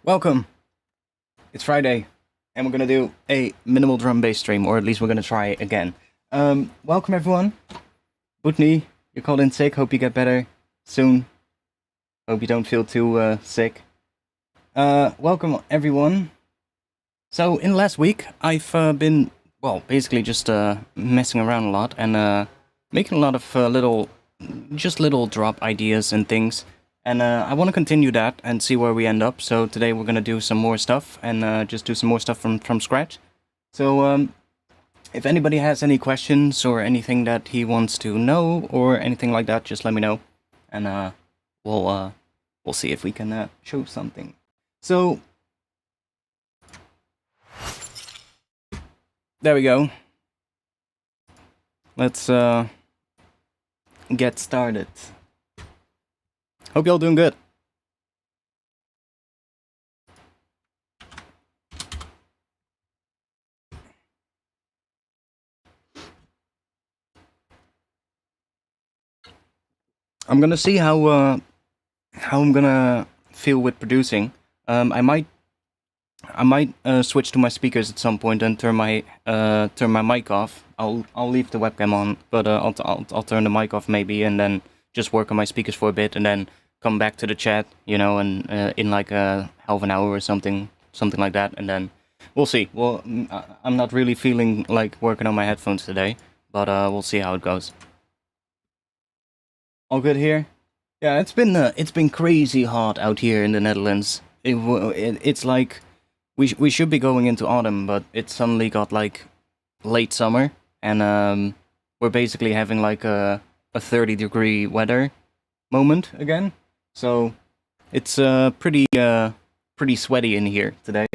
Welcome! It's Friday, and we're gonna do a minimal drum bass stream, or at least we're gonna try again. Welcome everyone. Butney, you called in sick, hope you get better soon. Hope you don't feel too sick. Welcome everyone. So, in the last week, I've been, well, basically just messing around a lot, and making a lot of little drop ideas and things. And I want to continue that and see where we end up. So today we're going to do some more stuff and just do some more stuff from scratch. So if anybody has any questions or anything that he wants to know or anything like that, just let me know. And we'll see if we can show something. So there we go. Let's get started. Hope y'all doing good. I'm gonna see how I'm gonna feel with producing. I might switch to my speakers at some point and turn my mic off. I'll leave the webcam on, but I'll turn the mic off maybe, and then just work on my speakers for a bit, and then come back to the chat, you know, and in like a half an hour or something like that, and then we'll see. Well, I'm not really feeling like working on my headphones today, but we'll see how it goes. All good here? Yeah, it's been crazy hot out here in the Netherlands. It's like we should be going into autumn, but it suddenly got like late summer, and we're basically having like a 30-degree weather moment again. So it's pretty sweaty in here today.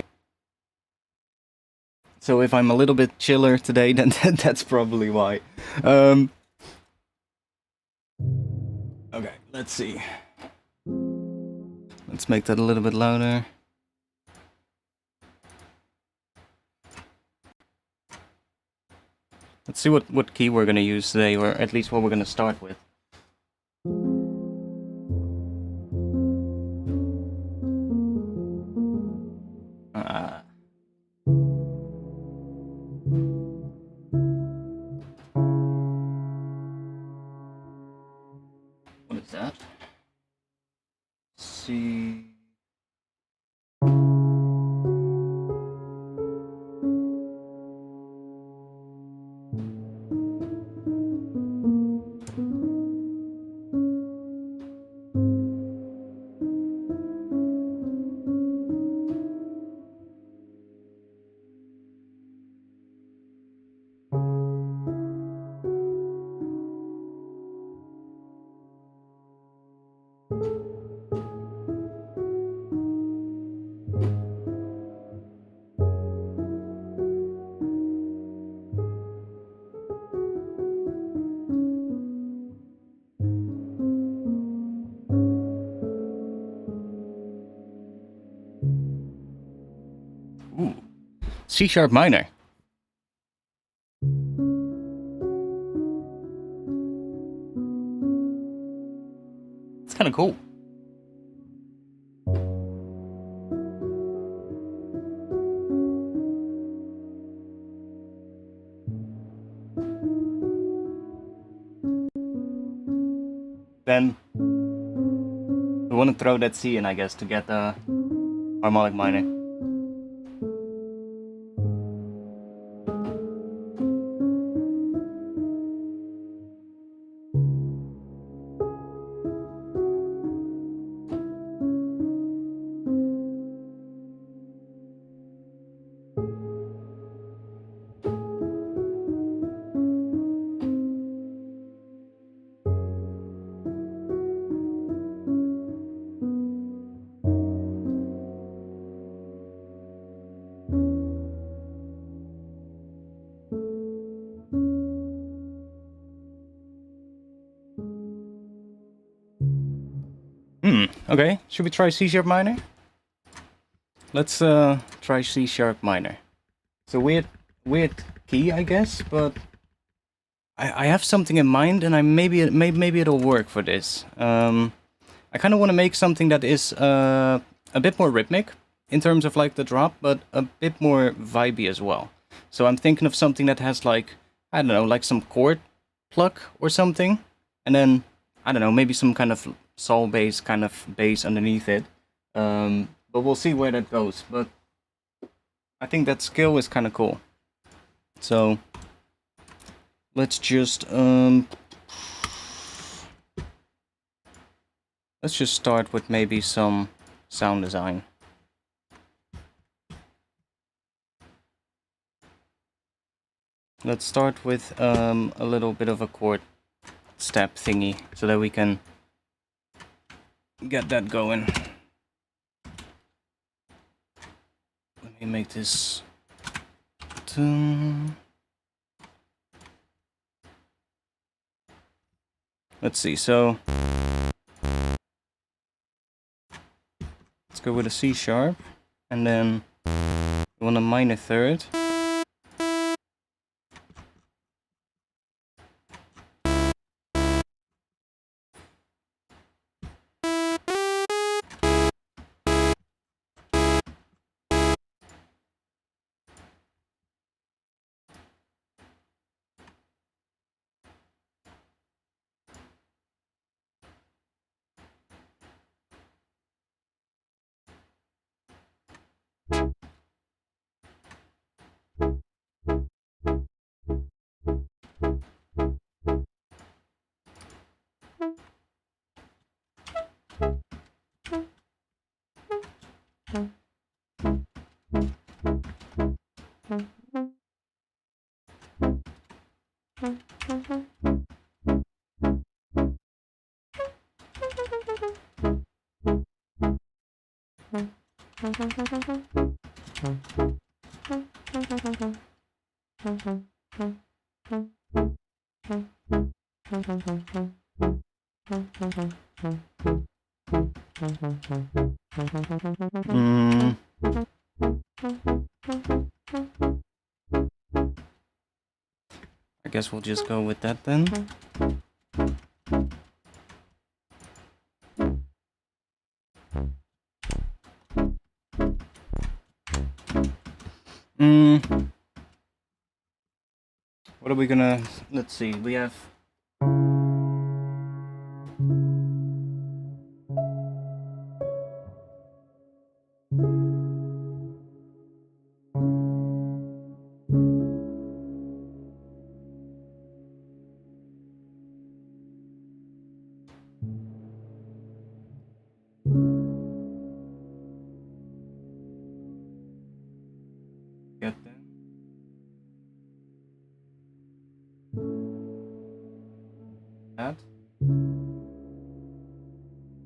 So if I'm a little bit chiller today, then that's probably why. Okay, let's see. Let's make that a little bit louder. Let's see what key we're gonna use today, or at least what we're gonna start with. What is that? C. Ooh, C sharp minor. It's kind of cool. Then we want to throw that C in, I guess, to get the harmonic minor. Okay, should we try C sharp minor? Let's try C sharp minor. It's a weird key, I guess, but I have something in mind, and maybe it'll work for this. I kind of want to make something that is a bit more rhythmic, in terms of like the drop, but a bit more vibey as well. So I'm thinking of something that has like, I don't know, like some chord pluck or something, and then I don't know, maybe some kind of soul bass kind of bass underneath it. But we'll see where that goes. But I think that skill is kind of cool. So let's just start with maybe some sound design. Let's start with a little bit of a chord step thingy so that we can get that going. Let me make this let's see, so let's go with a C sharp, and then we want a minor third. I guess we'll just go with that then. What are we gonna... Let's see, we have... Get there. That.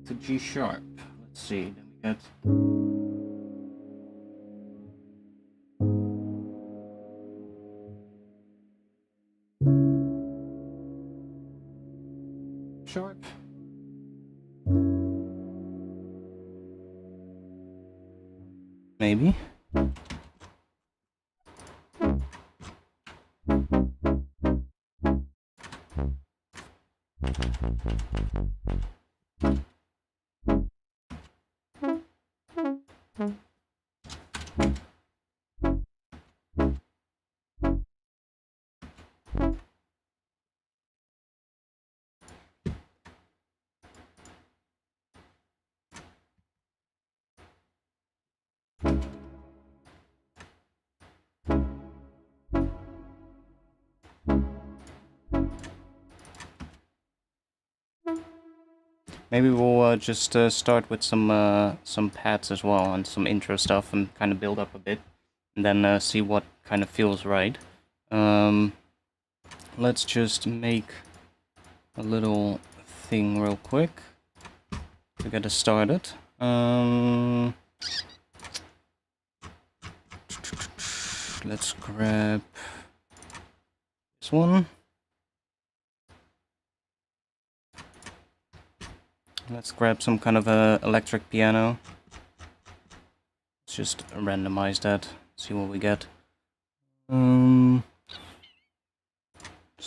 To G sharp. Let's see, then we get... sharp. Maybe. Maybe we'll just start with some pads as well and some intro stuff and kind of build up a bit, and then see what kind of feels right. Let's just make a little thing real quick to get us started. Let's grab this one. Let's grab some kind of a electric piano. Let's just randomize that, see what we get. What's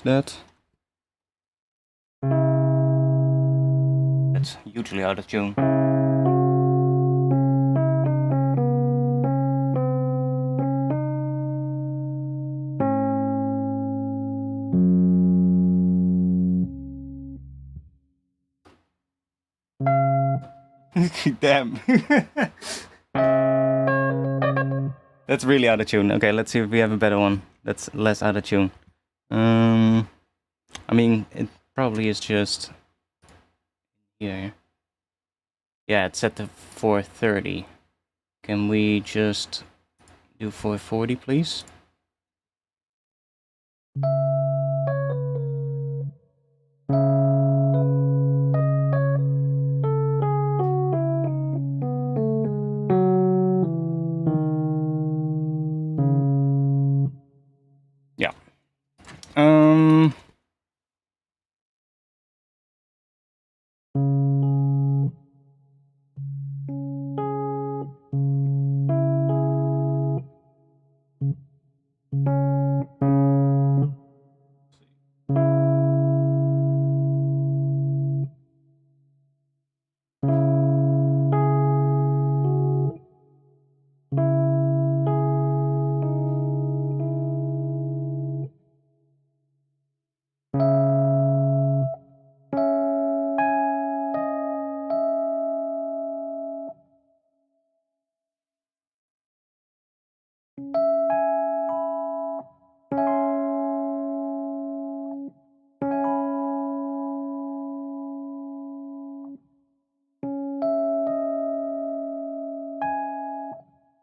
that? It's hugely out of tune. Damn. That's really out of tune. Okay, let's see if we have a better one that's less out of tune. I mean, it probably is just here. Yeah, it's set to 430. Can we just do 440, please? Yeah.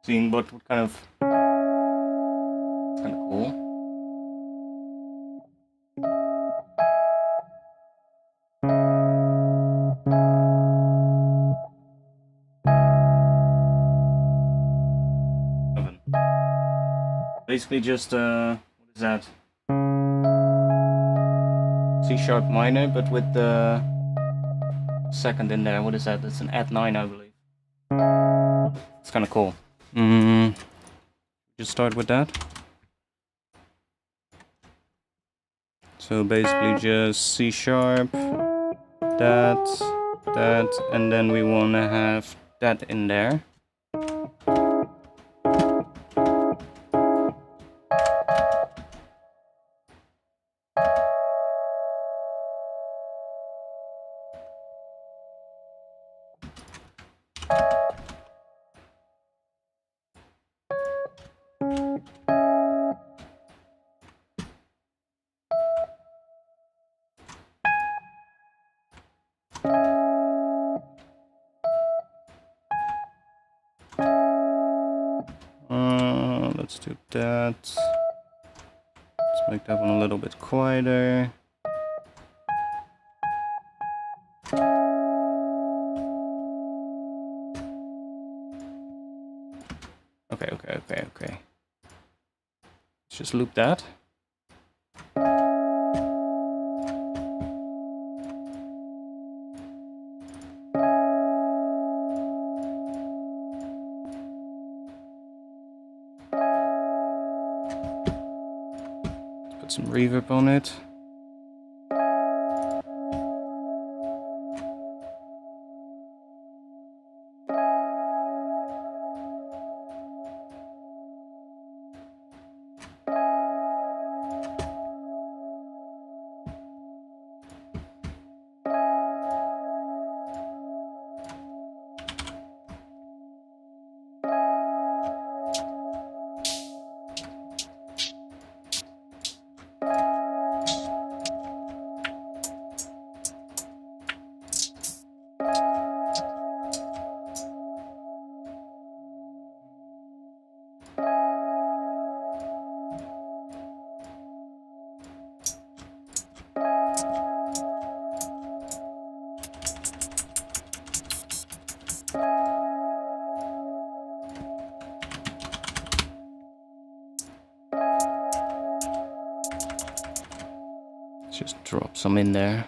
Seeing what kind of... It's kind of cool. Basically just, what is that? C sharp minor, but with the second in there. What is that? It's an add 9, I believe. It's kind of cool. Just start with that. So basically just C sharp, that, and then we want to have that in there. Let's do that. Let's make that one a little bit quieter. Okay. Let's just loop that. Put some reverb on it. Just drop some in there.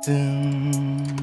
Dun.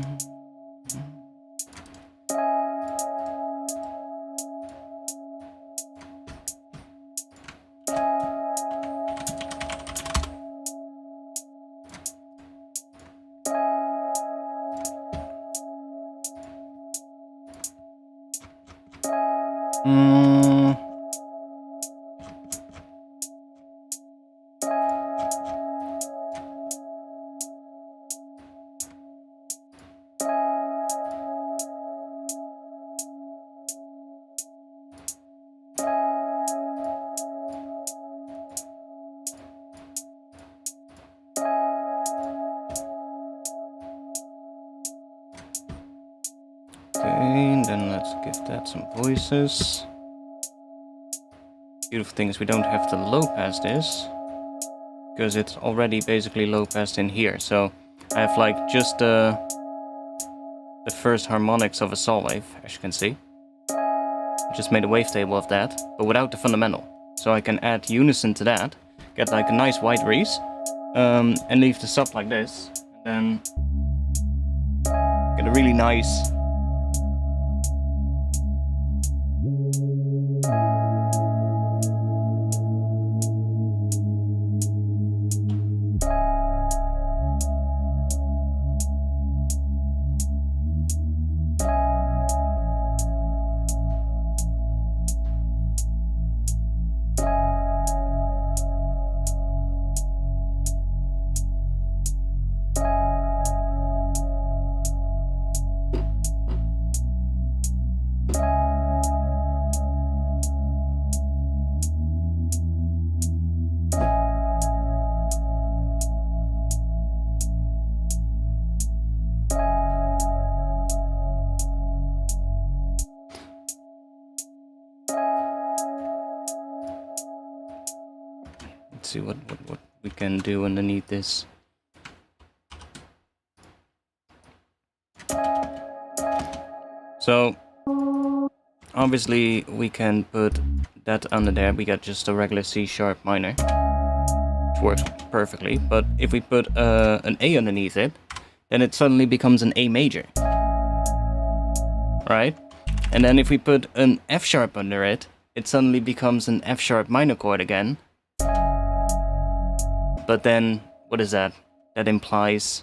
Okay, then let's give that some voices. Beautiful thing is we don't have to low pass this, because it's already basically low passed in here. So I have like just the first harmonics of a saw wave, as you can see. I just made a wavetable of that, but without the fundamental. So I can add unison to that, get like a nice wide reese, and leave the sub like this, and then get a really nice see what we can do underneath this. So obviously we can put that under there. We got just a regular C sharp minor, which works perfectly. But if we put an A underneath it, then it suddenly becomes an A major, right? And then if we put an F sharp under it, it suddenly becomes an F sharp minor chord again. But then, what is that? That implies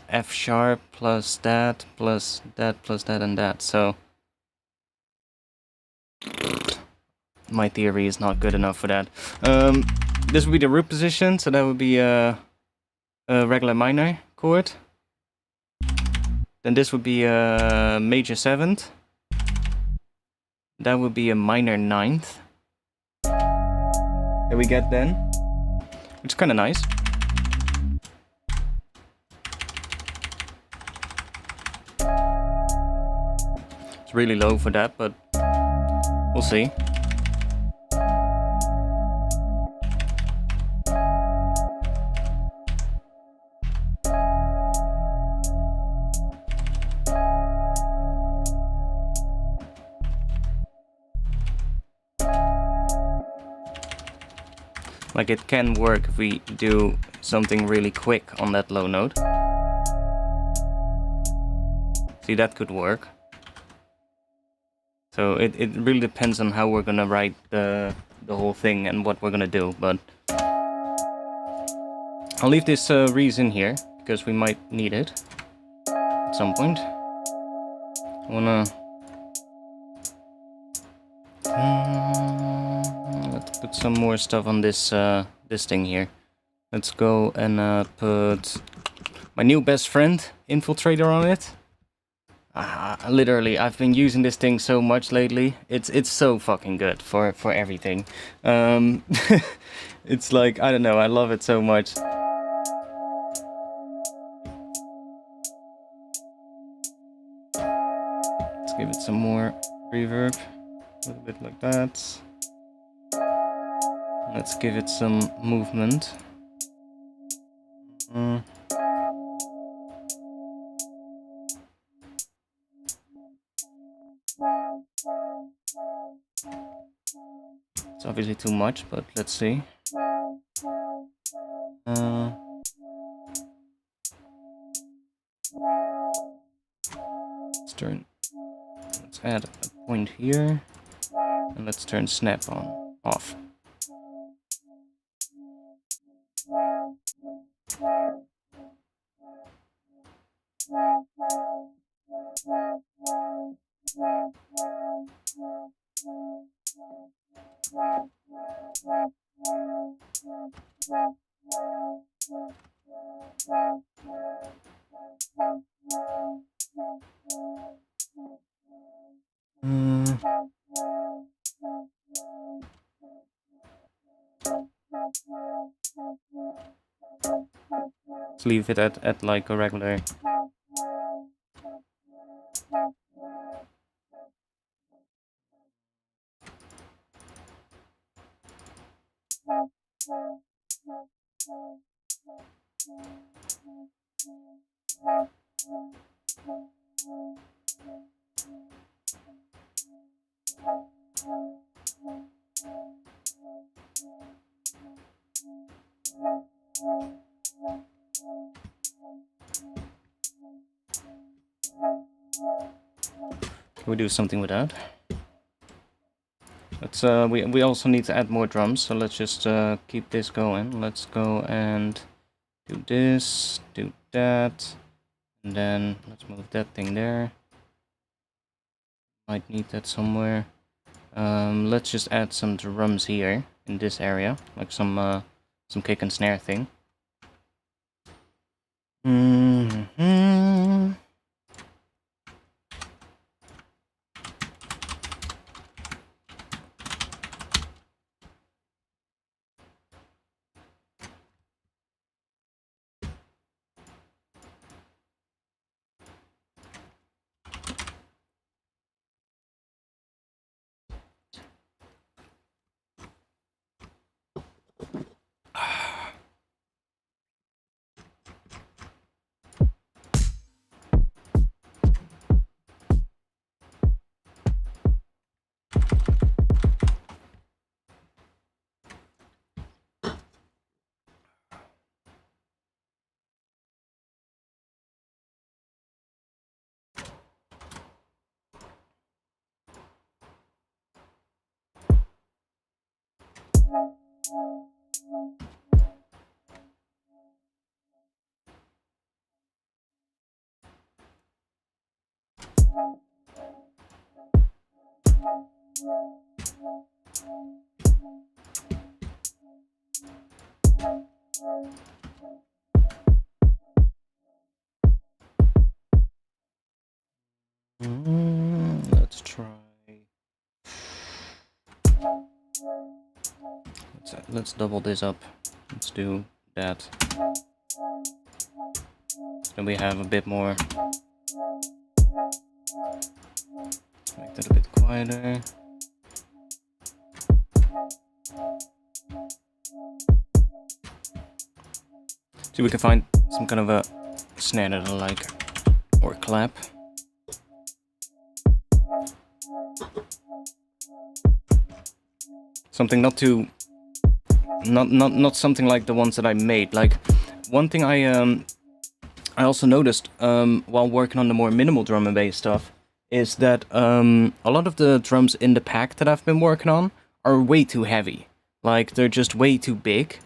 F sharp plus that, plus that, plus that, and that. So my theory is not good enough for that. This would be the root position, so that would be a regular minor chord. Then this would be a major 7th. That would be a minor 9th. That we get then, which is kind of nice. It's really low for that, but we'll see. Like, it can work if we do something really quick on that low note. See, that could work. So it really depends on how we're gonna write the whole thing and what we're gonna do, but I'll leave this reese in here, because we might need it at some point. I wanna... let's put some more stuff on this this thing here. Let's go and put my new best friend infiltrator on it. Literally, I've been using this thing so much lately. It's so fucking good for everything. It's like, I don't know, I love it so much. Let's give it some more reverb, a little bit like that. Let's give it some movement. It's obviously too much, but let's see. Let's add a point here, and let's turn snap on off. Let's leave it at like a regular. Can we do something with that? Let's we also need to add more drums, so let's just keep this going. Let's go and do this, do that, and then let's move that thing there. Might need that somewhere. Let's just add some drums here in this area, like some kick and snare thing. Let's try. Let's double this up. Let's do that. Then we have a bit more. Let's make that a bit quieter. See, we can find some kind of a snare that I like, or clap. Something not too, not something like the ones that I made. Like one thing I also noticed while working on the more minimal drum and bass stuff is that a lot of the drums in the pack that I've been working on are way too heavy. Like they're just way too big.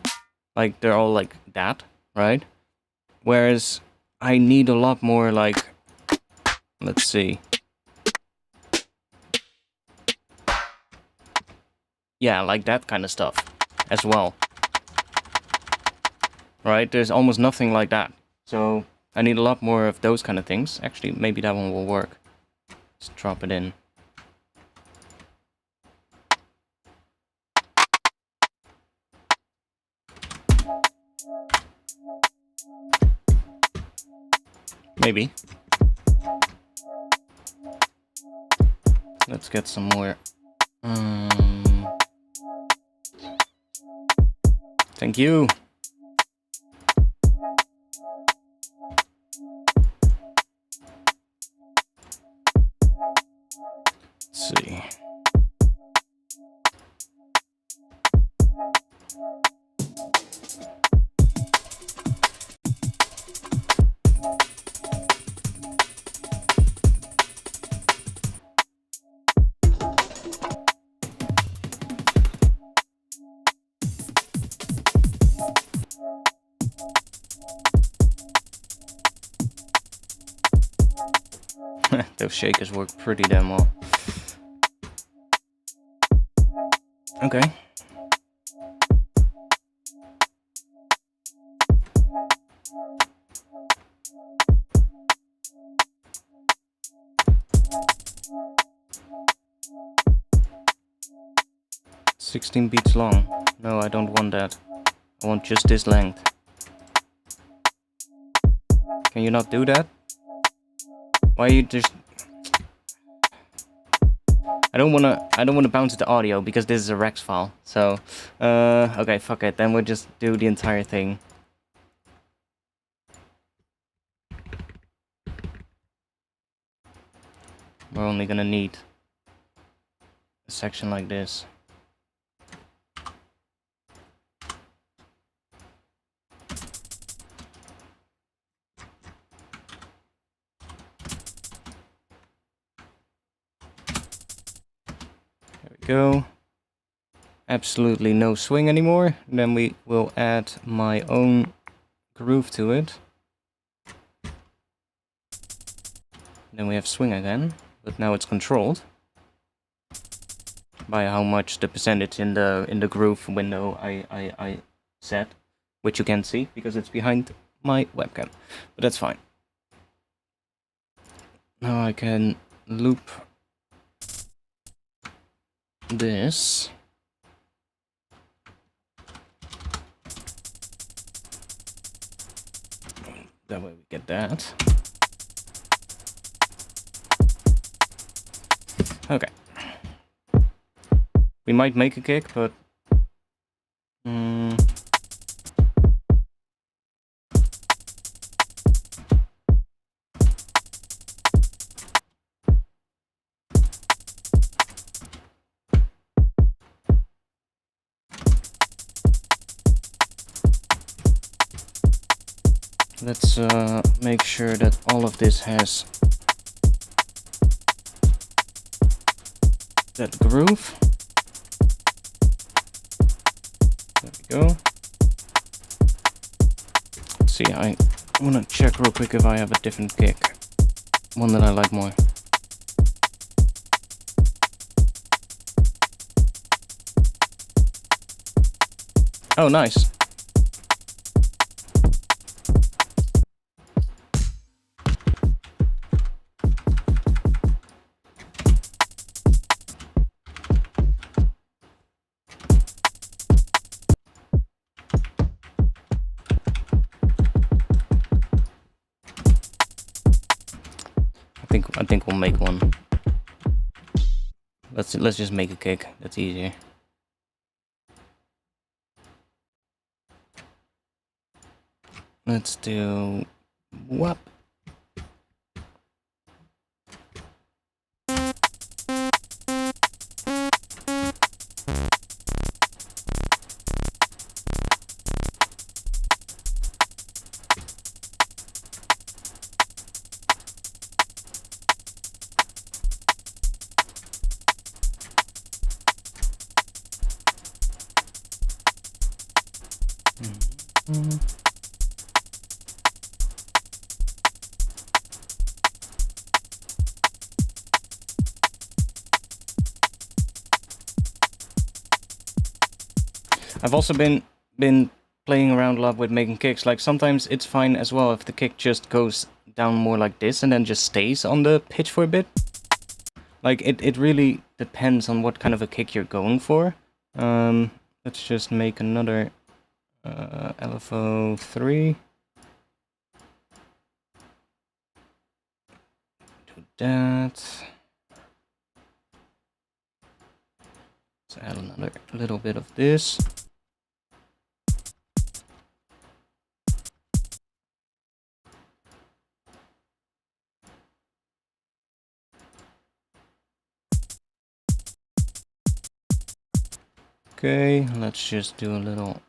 Like they're all like that, right? Whereas I need a lot more like, let's see. Yeah, like that kind of stuff as well. Right? There's almost nothing like that. So I need a lot more of those kind of things. Actually, maybe that one will work. Let's drop it in. Maybe. Let's get some more. Thank you. Let's see. Those shakers work pretty damn well. Okay. "16 beats long. No, I don't want that. I want just this length." Can you not do that? Why are you just... I don't wanna bounce the audio because this is a Rex file. So, okay, fuck it. Then we'll just do the entire thing. We're only gonna need a section like this. There we go. Absolutely no swing anymore. Then we will add my own groove to it. Then we have swing again, but now it's controlled by how much the percentage in the groove window I set, which you can't see because it's behind my webcam, but that's fine. Now I can loop this. That way we get that. Okay. We might make a kick, but... Let's make sure that all of this has that groove. There we go. Let's see, I want to check real quick if I have a different kick. One that I like more. Oh, nice. I think we'll make one. Let's just make a kick. That's easier. Let's do whoop. I've also been playing around a lot with making kicks. Like sometimes it's fine as well if the kick just goes down more like this and then just stays on the pitch for a bit. Like it really depends on what kind of a kick you're going for. Let's just make another LFO 3. Do that. Let's add another little bit of this. Okay, let's just do a little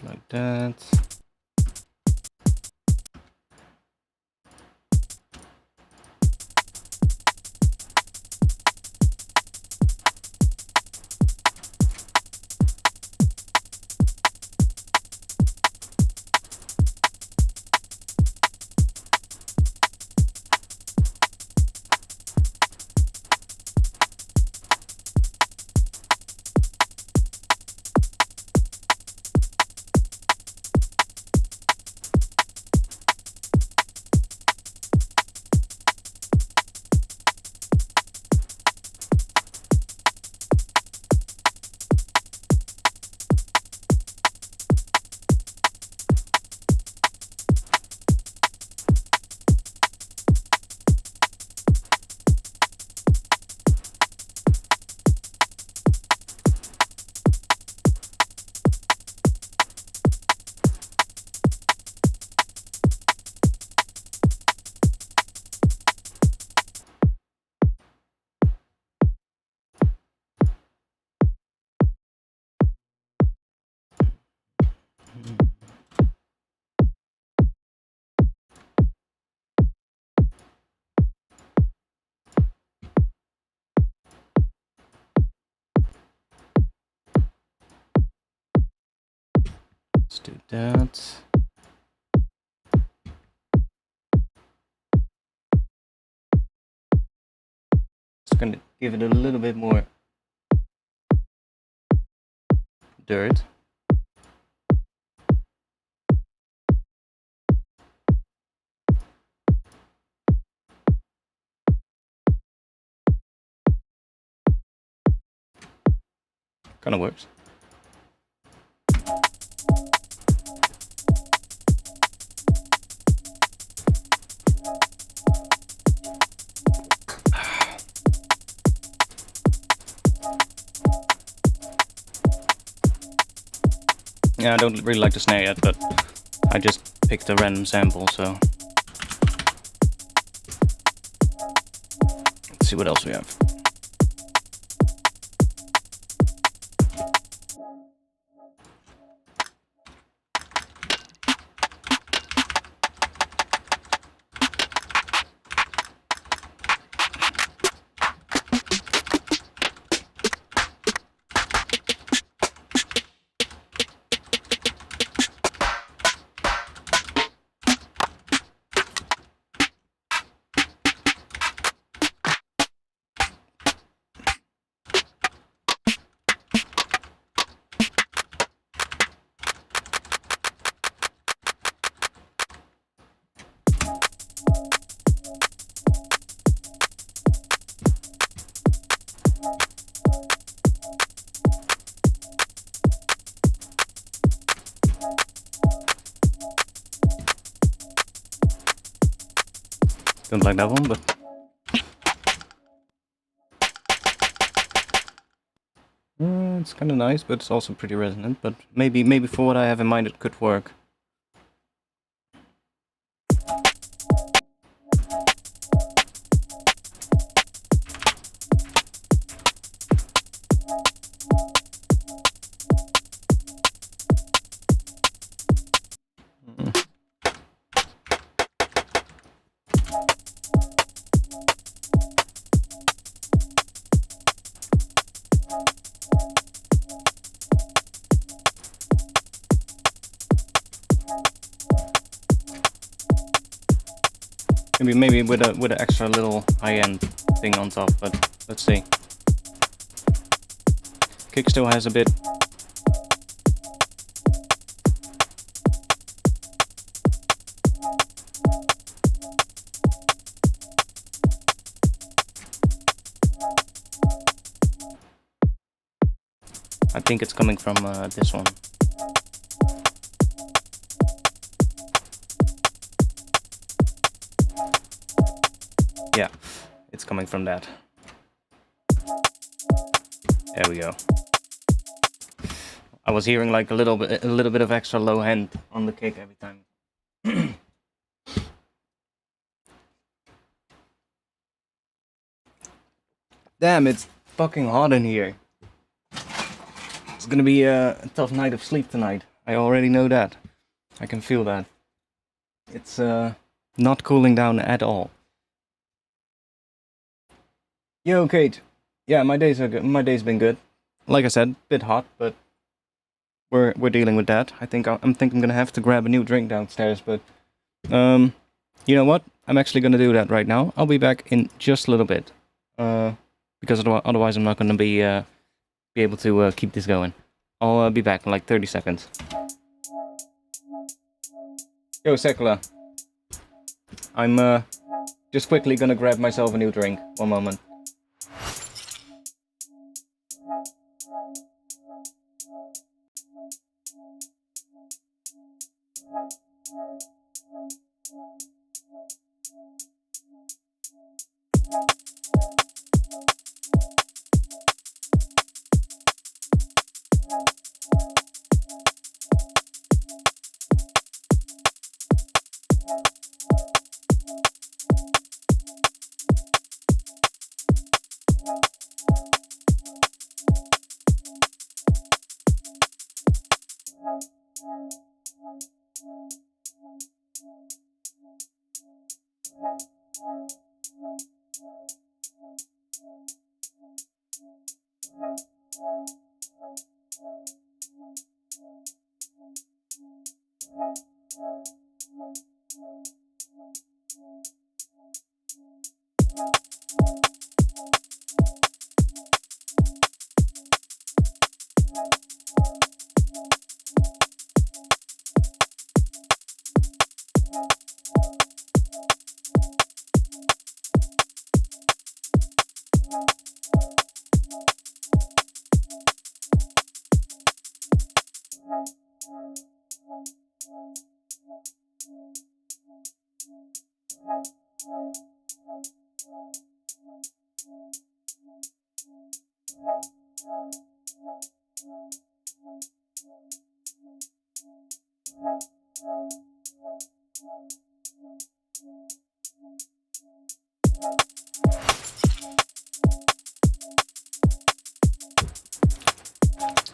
like that. that. Just gonna give it a little bit more dirt. Kind of works. Yeah, I don't really like the snare yet, but I just picked a random sample, so let's see what else we have. Don't like that one, but it's kind of nice, but it's also pretty resonant. But maybe for what I have in mind, it could work. Maybe with an extra little high-end thing on top, but let's see. Kick still has a bit. I think it's coming from this one. Yeah, it's coming from that. There we go. I was hearing like a little bit of extra low end on the kick every time. Damn, it's fucking hot in here. It's gonna be a tough night of sleep tonight. I already know that. I can feel that. It's not cooling down at all. Yo, Kate. Yeah, my days are good. My day's been good. Like I said, bit hot, but we're dealing with that. I think I'm gonna have to grab a new drink downstairs, but you know what? I'm actually gonna do that right now. I'll be back in just a little bit. Because otherwise I'm not gonna be able to keep this going. I'll be back in like 30 seconds. Yo, Sekula. I'm just quickly gonna grab myself a new drink. One moment.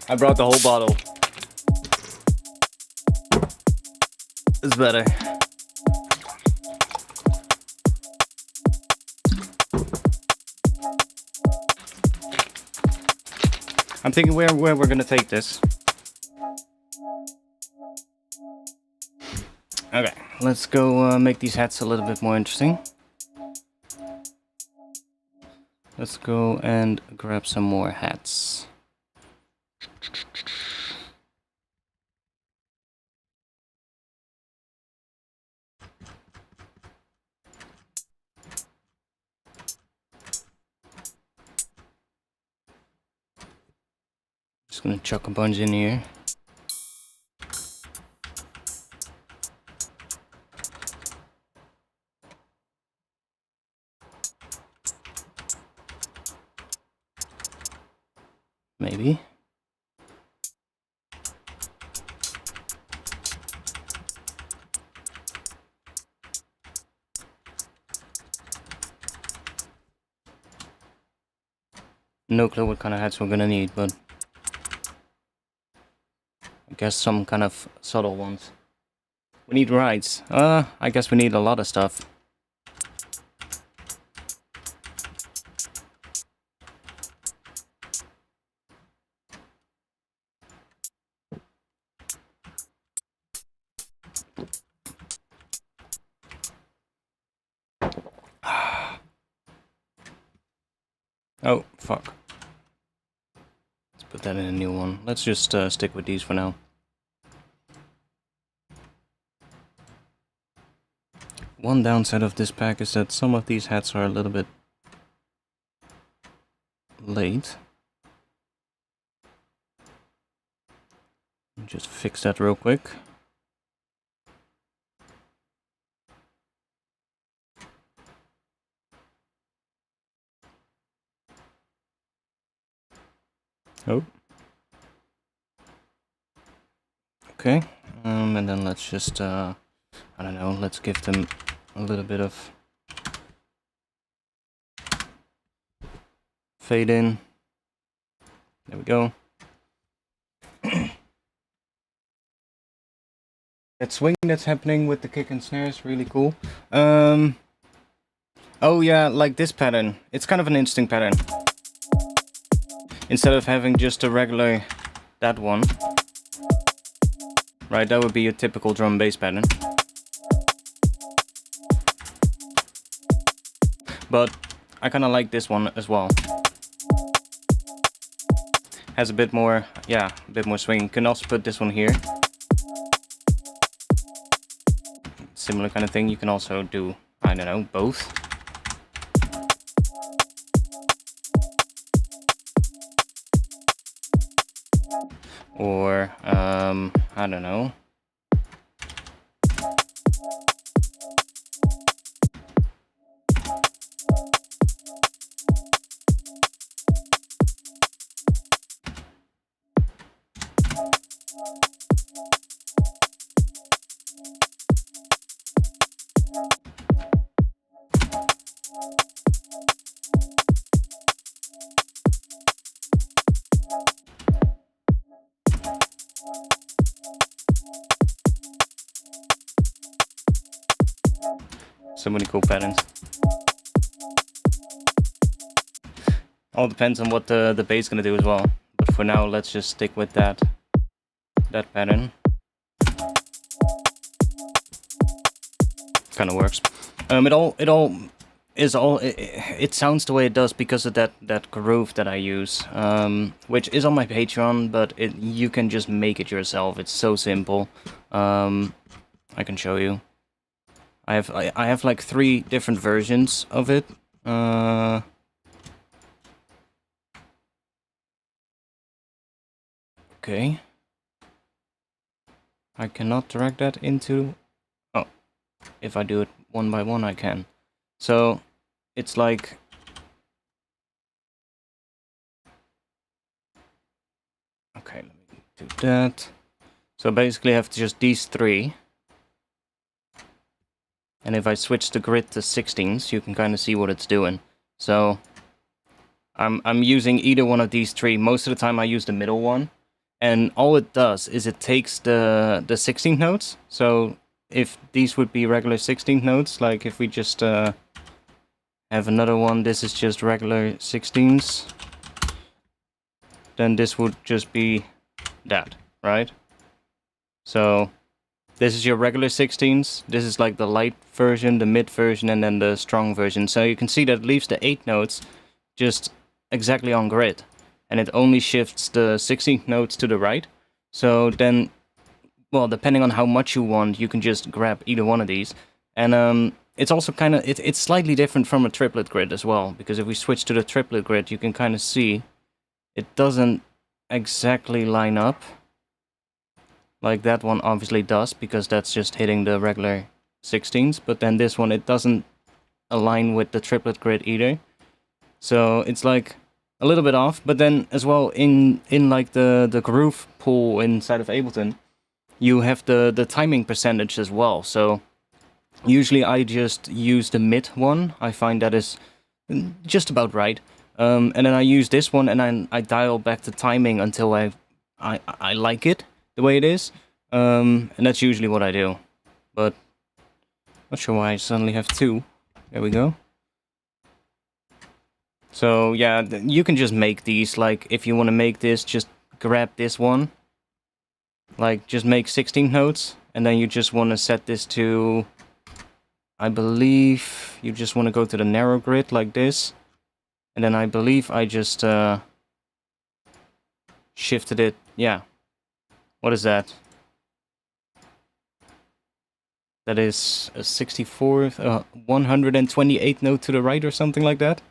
I brought the whole bottle. It's better. I'm thinking where we're gonna take this. Okay, let's go make these hats a little bit more interesting. Let's go and grab some more hats. Just gonna chuck a bunch in here. Maybe. No clue what kind of hats we're gonna need, but I guess some kind of subtle ones. We need rides. I guess we need a lot of stuff. Oh, fuck. Let's put that in a new one. Let's just stick with these for now. One downside of this pack is that some of these hats are a little bit late. Just fix that real quick. Oh. Okay, and then let's just, I don't know, let's give them a little bit of fade in. There we go. That swing that's happening with the kick and snare is really cool. Oh yeah, like this pattern. It's kind of an interesting pattern. Instead of having just a regular, that one. Right, that would be a typical drum and bass pattern. But I kind of like this one as well. Has a bit more, yeah, a bit more swing. You can also put this one here. Similar kind of thing. You can also do, I don't know, both. Or, I don't know. So many cool patterns. All depends on what the bass is gonna do as well. But for now, let's just stick with that pattern. Kind of works. It all is all. It sounds the way it does because of that groove that I use, which is on my Patreon, but you can just make it yourself. It's so simple. I can show you. I have like 3 different versions of it. Okay. I cannot drag that into... Oh, if I do it one by one I can. So, it's like... Okay, let me do that. So basically I have just these 3. And if I switch the grid to 16s, you can kind of see what it's doing. So, I'm using either one of these 3. Most of the time I use the middle one. And all it does is it takes the 16th notes. So if these would be regular 16th notes, like if we just have another one, this is just regular 16s, then this would just be that, right? So this is your regular 16s, this is like the light version, the mid version, and then the strong version. So you can see that it leaves the 8 notes just exactly on grid. And it only shifts the 16th notes to the right. So then, well, depending on how much you want, you can just grab either one of these. And it's also kind of, it's slightly different from a triplet grid as well. Because if we switch to the triplet grid, you can kind of see it doesn't exactly line up. Like that one obviously does, because that's just hitting the regular 16s. But then this one, it doesn't align with the triplet grid either. So it's like a little bit off, but then as well in like the groove pool inside of Ableton, you have the timing percentage as well. So usually I just use the mid one. I find that is just about right. And then I use this one and I dial back the timing until I like it the way it is. And that's usually what I do. But not sure why I suddenly have 2. There we go. So yeah, you can just make these, like if you want to make this, just grab this one. Like just make 16 notes, and then you just want to set this to, I believe you just want to go to the narrow grid like this. And then I believe I just shifted it, yeah. What is that? That is a 64th, 128th note to the right or something like that.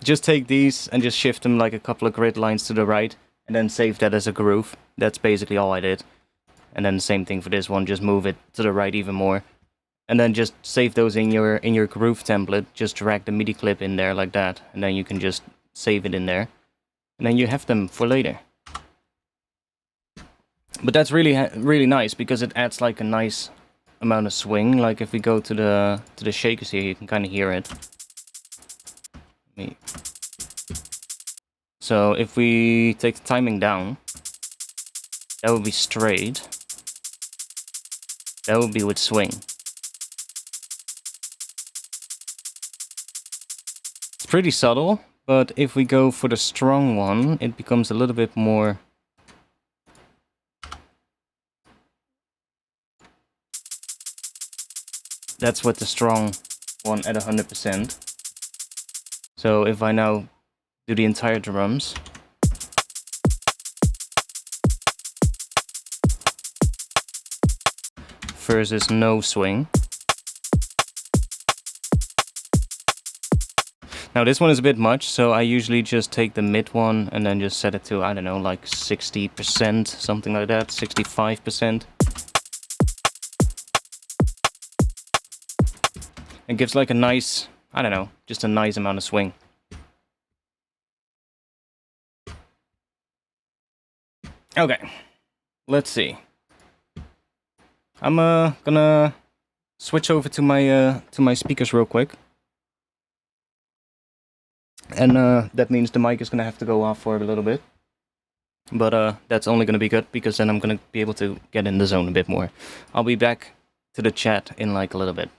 Just take these and just shift them like a couple of grid lines to the right, and then save that as a groove. That's basically all I did. And then the same thing for this one, just move it to the right even more. And then just save those in your groove template. Just drag the MIDI clip in there like that, and then you can just save it in there. And then you have them for later. But that's really nice, because it adds like a nice amount of swing. Like if we go to the shakers here, you can kind of hear it. So if we take the timing down, that would be straight. That would be with swing. It's pretty subtle, but if we go for the strong one, it becomes a little bit more... That's with the strong one at 100%. So if I now do the entire drums, versus no swing. Now this one is a bit much, so I usually just take the mid one and then just set it to, I don't know, like 60%, something like that, 65%. It gives like a nice, I don't know, just a nice amount of swing. Okay, let's see. I'm gonna switch over to my speakers real quick. And that means the mic is gonna have to go off for a little bit. But that's only gonna be good, because then I'm gonna be able to get in the zone a bit more. I'll be back to the chat in like a little bit.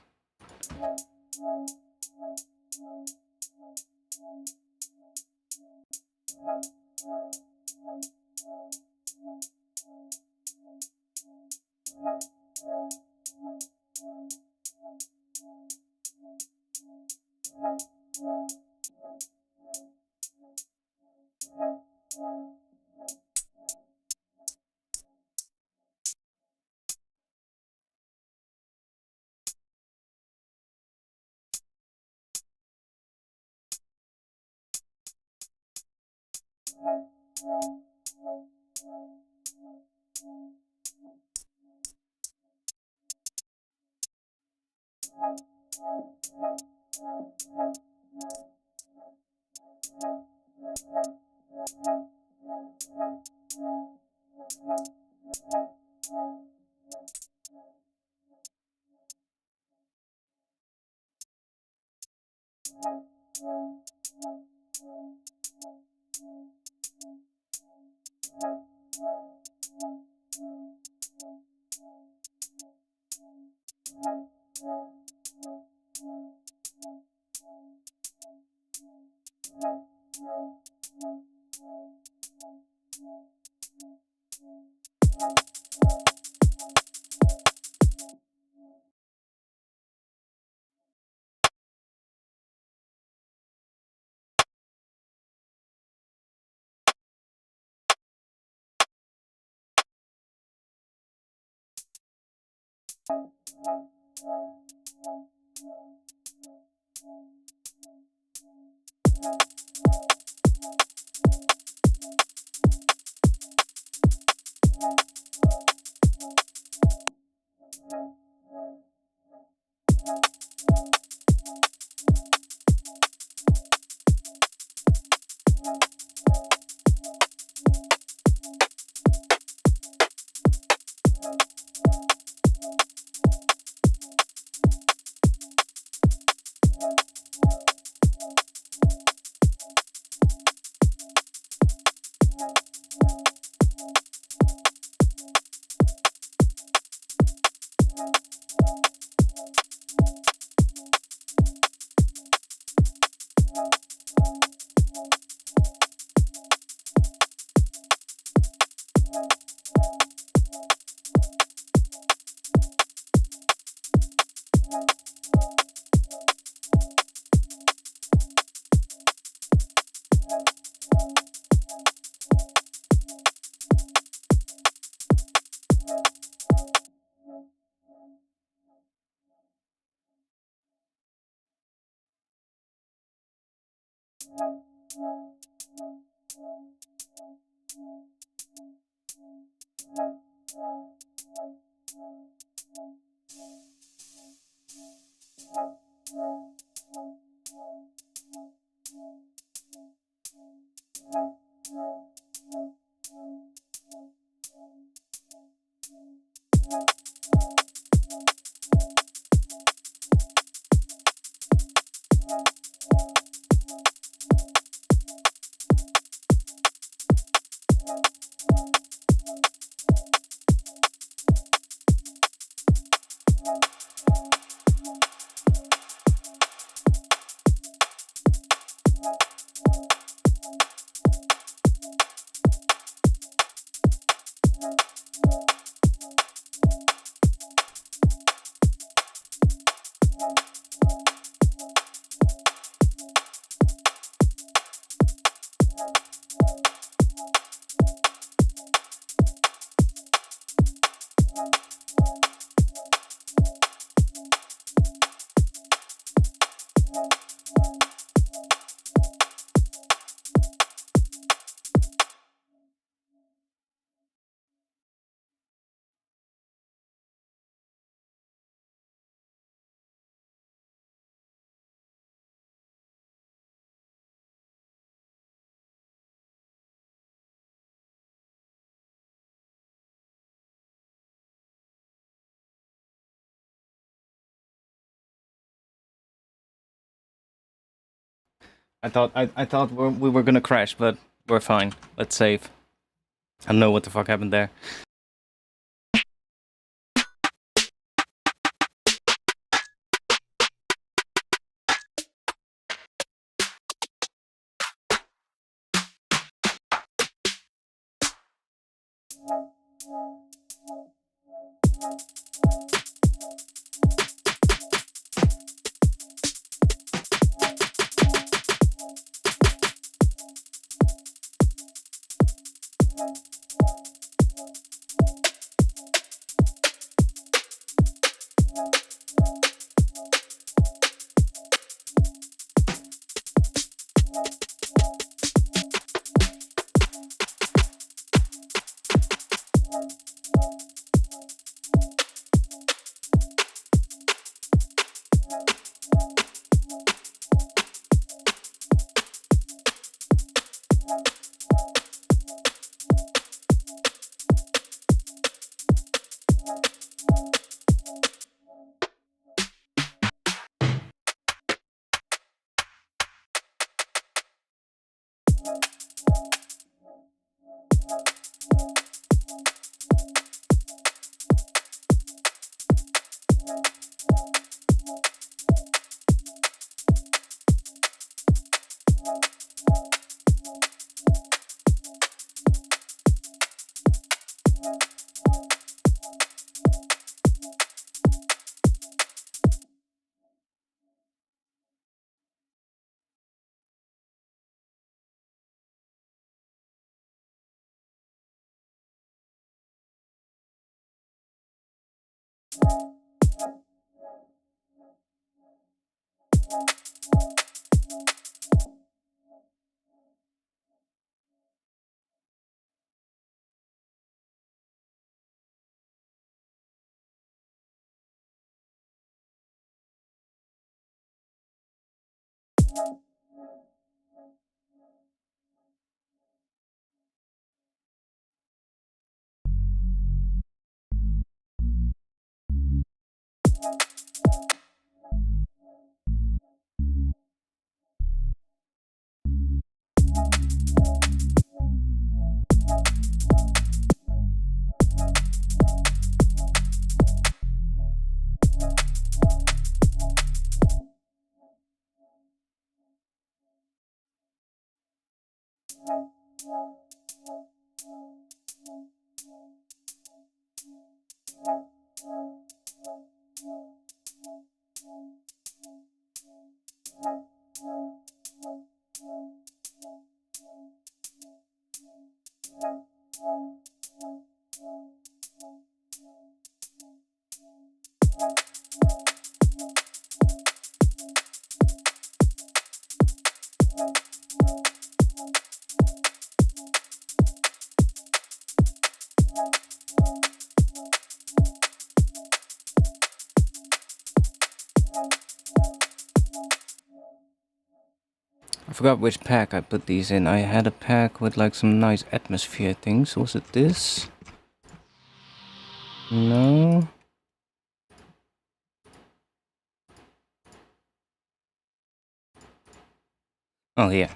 I thought we were gonna crash, but we're fine. Let's save. I don't know what the fuck happened there. I forgot which pack I put these in. I had a pack with like some nice atmosphere things. Was it this? No. Oh, yeah.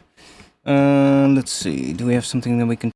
Let's see. Do we have something that we can...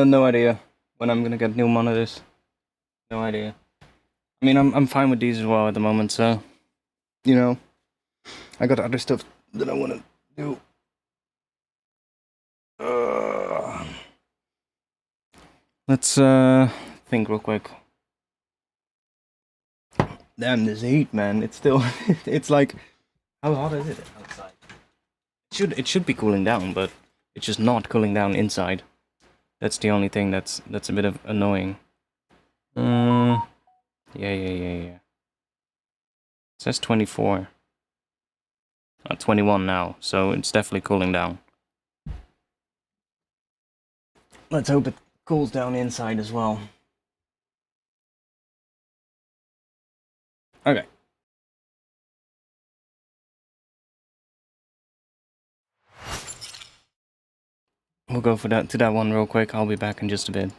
No idea when I'm gonna get new monitors. No idea. I mean, I'm fine with these as well at the moment, so you know, I got other stuff that I wanna do. Let's think real quick. Damn, this heat, man! It's still, it's like, how hot is it outside? It should be cooling down, but it's just not cooling down inside. That's the only thing that's a bit of annoying. Yeah. It says 24. 21 now, so it's definitely cooling down. Let's hope it cools down inside as well. Okay. We'll go for that one real quick. I'll be back in just a bit.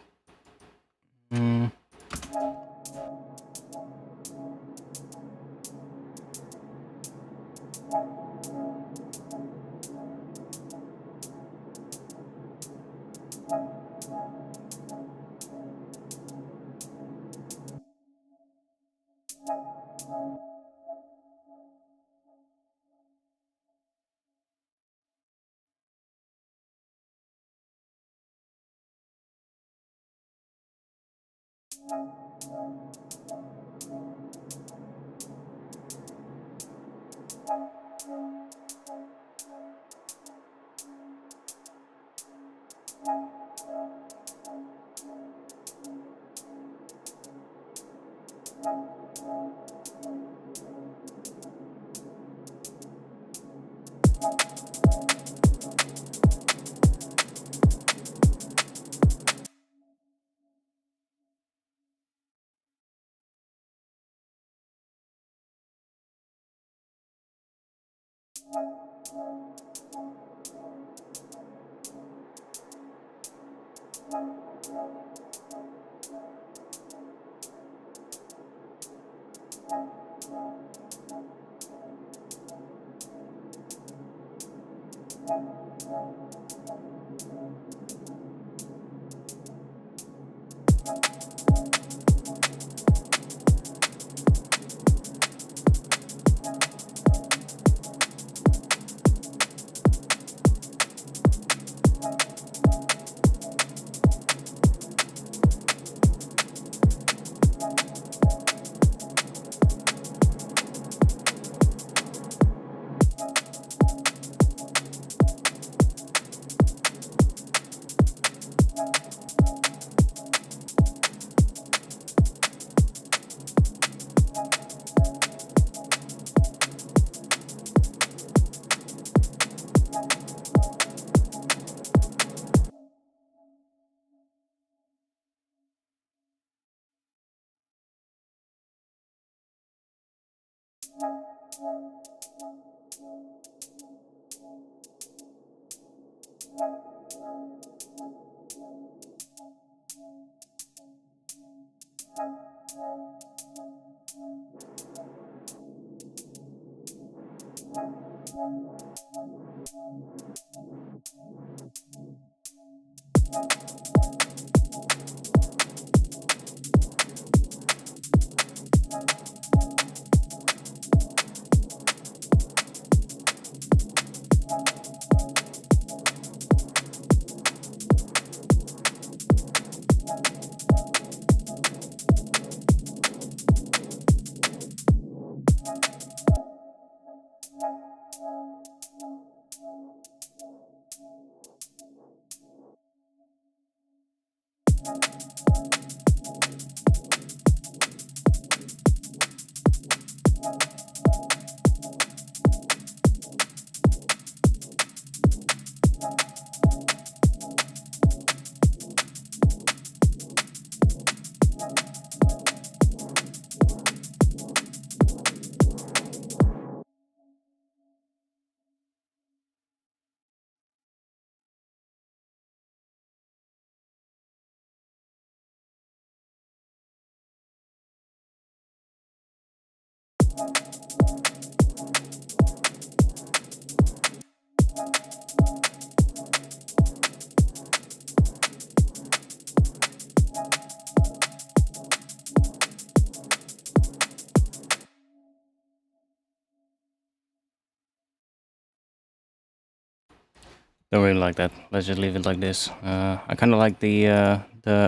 Don't really like that. Let's just leave it like this. I kind of like the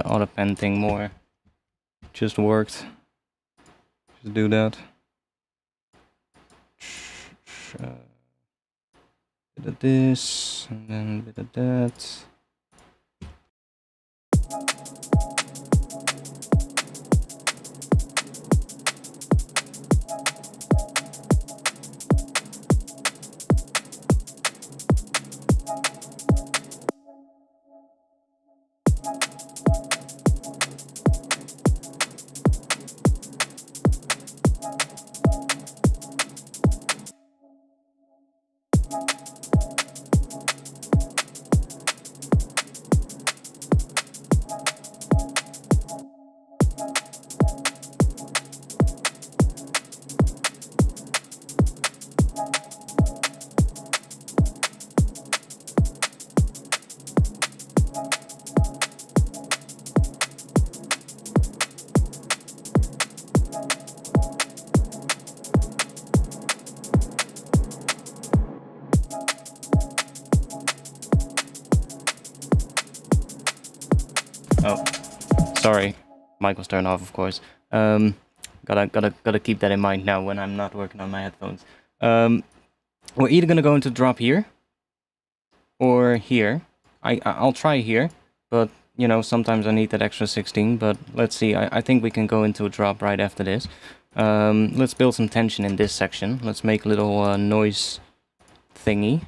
auto pen thing more. Just worked. Just do that. Bit of this, and then a bit of that. Oh, sorry, mic was turned off, of course. Gotta keep that in mind now when I'm not working on my headphones. We're either gonna go into drop here or here. I'll try here, but you know, sometimes I need that extra 16. But let's see. I think we can go into a drop right after this. Let's build some tension in this section. Let's make a little noise thingy.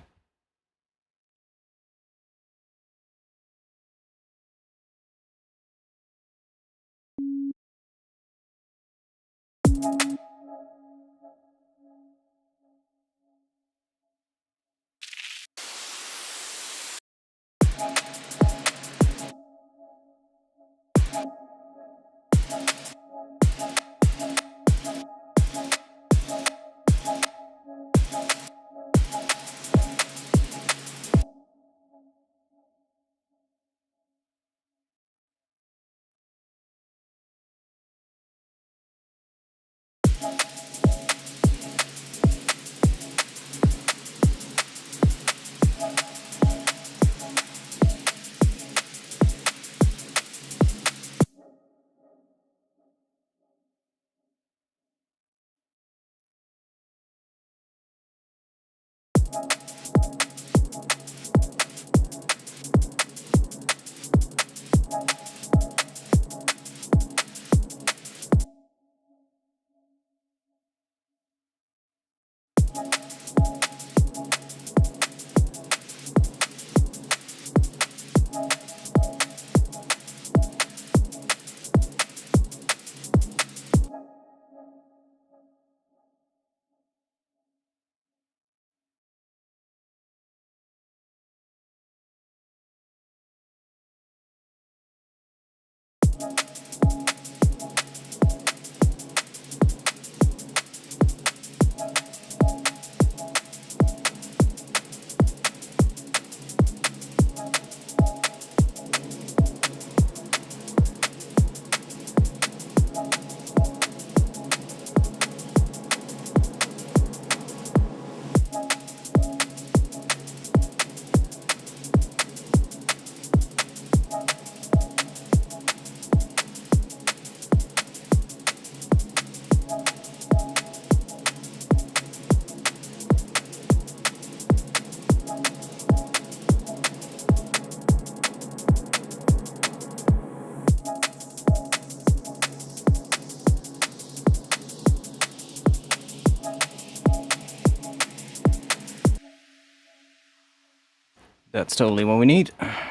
That's totally what we need.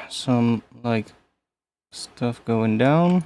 Some, like, stuff going down.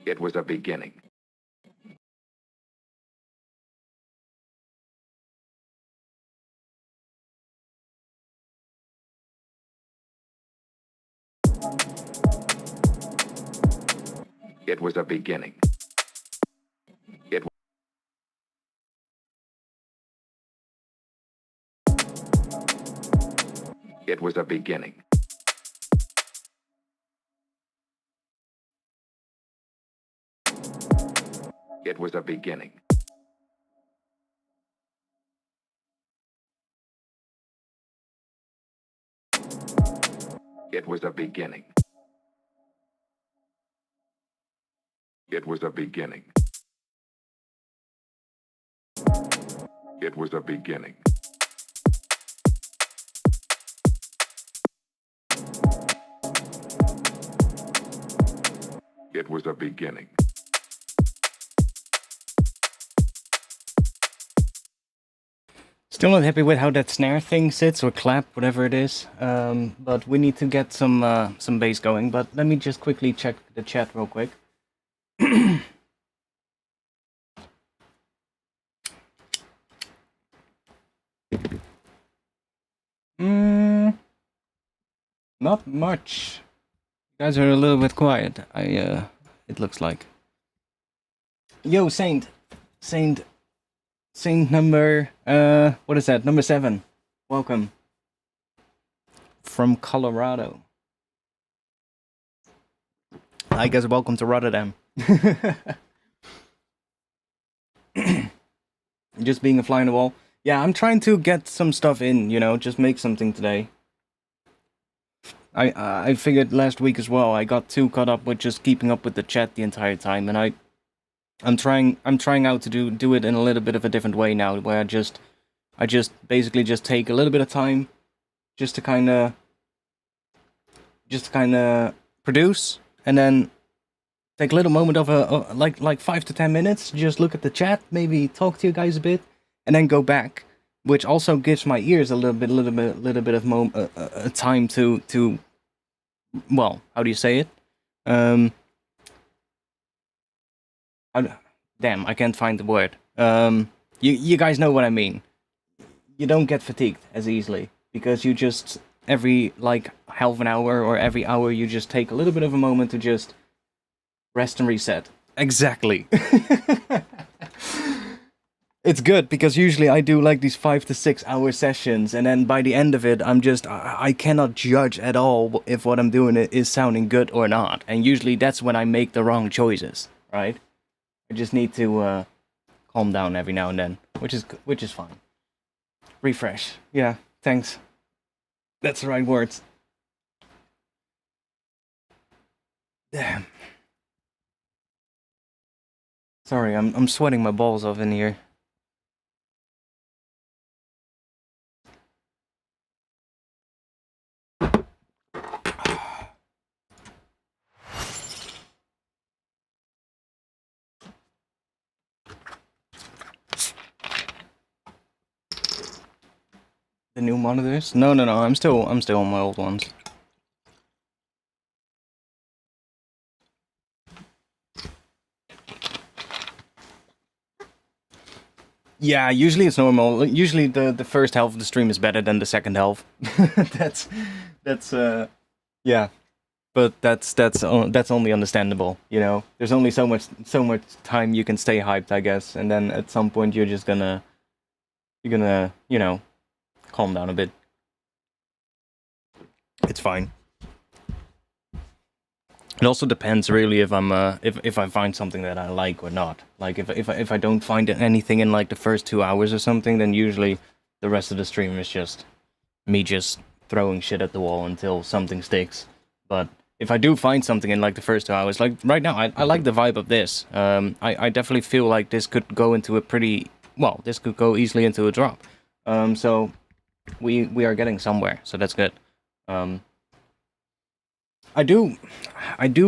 It was a beginning. It was a beginning. It It was a beginning. It was a beginning. It was a beginning. It was a beginning. It was a beginning. It was a beginning. Still not happy with how that snare thing sits, or clap, whatever it is. But we need to get some bass going. But let me just quickly check the chat real quick. Not much. You guys are a little bit quiet. It looks like. Yo, Saint number, what is that? Number 7. Welcome. From Colorado. I guess welcome to Rotterdam. Just being a fly on the wall. Yeah, I'm trying to get some stuff in, you know, just make something today. I figured last week as well, I got too caught up with just keeping up with the chat the entire time, and I'm trying out to do it in a little bit of a different way now, where I just basically just take a little bit of time just to kind of produce, and then take a little moment of like 5 to 10 minutes, just look at the chat, maybe talk to you guys a bit, and then go back, which also gives my ears a little bit of time to well, how do you say it? Damn, I can't find the word. You guys know what I mean. You don't get fatigued as easily, because you just, every like half an hour or every hour, you just take a little bit of a moment to just rest and reset. Exactly. It's good, because usually I do like these 5 to 6 hour sessions, and then by the end of it, I cannot judge at all if what I'm doing is sounding good or not. And usually that's when I make the wrong choices, right? I just need to calm down every now and then, which is fine. Refresh. Yeah, thanks. That's the right words. Damn. Sorry, I'm sweating my balls off in here. The new monitors? No, I'm still on my old ones. Yeah, usually it's normal. Usually the first half of the stream is better than the second half. that's yeah. But that's only understandable, you know. There's only so much time you can stay hyped, I guess, and then at some point you're gonna, you know, calm down a bit. It's fine. It also depends really if I'm if I find something that I like or not. Like if I don't find anything in like the first 2 hours or something, then usually the rest of the stream is just me just throwing shit at the wall until something sticks. But if I do find something in like the first 2 hours, like right now, I like the vibe of this. I definitely feel like this could go into a pretty well. This could go easily into a drop. So we are getting somewhere. So that's good. I do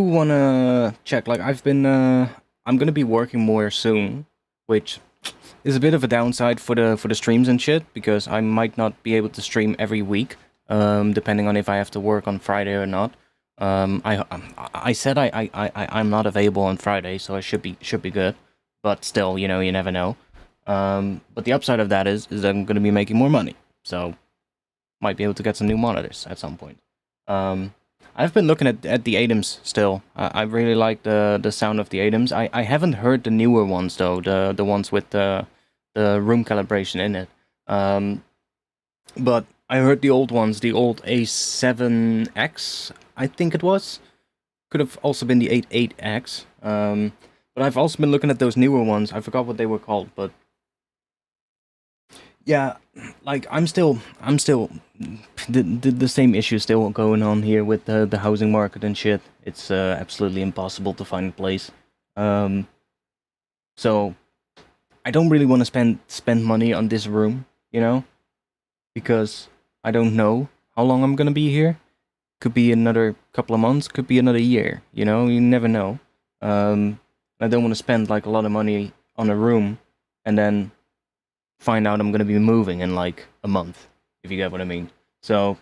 wanna check. Like I'm gonna be working more soon, which is a bit of a downside for the streams and shit because I might not be able to stream every week, depending on if I have to work on Friday or not. I said I'm not available on Friday, so I should be good. But still, you know, you never know. But the upside of that is that I'm gonna be making more money, so might be able to get some new monitors at some point. I've been looking at the ADAMs still. I really like the sound of the ADAMs. I haven't heard the newer ones though, the ones with the room calibration in it. But I heard the old ones, the old A7X, I think it was. Could have also been the 88X. But I've also been looking at those newer ones. I forgot what they were called, but yeah, like I'm still the same issue still going on here with the housing market and shit. It's absolutely impossible to find a place. So I don't really want to spend money on this room, you know, because I don't know how long I'm gonna be here. Could be another couple of months, could be another year, you know, you never know. I don't want to spend like a lot of money on a room and then find out I'm gonna be moving in like a month, if you get what I mean. So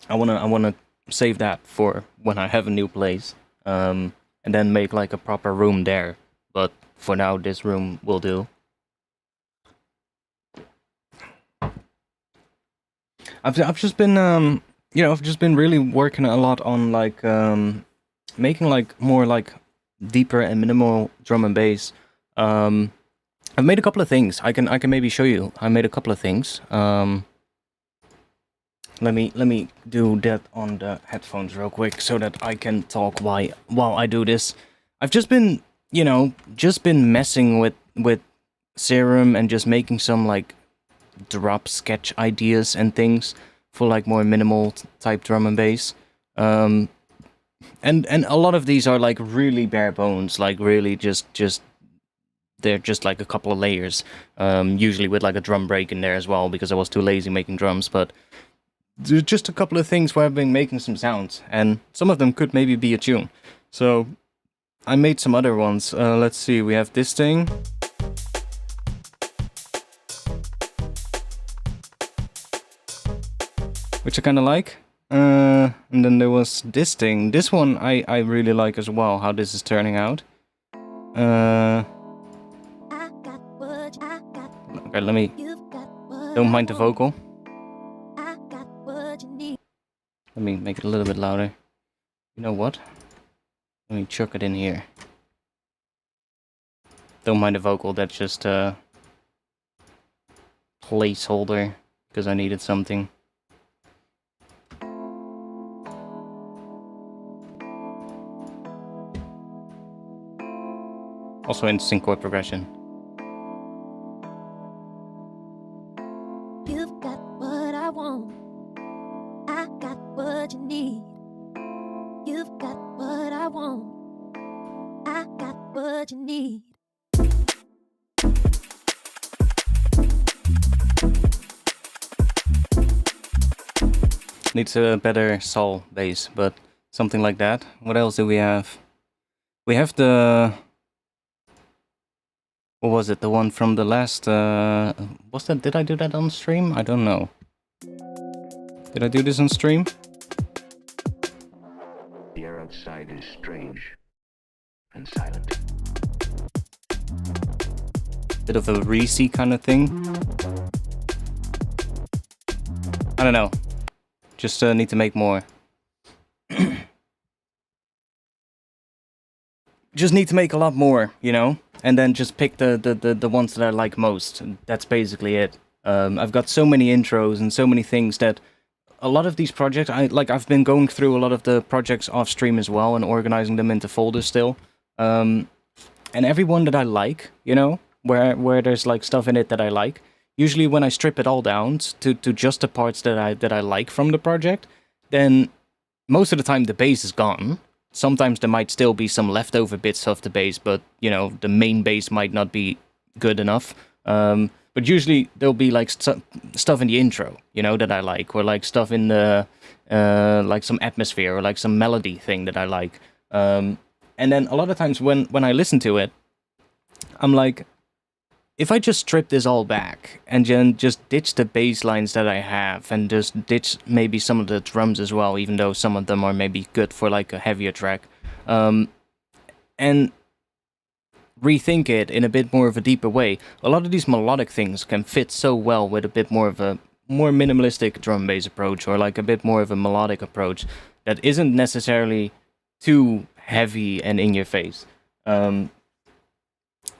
I wanna save that for when I have a new place, and then make like a proper room there. But for now, this room will do. I've just been you know, I've just been really working a lot on like making like more like deeper and minimal drum and bass. I've made a couple of things. I can maybe show you. I made a couple of things. Let me do that on the headphones real quick so that I can talk while I do this. I've just been, you know, messing with Serum and just making some like drop sketch ideas and things for like more minimal type drum and bass. And a lot of these are like really bare bones, like really just they're just like a couple of layers, usually with like a drum break in there as well because I was too lazy making drums, but there's just a couple of things where I've been making some sounds, and some of them could maybe be a tune. So I made some other ones. Let's see, we have this thing. Which I kind of like. And then there was this thing. This one I really like as well, how this is turning out. Okay, let me... Don't mind the vocal. Let me make it a little bit louder. You know what? Let me chuck it in here. Don't mind the vocal, that's just a placeholder, because I needed something. Also in sync chord progression. You've got what I want. I got what you need. You've got what I want. I got what you need. Needs a better sol bass, but something like that. What else do we have? We have the... What was it? The one from the last... was that... Did I do that on stream? I don't know. Did I do this on stream? The air outside is strange and silent. Bit of a Reese kind of thing. I don't know. Just need to make more. Just need to make a lot more, you know? And then just pick the ones that I like most. And that's basically it. I've got so many intros and so many things that a lot of these projects, I've been going through a lot of the projects off stream as well and organizing them into folders still. And every one that I like, you know, where there's like stuff in it that I like, usually when I strip it all down to just the parts that I like from the project, then most of the time the bass is gone. Sometimes there might still be some leftover bits of the bass, but you know, the main bass might not be good enough. But usually there'll be like stuff in the intro, you know, that I like, or like stuff in the like some atmosphere or like some melody thing that I like. And then a lot of times when I listen to it, I'm like, if I just strip this all back and then just ditch the bass lines that I have and just ditch maybe some of the drums as well, even though some of them are maybe good for like a heavier track, and rethink it in a bit more of a deeper way, a lot of these melodic things can fit so well with a bit more of a more minimalistic drum bass approach, or like a bit more of a melodic approach that isn't necessarily too heavy and in your face.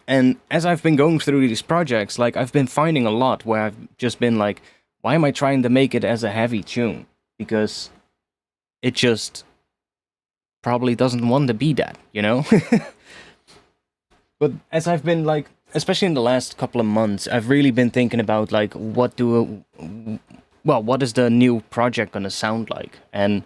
And as I've been going through these projects, like I've been finding a lot where I've just been like, why am I trying to make it as a heavy tune? Because it just probably doesn't want to be that, you know? But as I've been like, especially in the last couple of months, I've really been thinking about like, what is the new project gonna sound like? And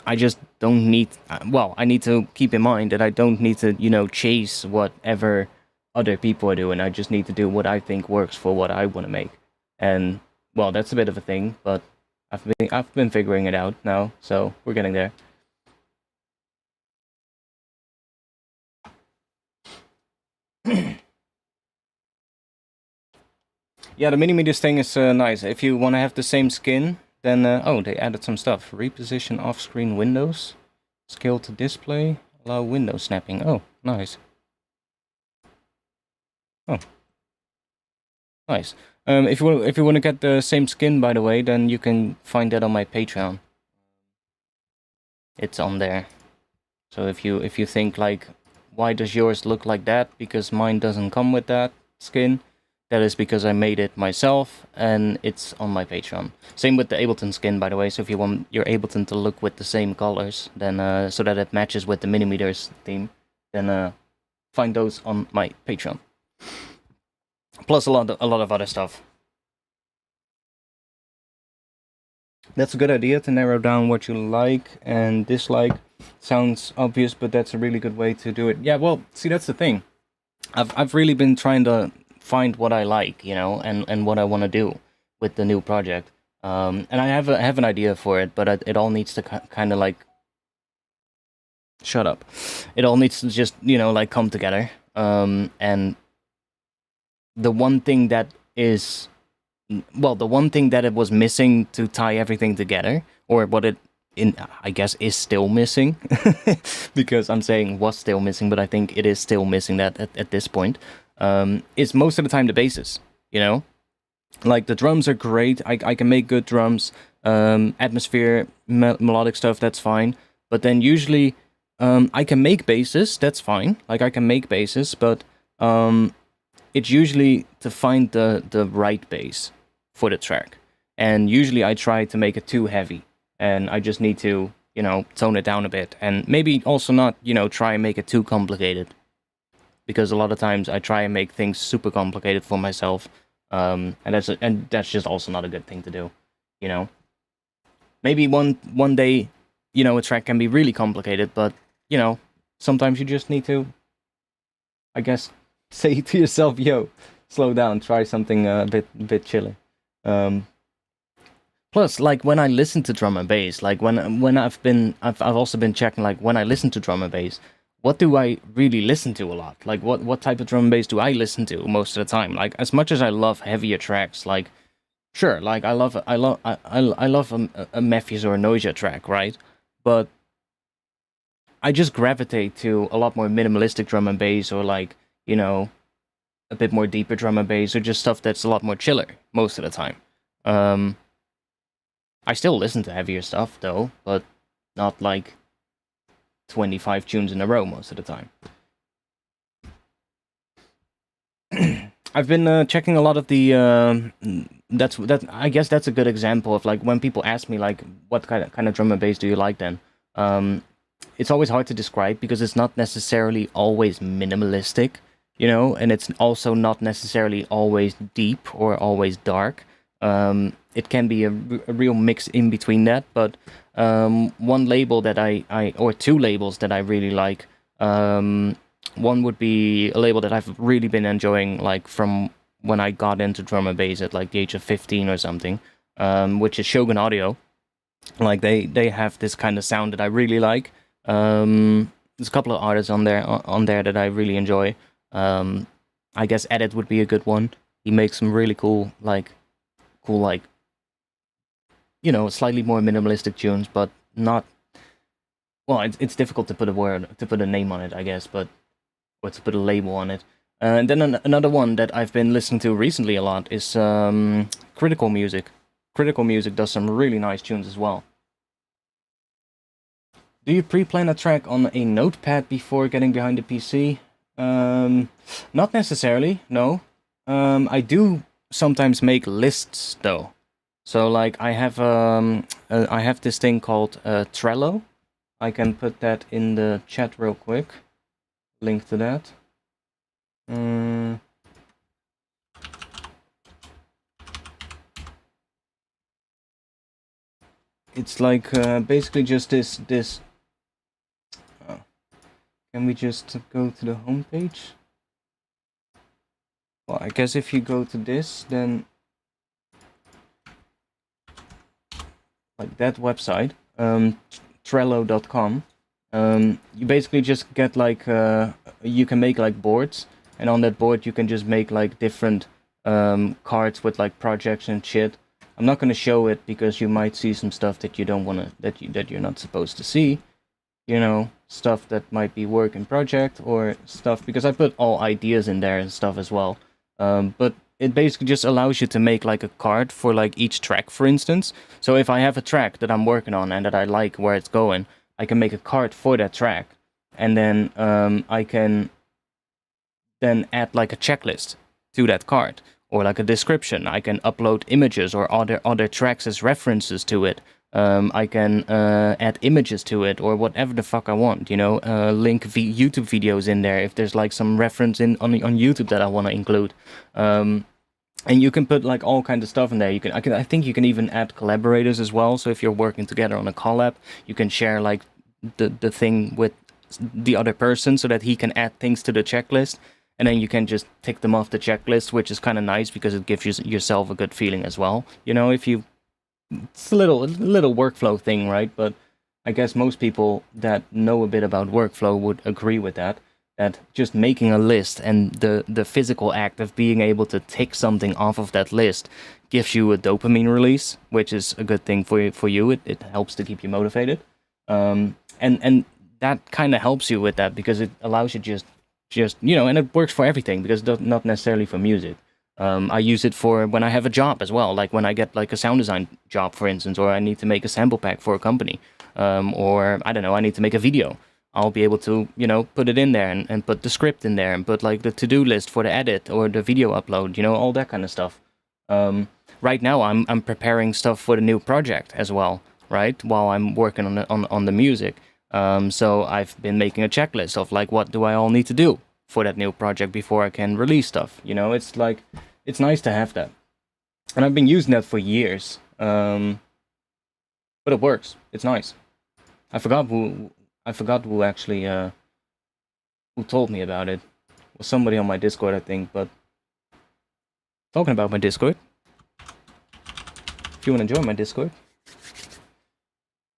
I just don't need, I need to keep in mind that I don't need to, you know, chase whatever other people are doing. I just need to do what I think works for what I want to make. And, well, that's a bit of a thing, but I've been figuring it out now, so we're getting there. Yeah, the mini-meters thing is nice. If you want to have the same skin, then, oh, they added some stuff. Reposition off-screen windows. Scale to display. Allow window snapping. Oh, nice. Oh. Nice. If you want to get the same skin, by the way, then you can find that on my Patreon. It's on there. So if you think, like, why does yours look like that? Because mine doesn't come with that skin. That is because I made it myself, and it's on my Patreon. Same with the Ableton skin, by the way, so if you want your Ableton to look with the same colors, then so that it matches with the mini-meters theme, then find those on my Patreon. Plus a lot of other stuff. That's a good idea, to narrow down what you like and dislike. Sounds obvious, but that's a really good way to do it. Yeah, well, see, that's the thing. I've really been trying to find what I like, you know, and what I want to do with the new project. And I have an idea for it, but it all needs to kind of like... Shut up. It all needs to just, you know, like come together. And the one thing that is... Well, the one thing that it was missing to tie everything together, or what it, I guess, is still missing, because I'm saying was still missing, but I think it is still missing that at this point, is most of the time the basses, you know? Like, the drums are great, I can make good drums, atmosphere, melodic stuff, that's fine, but then usually, I can make basses, that's fine, like, I can make basses, but, it's usually to find the right bass for the track, and usually I try to make it too heavy, and I just need to, you know, tone it down a bit, and maybe also not, you know, try and make it too complicated. Because a lot of times I try and make things super complicated for myself, and that's just also not a good thing to do, you know. Maybe one day, you know, a track can be really complicated, but you know, sometimes you just need to, I guess, say to yourself, "Yo, slow down, try something a bit chiller." Plus, like when I listen to drum and bass, like when I've also been checking, like when I listen to drum and bass, what do I really listen to a lot? Like, what type of drum and bass do I listen to most of the time? Like, as much as I love heavier tracks, like, sure, like I love a Matthews or a Noisia track, right? But I just gravitate to a lot more minimalistic drum and bass, or like, you know, a bit more deeper drum and bass, or just stuff that's a lot more chiller most of the time. I still listen to heavier stuff though, but not like 25 tunes in a row most of the time. I've been checking a lot of the I guess that's a good example of like when people ask me like what kind of drum and bass do you like then. It's always hard to describe because it's not necessarily always minimalistic, you know, and it's also not necessarily always deep or always dark. It can be a real mix in between that, but one label that or two labels that I really like. One would be a label that I've really been enjoying, like from when I got into drum and bass at like the age of 15 or something, which is Shogun Audio. Like they have this kind of sound that I really like. There's a couple of artists on there that I really enjoy. I guess Edit would be a good one. He makes some really cool you know, slightly more minimalistic tunes, but not. Well, it's difficult to put a name on it, I guess, or to put a label on it. And then another one that I've been listening to recently a lot is Critical Music. Critical Music does some really nice tunes as well. Do you pre-plan a track on a notepad before getting behind the PC? Not necessarily, no. I do sometimes make lists though. So like I have this thing called Trello. I can put that in the chat real quick. Link to that. It's like basically just this. Oh. Can we just go to the home page? Well, I guess if you go to this, then like that website, Trello.com. You basically just get like you can make like boards, and on that board you can just make like different cards with like projects and shit. I'm not gonna show it because you might see some stuff that you don't wanna that you're not supposed to see. You know, stuff that might be work in project or stuff, because I put all ideas in there and stuff as well. But it basically just allows you to make like a card for like each track, for instance. So if I have a track that I'm working on and that I like where it's going, I can make a card for that track, and then I can then add like a checklist to that card, or like a description. I can upload images or other tracks as references to it. I can add images to it or whatever the fuck I want, you know, link YouTube videos in there if there's like some reference on YouTube that I want to include. And you can put like all kinds of stuff in there. I think you can even add collaborators as well. So if you're working together on a collab, you can share like the thing with the other person so that he can add things to the checklist. And then you can just tick them off the checklist, which is kind of nice because it gives yourself a good feeling as well. You know, it's a little workflow thing, right? But I guess most people that know a bit about workflow would agree with that just making a list and the physical act of being able to tick something off of that list gives you a dopamine release, which is a good thing for you. It helps to keep you motivated. And that kind of helps you with that because it allows you just you know, and it works for everything because it's not necessarily for music. I use it for when I have a job as well, like when I get like a sound design job, for instance, or I need to make a sample pack for a company, or I don't know, I need to make a video. I'll be able to, you know, put it in there and put the script in there and put like the to-do list for the edit or the video upload, you know, all that kind of stuff. Right now I'm preparing stuff for the new project as well, right? While I'm working on the music. So I've been making a checklist of like what do I all need to do for that new project before I can release stuff. You know, it's like it's nice to have that. And I've been using that for years. But it works. It's nice. I forgot who actually who told me about it. It was somebody on my Discord, I think, but talking about my Discord. If you want to join my Discord,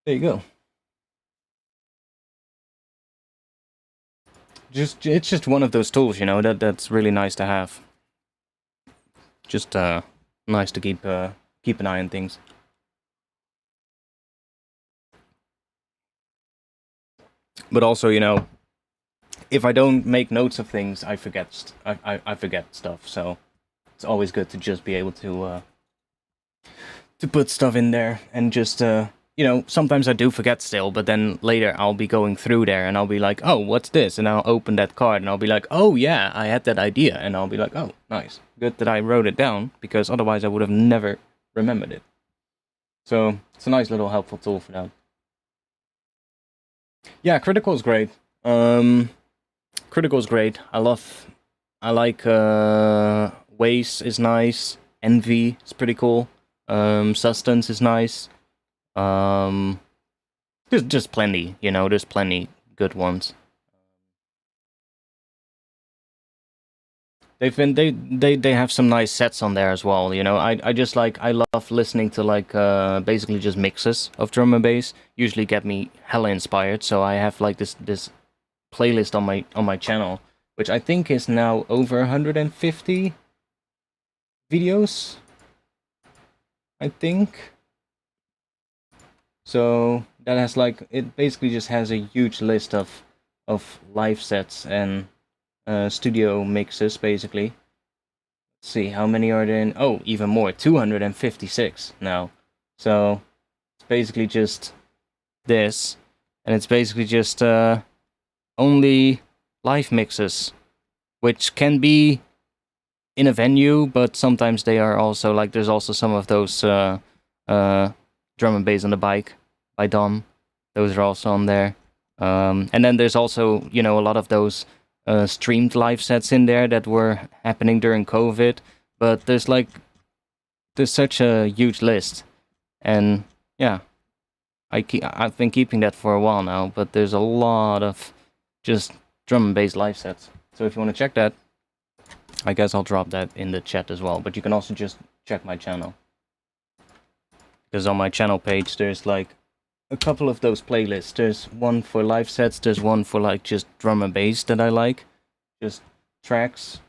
there you go. It's just one of those tools, you know, that's really nice to have. Just nice to keep an eye on things. But also, you know, if I don't make notes of things, I forget I forget stuff. So it's always good to just be able to put stuff in there and just you know, sometimes I do forget still, but then later I'll be going through there and I'll be like, oh, what's this? And I'll open that card and I'll be like, oh yeah, I had that idea. And I'll be like, oh, nice. Good that I wrote it down, because otherwise I would have never remembered it. So it's a nice little helpful tool for that. Yeah, Critical is great. Critical is great. I like Waze is nice. Envy is pretty cool. Sustenance is nice. There's just plenty, you know, there's plenty good ones. They have some nice sets on there as well, you know. I love listening to like basically just mixes of drum and bass. Usually get me hella inspired, so I have like this playlist on my channel, which I think is now over 150 videos, I think. So that has like, it basically just has a huge list of live sets and studio mixes, basically. Let's see, how many are there in? Oh, even more, 256 now. So it's basically just this, and it's basically just only live mixes, which can be in a venue, but sometimes they are also like, there's also some of those Drum and Bass on the Bike by Dom. Those are also on there. And then there's also, you know, a lot of those streamed live sets in there that were happening during COVID. But there's such a huge list. And yeah, I've been keeping that for a while now, but there's a lot of just drum and bass live sets. So if you want to check that, I guess I'll drop that in the chat as well. But you can also just check my channel, because on my channel page there's like a couple of those playlists. There's one for live sets, there's one for like just drum and bass that I like, just tracks.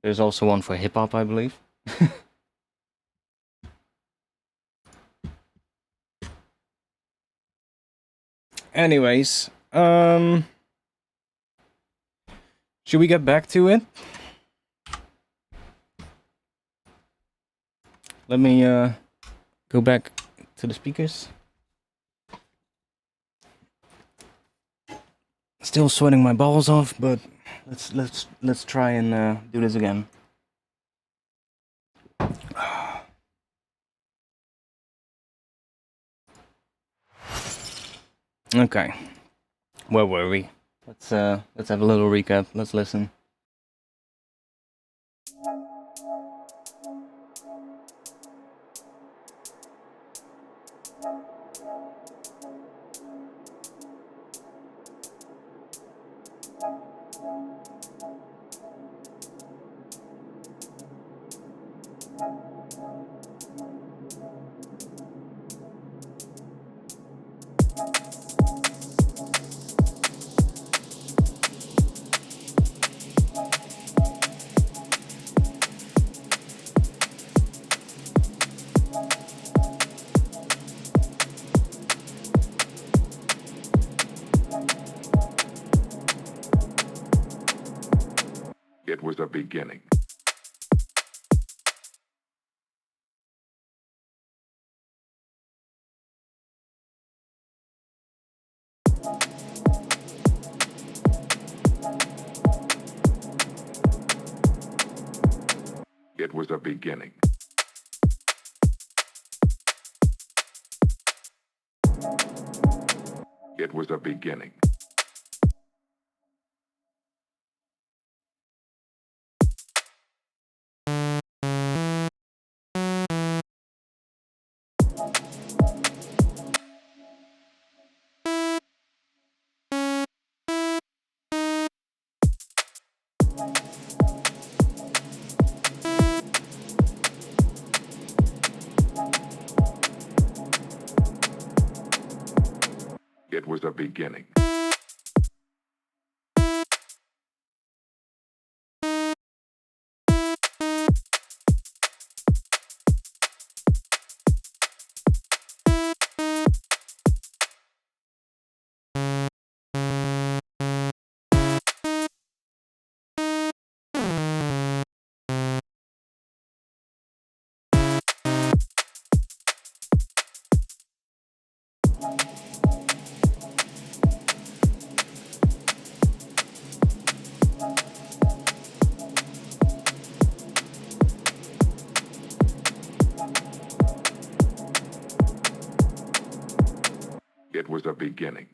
There's also one for hip hop, I believe. Anyways, should we get back to it? Let me go back to the speakers. Still sweating my balls off, but let's try and do this again. Okay, where were we? Let's have a little recap. Let's listen. It was a beginning. It was a beginning. It was a beginning. It was a beginning. was a beginning.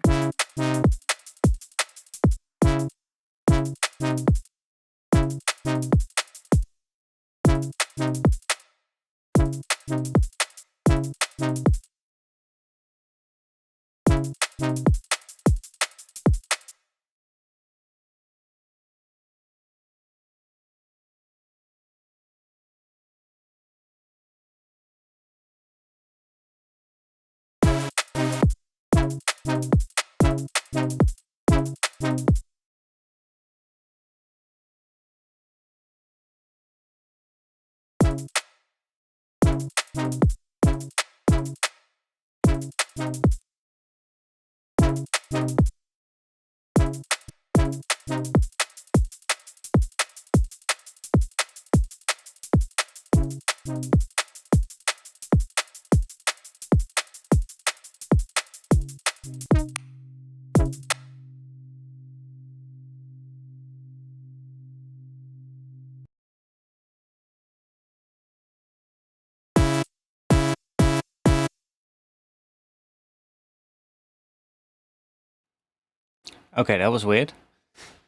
Okay, that was weird.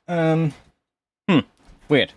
Um, weird.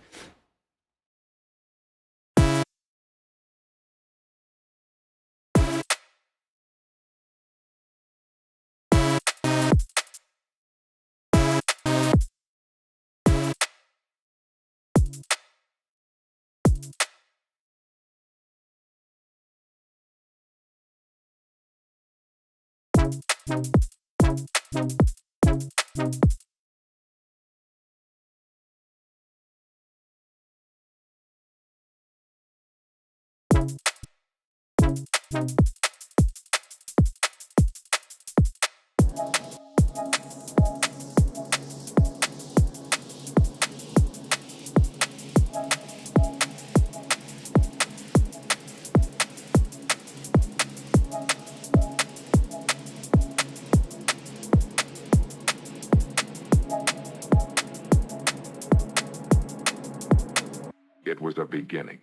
It was a beginning.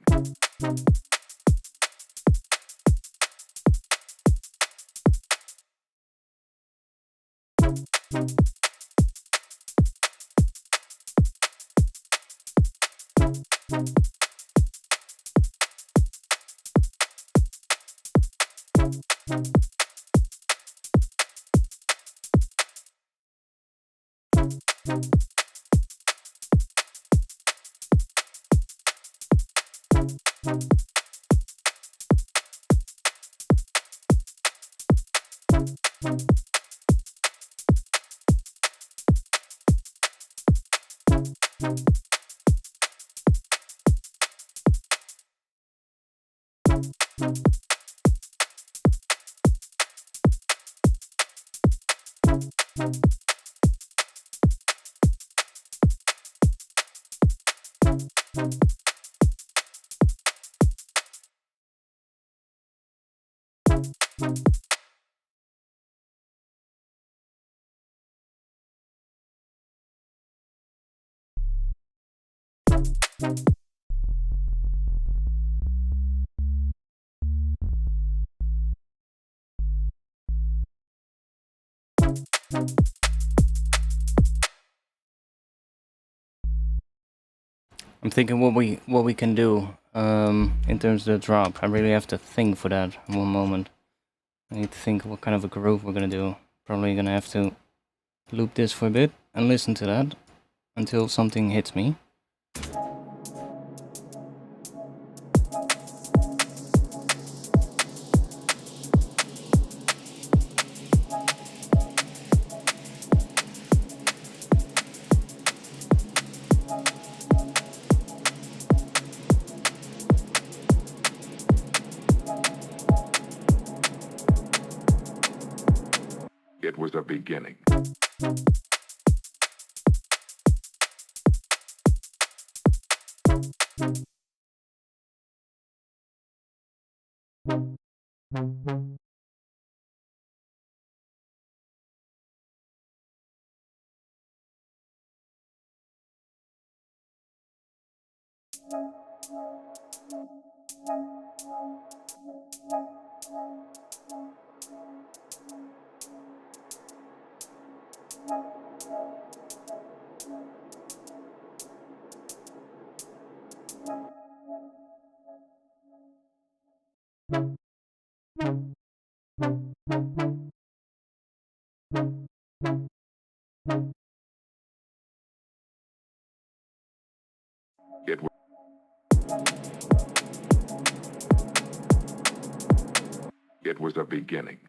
I'm thinking what we can do in terms of the drop. I really have to think for that one moment. I need to think what kind of a groove we're gonna do. Probably gonna have to loop this for a bit and listen to that until something hits me. It was a beginning. It was, it was a beginning.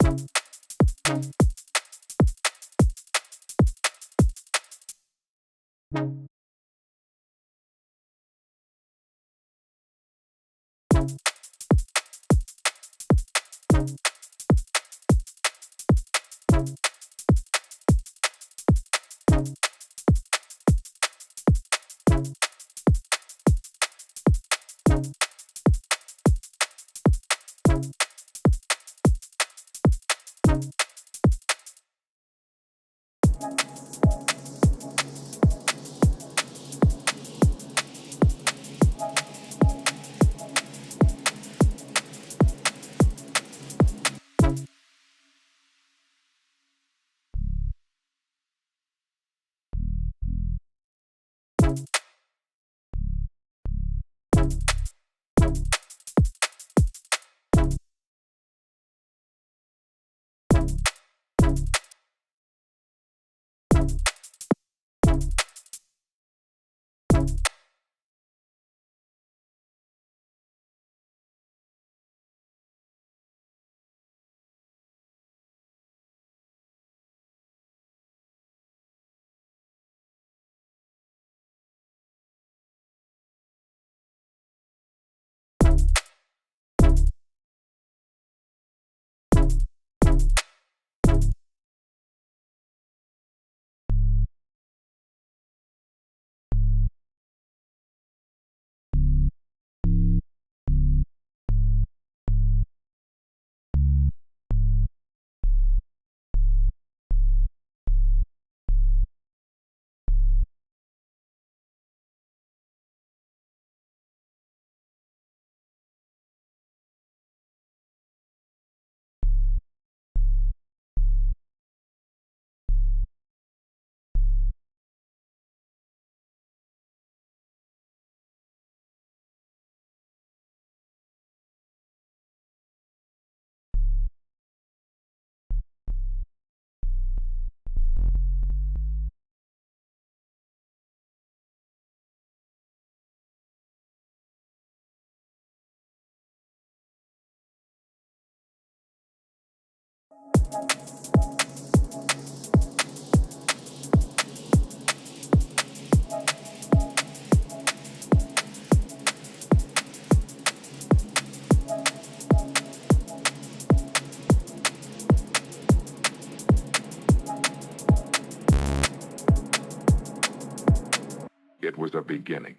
It was a beginning.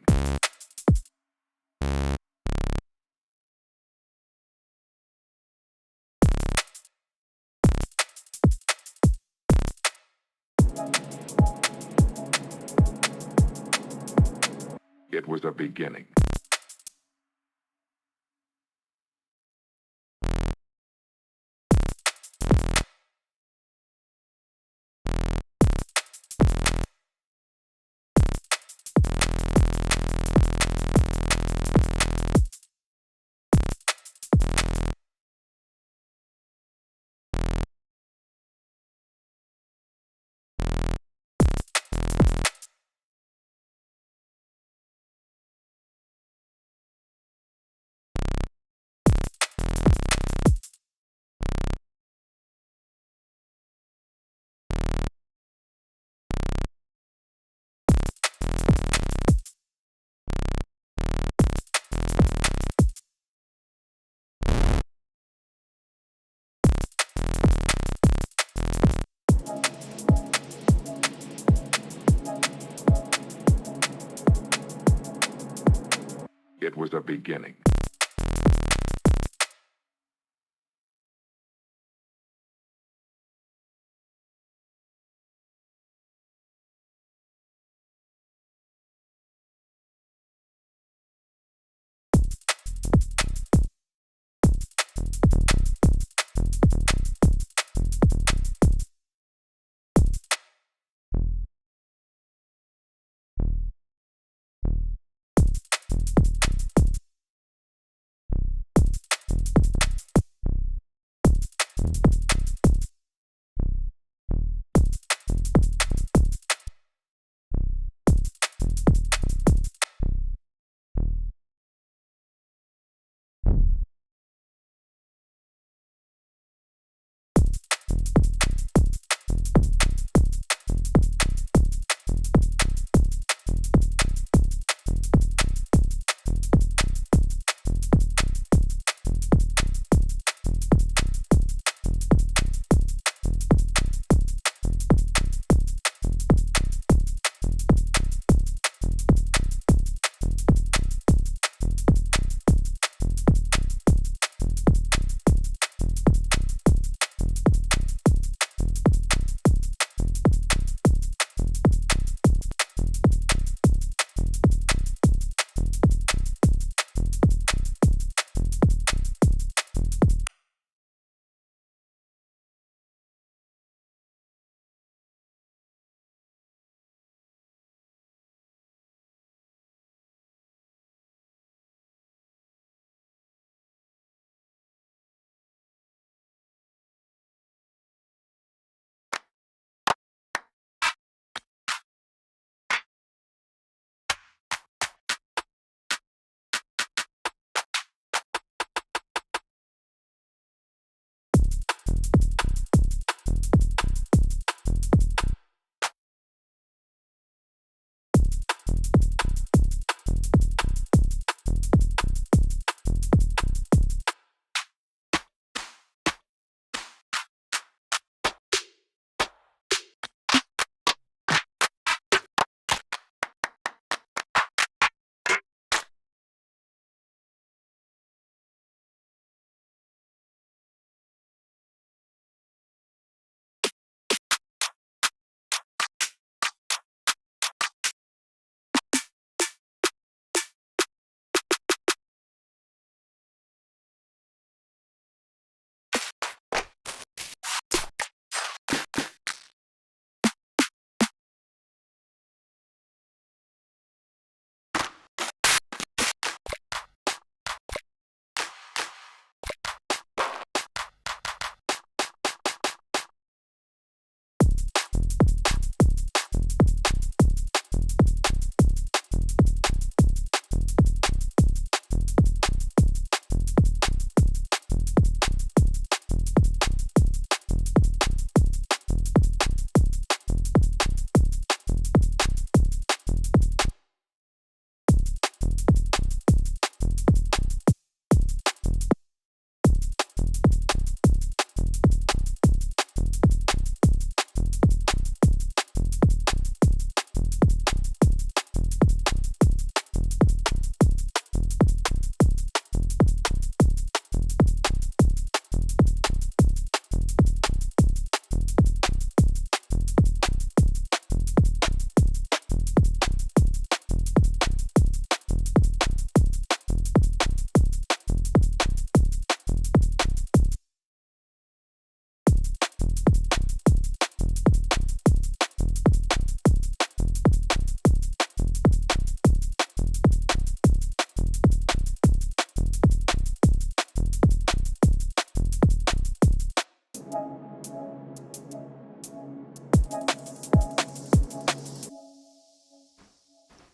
It was a beginning. It was a beginning.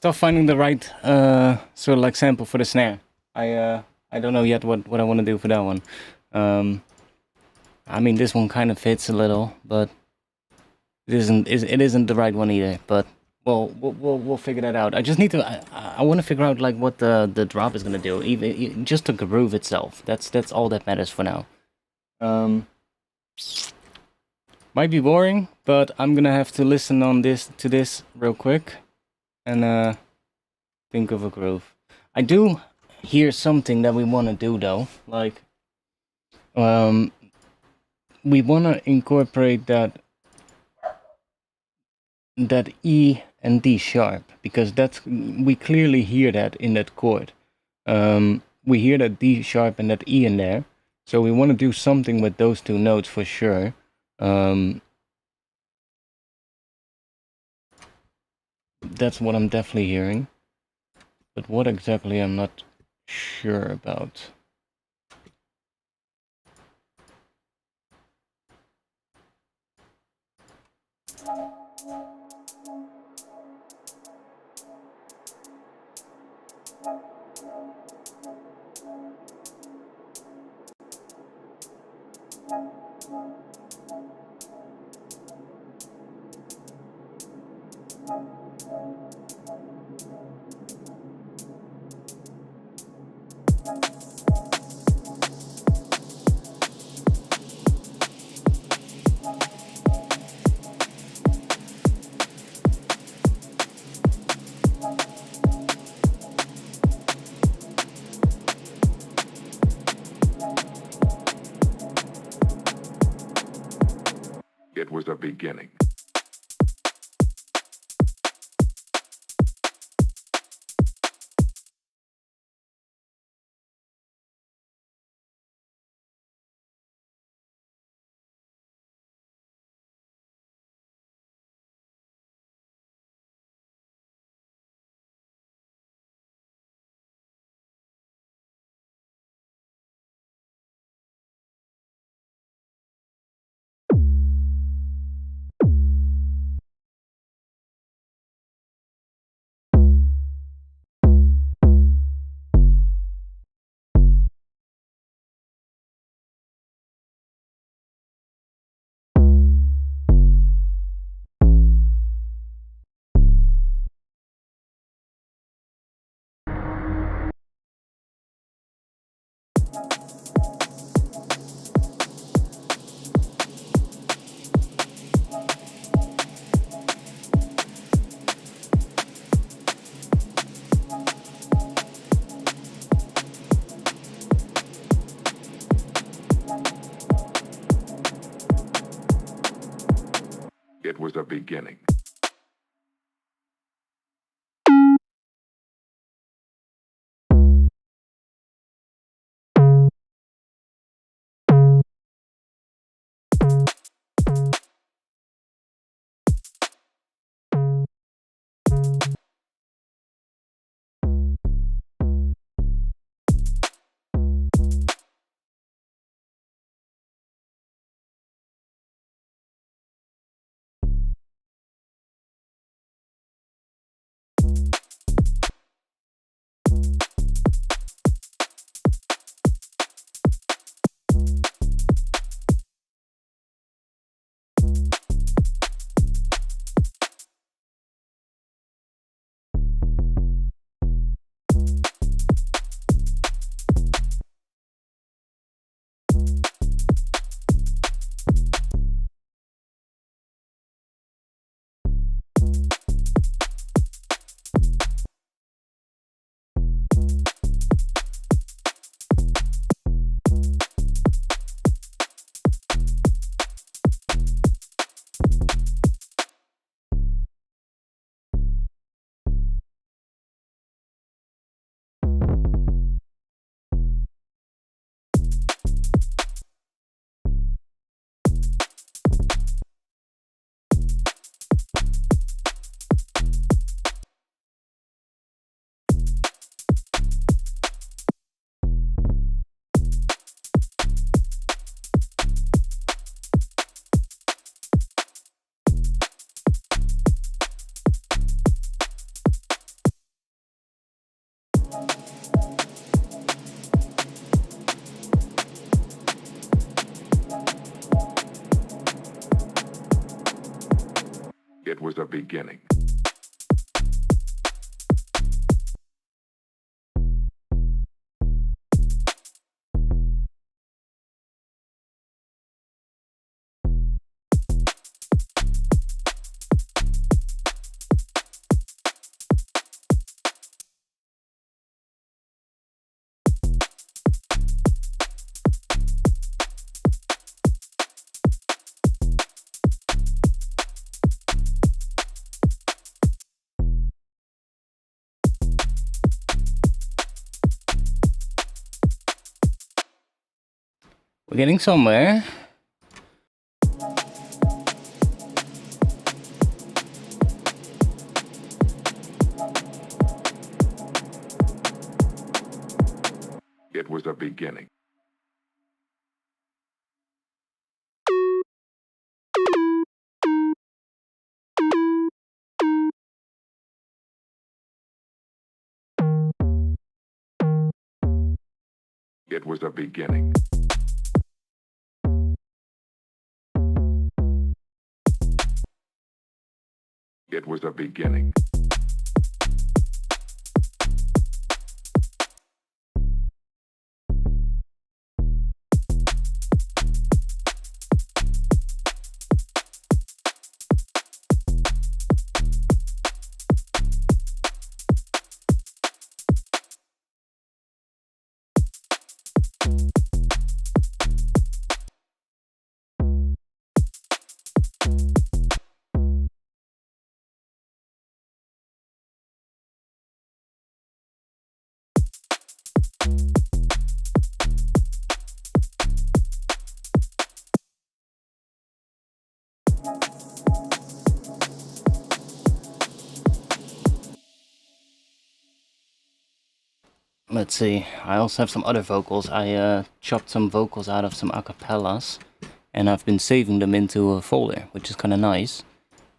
tough finding the right sort of like sample for the snare. I don't know yet what I want to do for that one. I mean, this one kind of fits a little, but it isn't the right one either. But we'll figure that out. I just need to. I want to figure out like what the drop is gonna do. Even just the groove itself. That's all that matters for now. Might be boring, but I'm gonna have to listen to this real quick, and think of a groove. I do hear something that we want to do though, like we want to incorporate that E and D sharp, because we clearly hear that in that chord. We hear that D sharp and that E in there, so we want to do something with those two notes for sure. That's what I'm definitely hearing, but what exactly I'm not sure about. It was a beginning. It was a beginning. was a beginning. We're getting somewhere. It was a beginning. It was a beginning. It was a beginning. Let's see, I also have some other vocals. I chopped some vocals out of some acapellas, and I've been saving them into a folder, which is kind of nice.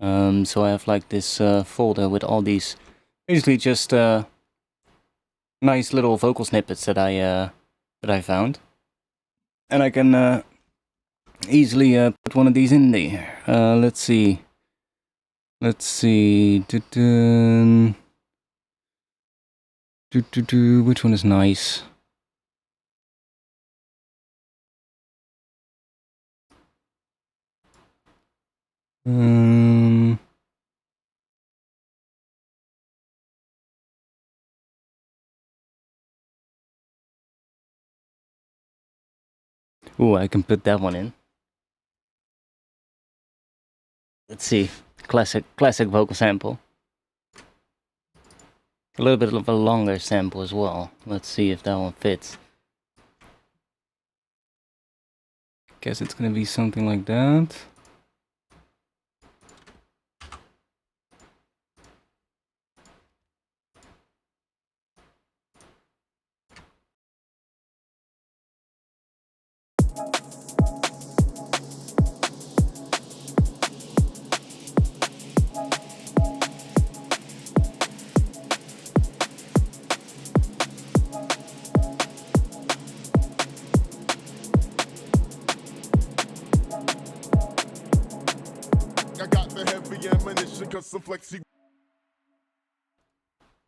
So I have like this folder with all these, basically just nice little vocal snippets that I found, and I can easily put one of these in there. Let's see. Which one is nice? Ooh, I can put that one in. Let's see. Classic vocal sample. A little bit of a longer sample as well. Let's see if that one fits. Guess it's gonna be something like that.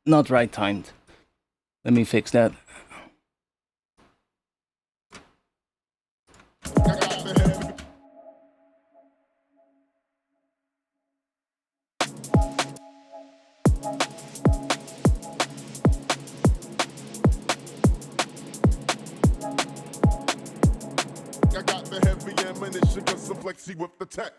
Not right timed. Let me fix that. I got the heavy ammunition, cause some flexi with the tech.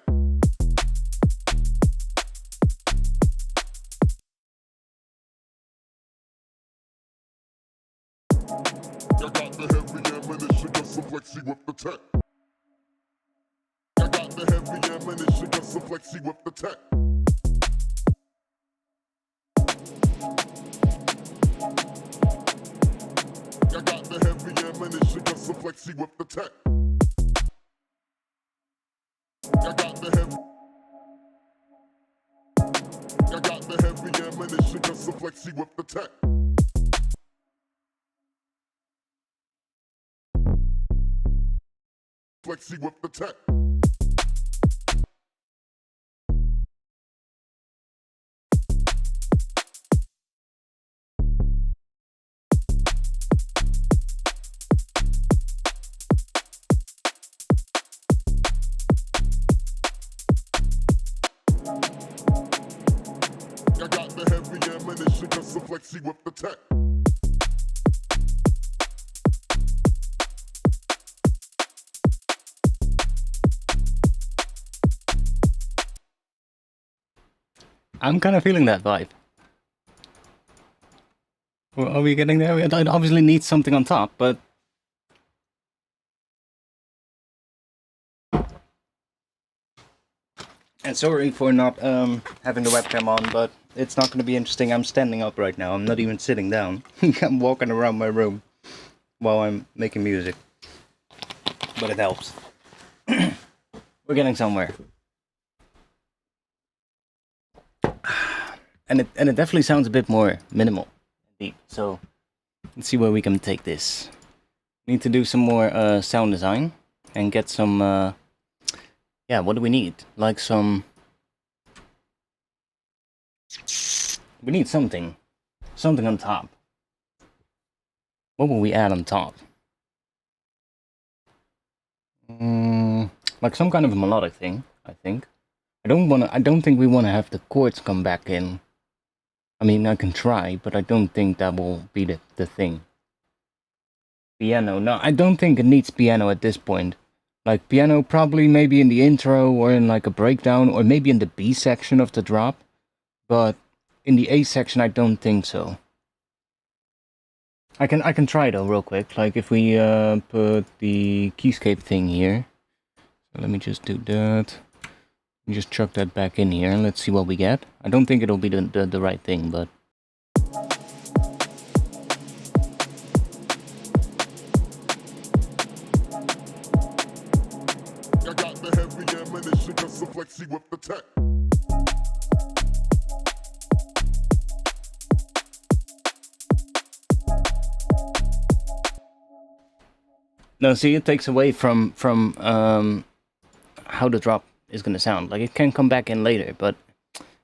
I got the heavy ammunition, cause some flexi with the tech. I got the heavy ammunition, cause some flexi with the tech. I got the heavy ammunition, cause some flexi with the tech. I got the heavy. I got the heavy ammunition, cause some flexi with the tech. Flexi with the tech. flexy with the tech. I'm kind of feeling that vibe. Well, are we getting there? We obviously need something on top, but... And sorry for not having the webcam on, but it's not going to be interesting. I'm standing up right now. I'm not even sitting down. I'm walking around my room while I'm making music. But it helps. We're getting somewhere. And it definitely sounds a bit more minimal, indeed. So let's see where we can take this. Need to do some more sound design and get some. Yeah, what do we need? Like some. We need something on top. What will we add on top? Like some kind of a melodic thing, I think. I don't think we wanna have the chords come back in. I mean, I can try, but I don't think that will be the thing. Piano. No, I don't think it needs piano at this point. Like, piano probably maybe in the intro, or in like a breakdown, or maybe in the B section of the drop. But in the A section, I don't think so. I can try though, real quick. Like, if we put the keyscape thing here. So let me just do that. Just chuck that back in here and let's see what we get. I don't think it'll be the right thing, but... I got the heavy ammunition, got some flexy with the tech. No, see, it takes away from how the drop is gonna sound. Like, it can come back in later, but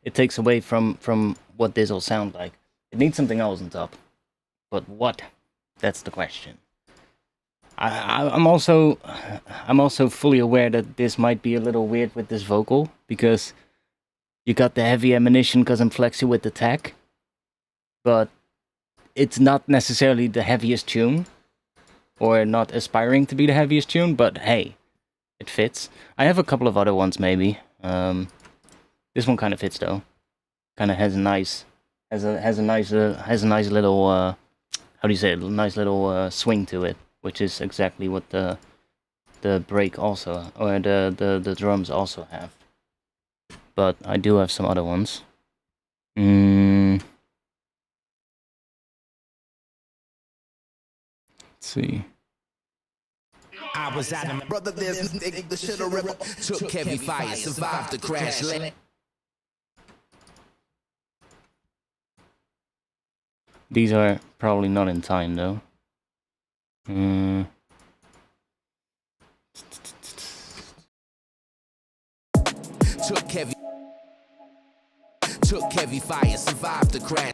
it takes away from what this will sound like. It needs something else on top. But what? That's the question. I'm also fully aware that this might be a little weird with this vocal, because you got the heavy ammunition because I'm flexy with the tech, but it's not necessarily the heaviest tune, or not aspiring to be the heaviest tune, but hey, it fits. I have a couple of other ones maybe. This one kind of fits though. Kind of has a nice little how do you say it? Nice little swing to it, which is exactly what the break also, or the drums also have. But I do have some other ones. Let's see. I was out of my brother, there's the shit a river. Took heavy fire, survived the crash land. These are probably not in time though. Took heavy fire, survived the crash.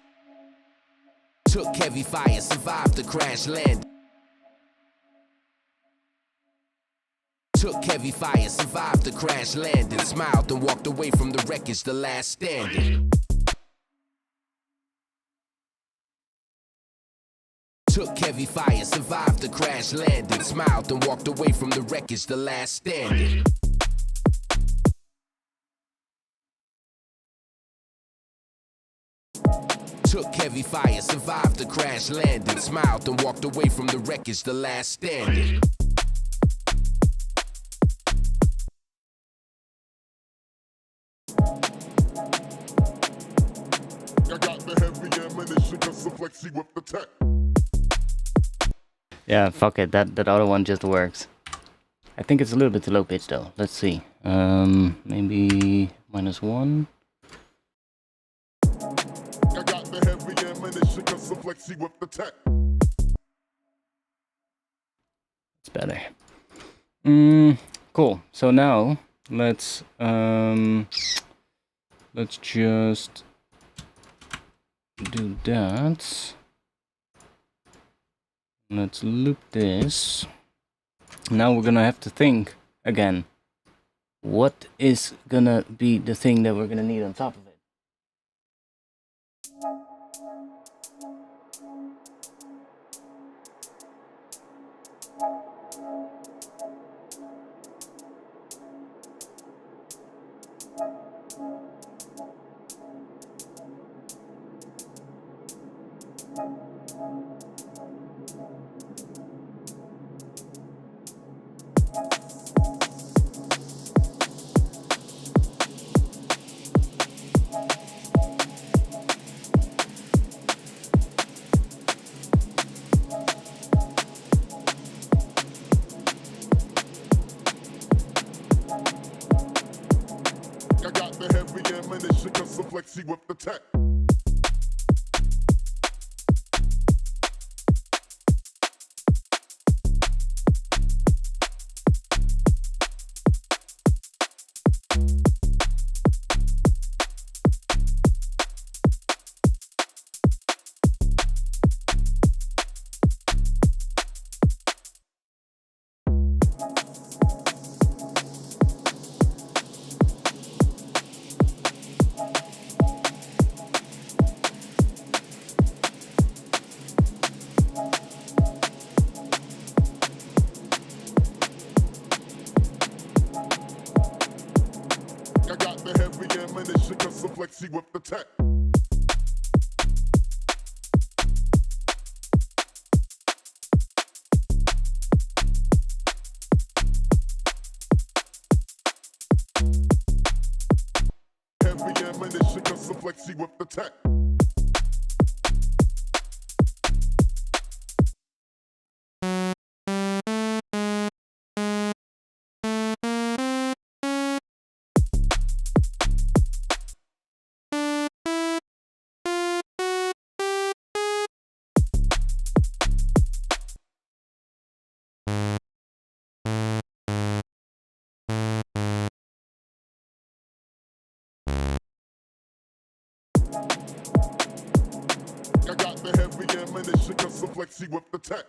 Took heavy fire, survived the crash land. Took heavy fire, survived the crash landing. Smiled and walked away from the wreckage, the last standing. Took heavy fire, survived the crash landing. Smiled and walked away from the wreckage, the last standing. Took heavy fire, survived the crash landing. Smiled and walked away from the wreckage, the last standing. I got the heavy ammunition, got some flexy with the tech. Yeah, fuck it. That other one just works. I think it's a little bit too low pitch though. Let's see. Maybe -1. I got the heavy ammunition, got some flexy with the tech. It's better. Cool. So now let's just do that. Let's loop this. Now we're gonna have to think again. What is gonna be the thing that we're gonna need on top of it? I got the heavy ammunition, custom flexi with the tech. I got the heavy ammunition, custom flexi with the tech. Heavy ammunition, custom flexi with the tech. I got the heavy ammunition, custom flexi with the tech.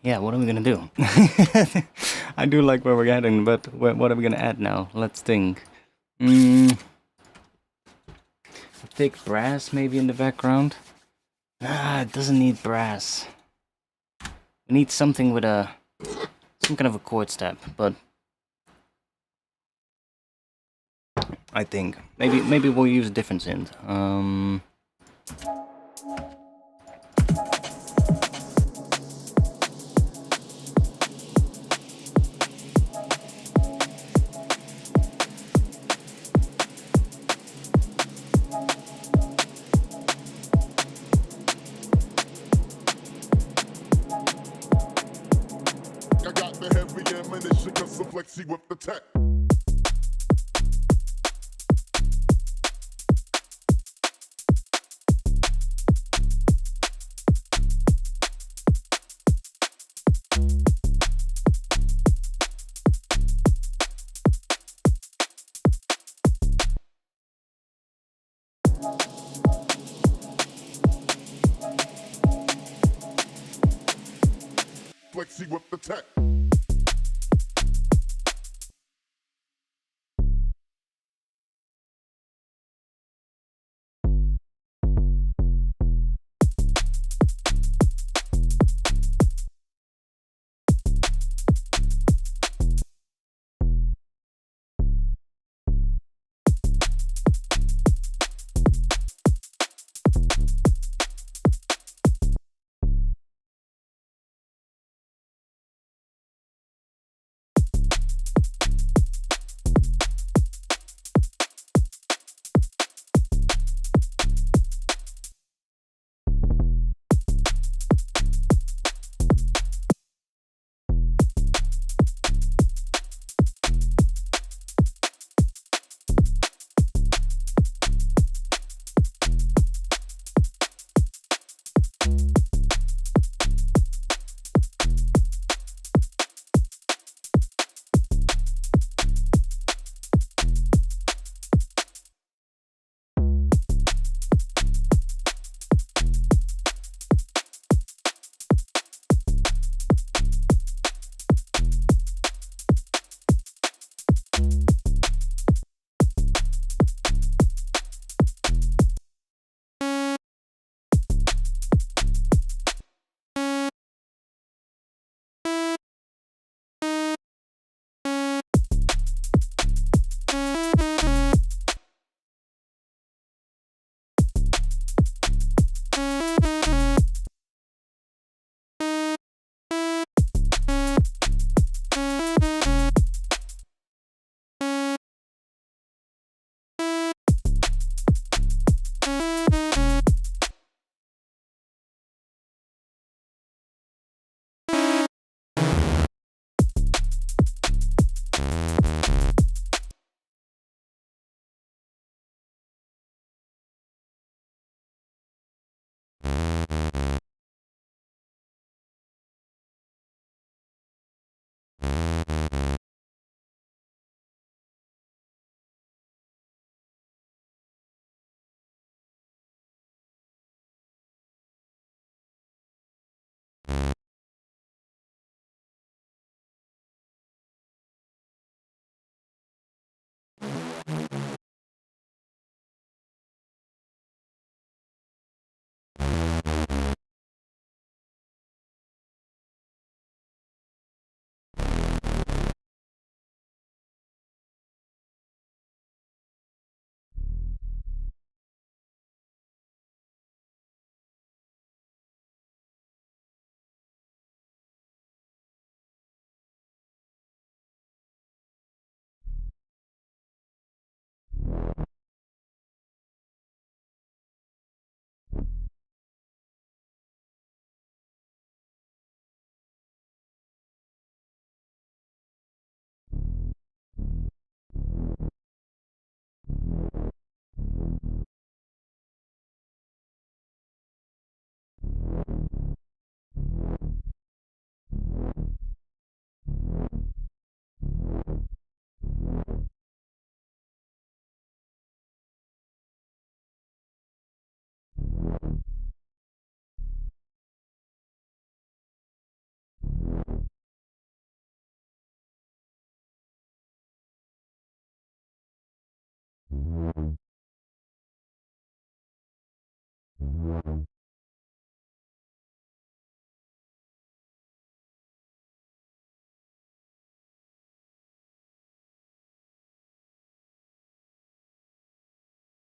Yeah, what are we gonna do? I do like where we're heading, but what are we gonna add now? Let's think. Thick brass maybe in the background. Ah, it doesn't need brass. We need something with some kind of a chord step, but I think maybe we'll use a different synth. I got the heavy ammunition, custom flexi with the tech. Flexi with the tech.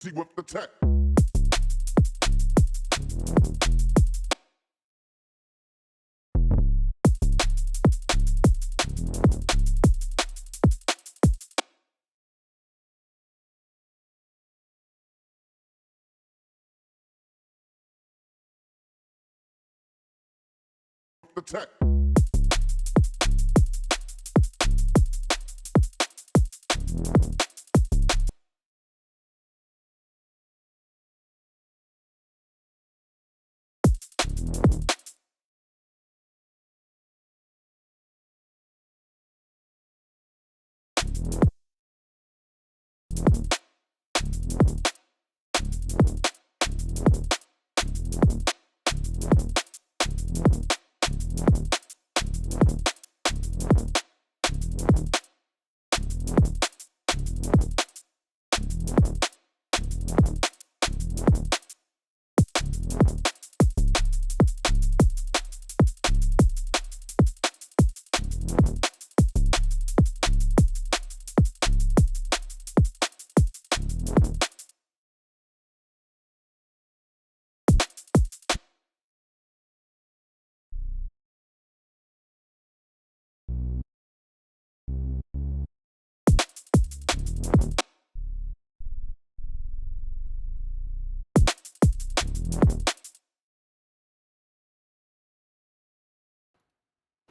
See with the tech. The tech.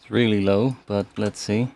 It's really low, but let's see.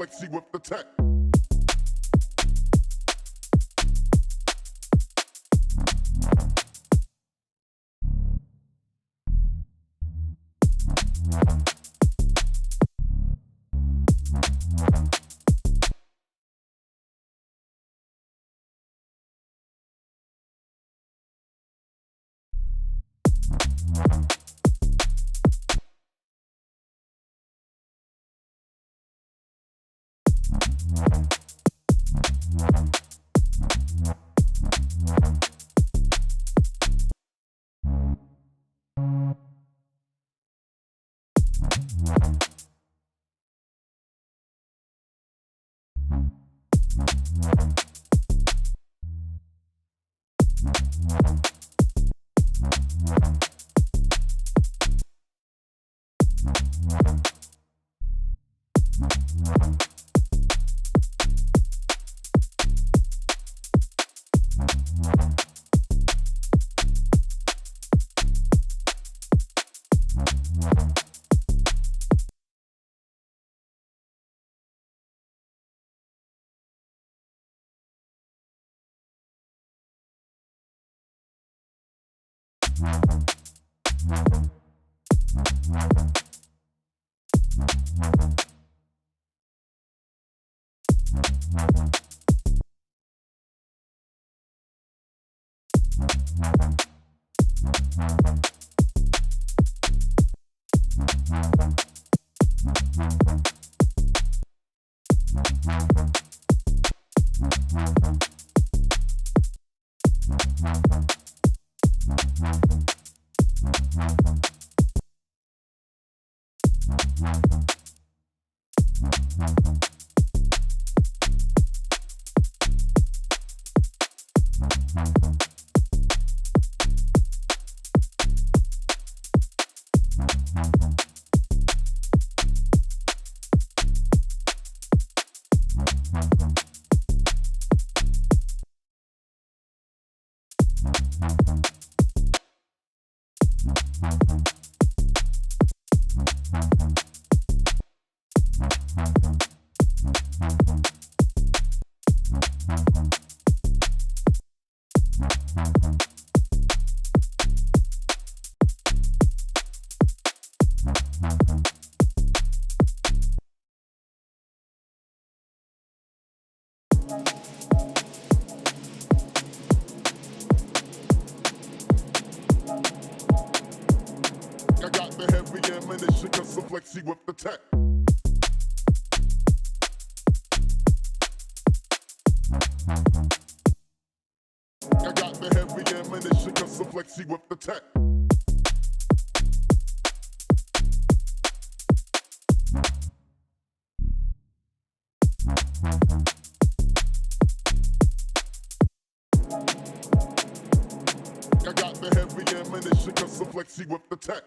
flexy with the tech. I got the heavy ammunition, cause I'm flexy with the tech. I got the heavy ammunition, cause I'm flexy with the tech. I got the heavy ammunition, cause I'm flexy with the tech.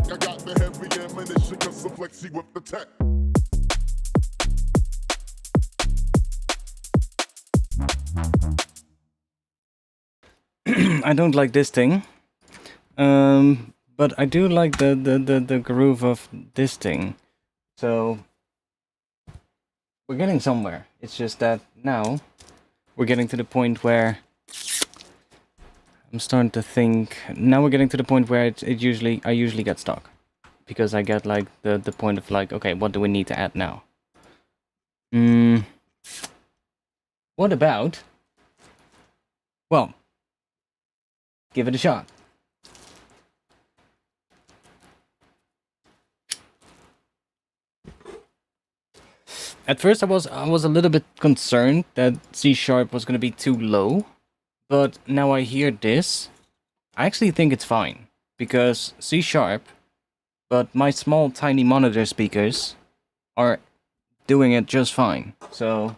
I got the heavy ammunition, cause I'm flexy with the tech. I don't like this thing, but I do like the groove of this thing. So we're getting somewhere. It's just that now we're getting to the point where I'm starting to think. Now we're getting to the point where I usually get stuck. Because I get like the point of like, okay, what do we need to add now? What about... Well, give it a shot. At first I was a little bit concerned that C# was going to be too low, but now I hear this, I actually think it's fine, because C#, but my small tiny monitor speakers are doing it just fine, so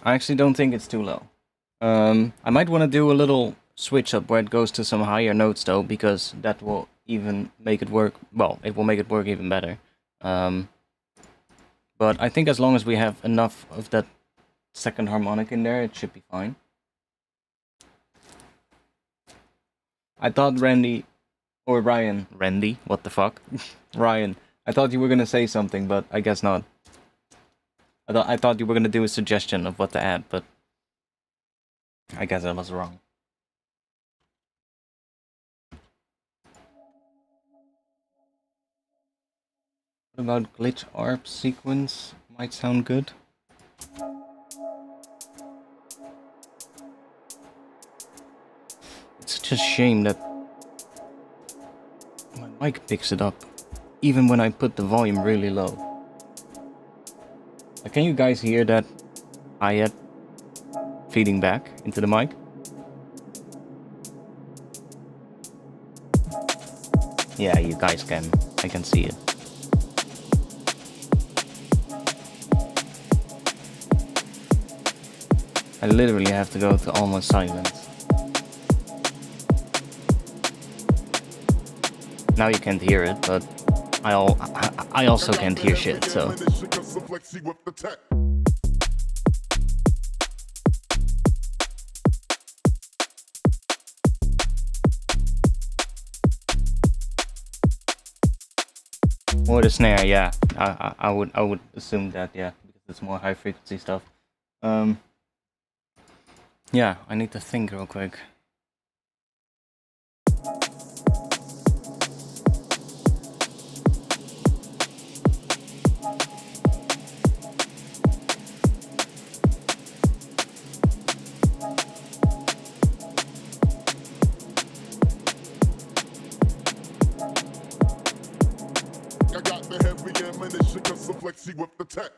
I actually don't think it's too low. I might want to do a little switch up where it goes to some higher notes though, because that will even make it work, well, it will make it work even better. But I think as long as we have enough of that second harmonic in there, it should be fine. I thought Randy, or Ryan, Randy, what the fuck? Ryan, I thought you were gonna say something, but I guess not. I thought you were gonna do a suggestion of what to add, but I guess I was wrong. What about glitch ARP sequence? Might sound good. It's such a shame that my mic picks it up, even when I put the volume really low. Can you guys hear that hi-hat feeding back into the mic? Yeah, you guys can. I can see it. I literally have to go to almost silence. Now you can't hear it, but I also can't hear shit, so... Or the snare, yeah. I would assume that, yeah, because it's more high frequency stuff. Yeah, I need to think real quick. I got the heavy ammunition, cause I'm flexy with the tech.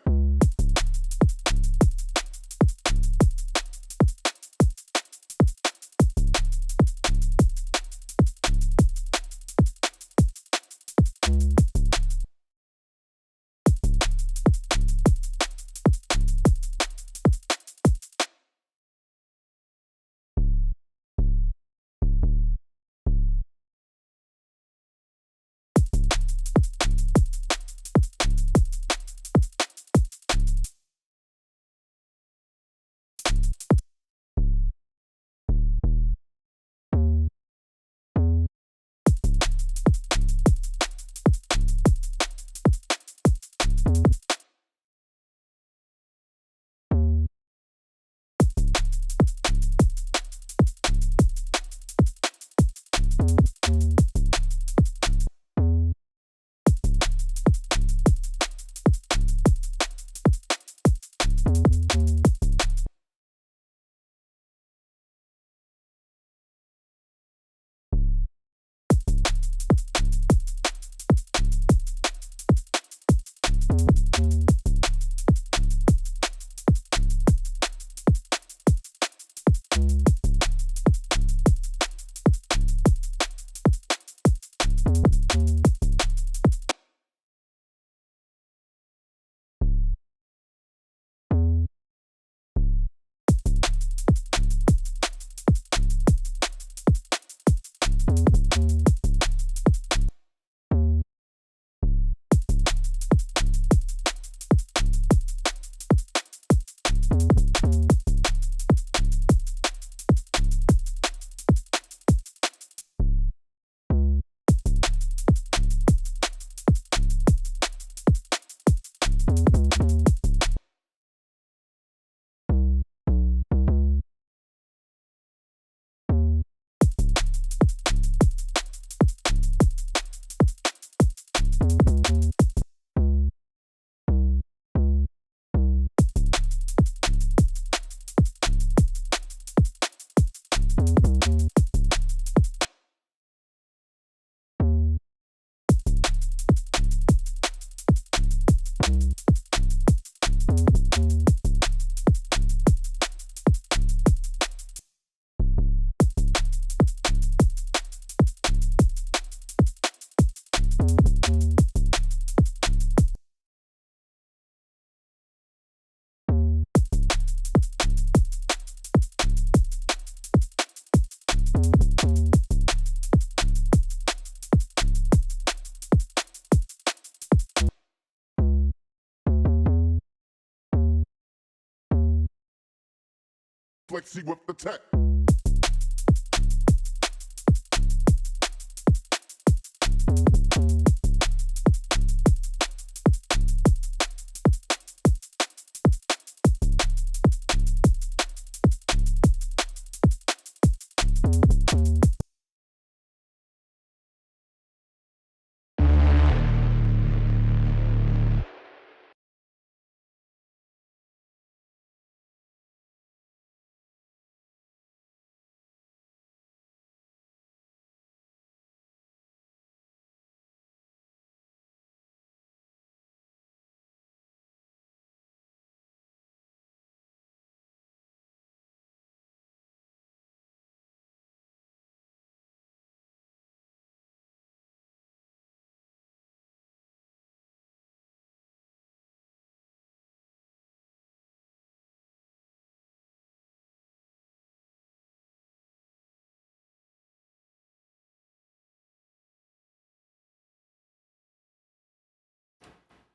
Flexi with the tech.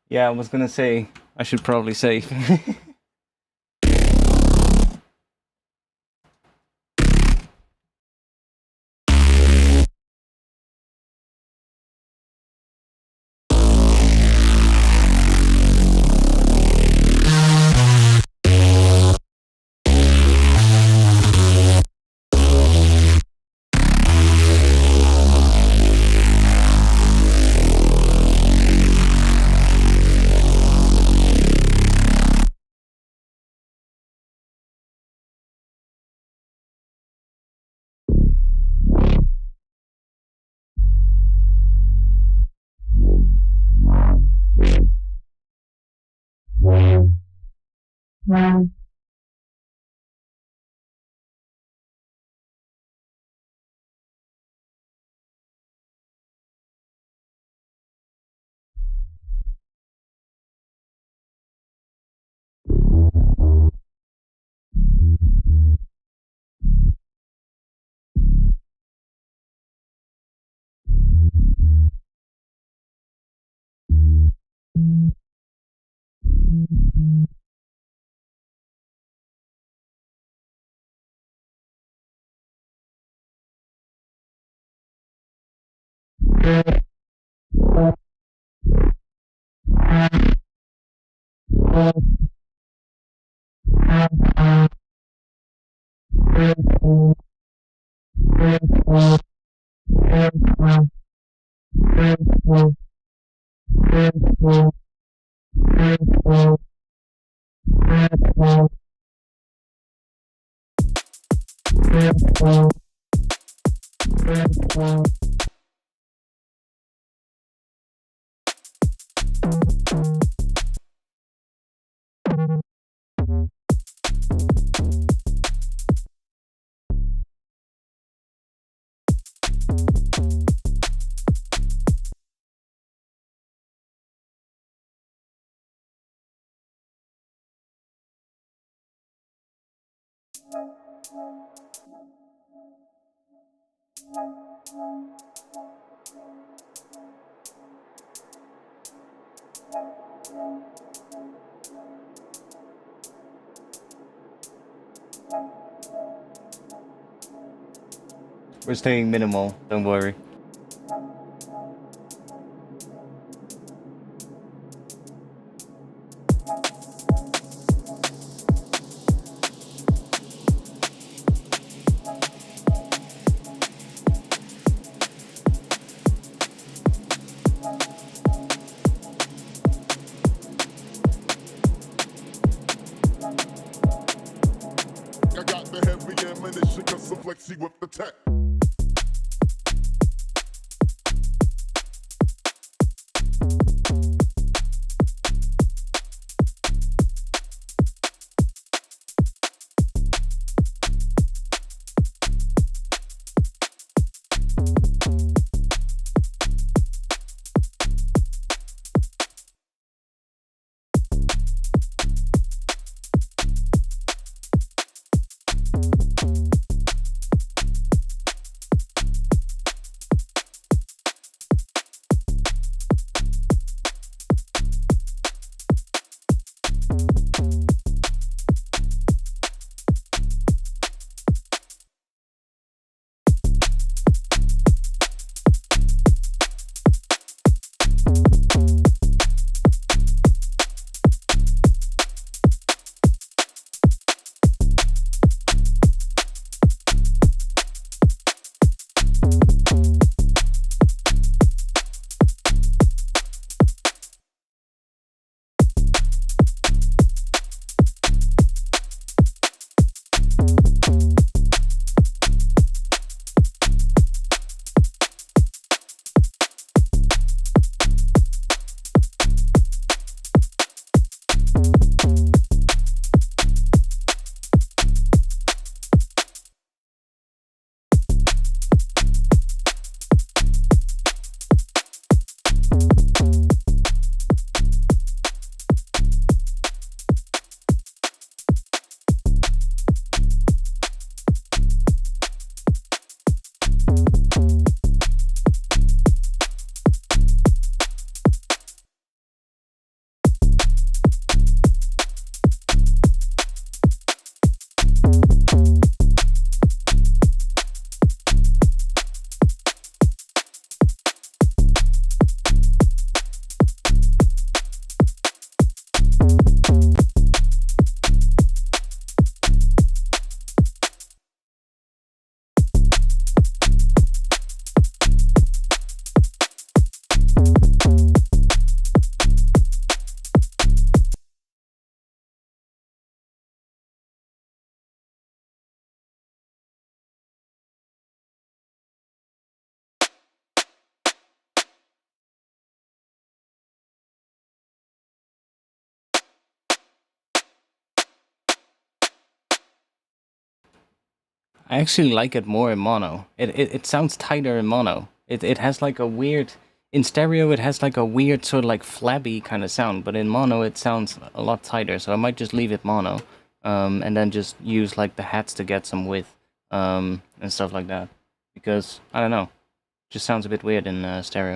Yeah, I was gonna say, I should probably save. We're staying minimal, don't worry. I got the heavy ammunition, cause I'm flexi with the tech. I actually like it more in mono. It sounds tighter in mono. It has like a weird... In stereo, it has like a weird sort of like flabby kind of sound, but in mono, it sounds a lot tighter. So I might just leave it mono, and then just use like the hats to get some width, and stuff like that. Because, I don't know, it just sounds a bit weird in stereo.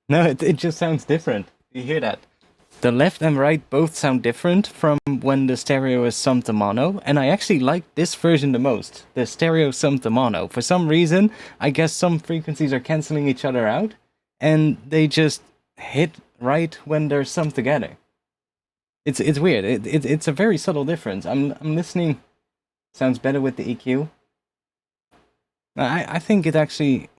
No, it just sounds different. You hear that? The left and right both sound different from when the stereo is summed to mono, and I actually like this version the most, the stereo summed to mono. For some reason, I guess some frequencies are cancelling each other out, and they just hit right when they're summed together. It's weird. It's a very subtle difference. I'm listening. Sounds better with the EQ. I think it actually...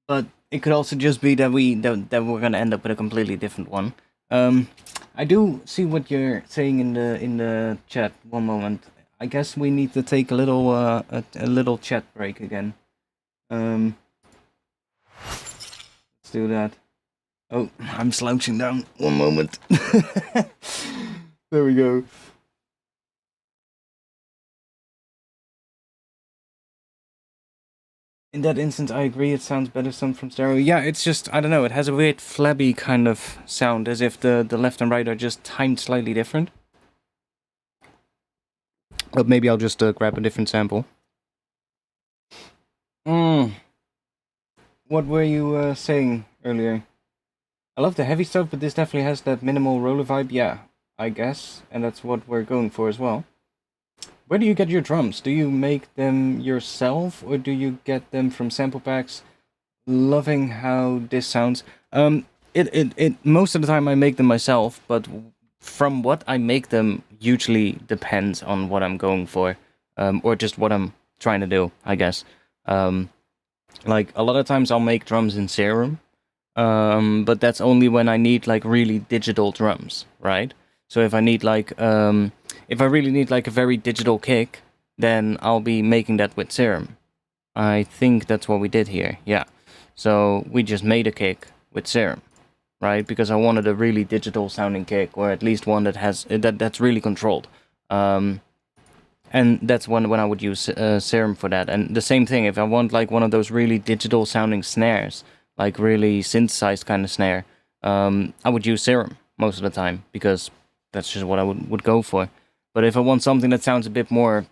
But it could also just be that we're gonna end up with a completely different one. I do see what you're saying in the chat. One moment. I guess we need to take a little chat break again. Let's do that. Oh, I'm slouching down. One moment. There we go. In that instance, I agree, it sounds better summed from stereo. Yeah, it's just, I don't know, it has a weird flabby kind of sound, as if the left and right are just timed slightly different. But maybe I'll just grab a different sample. What were you saying earlier? I love the heavy stuff, but this definitely has that minimal roller vibe. Yeah, I guess, and that's what we're going for as well. Where do you get your drums? Do you make them yourself, or do you get them from sample packs? Loving how this sounds. Most of the time I make them myself, but from what I make them usually depends on what I'm going for, or just what I'm trying to do, I guess. Like, a lot of times I'll make drums in Serum, but that's only when I need, like, really digital drums, right? So if I need, like, if I really need, like, a very digital kick, then I'll be making that with Serum. I think that's what we did here, yeah. So we just made a kick with Serum, right? Because I wanted a really digital sounding kick, or at least one that has that's really controlled. And that's when I would use Serum for that. And the same thing, if I want like one of those really digital sounding snares, like really synthesized kind of snare, I would use Serum most of the time, because that's just what I would go for. But if I want something that sounds a bit more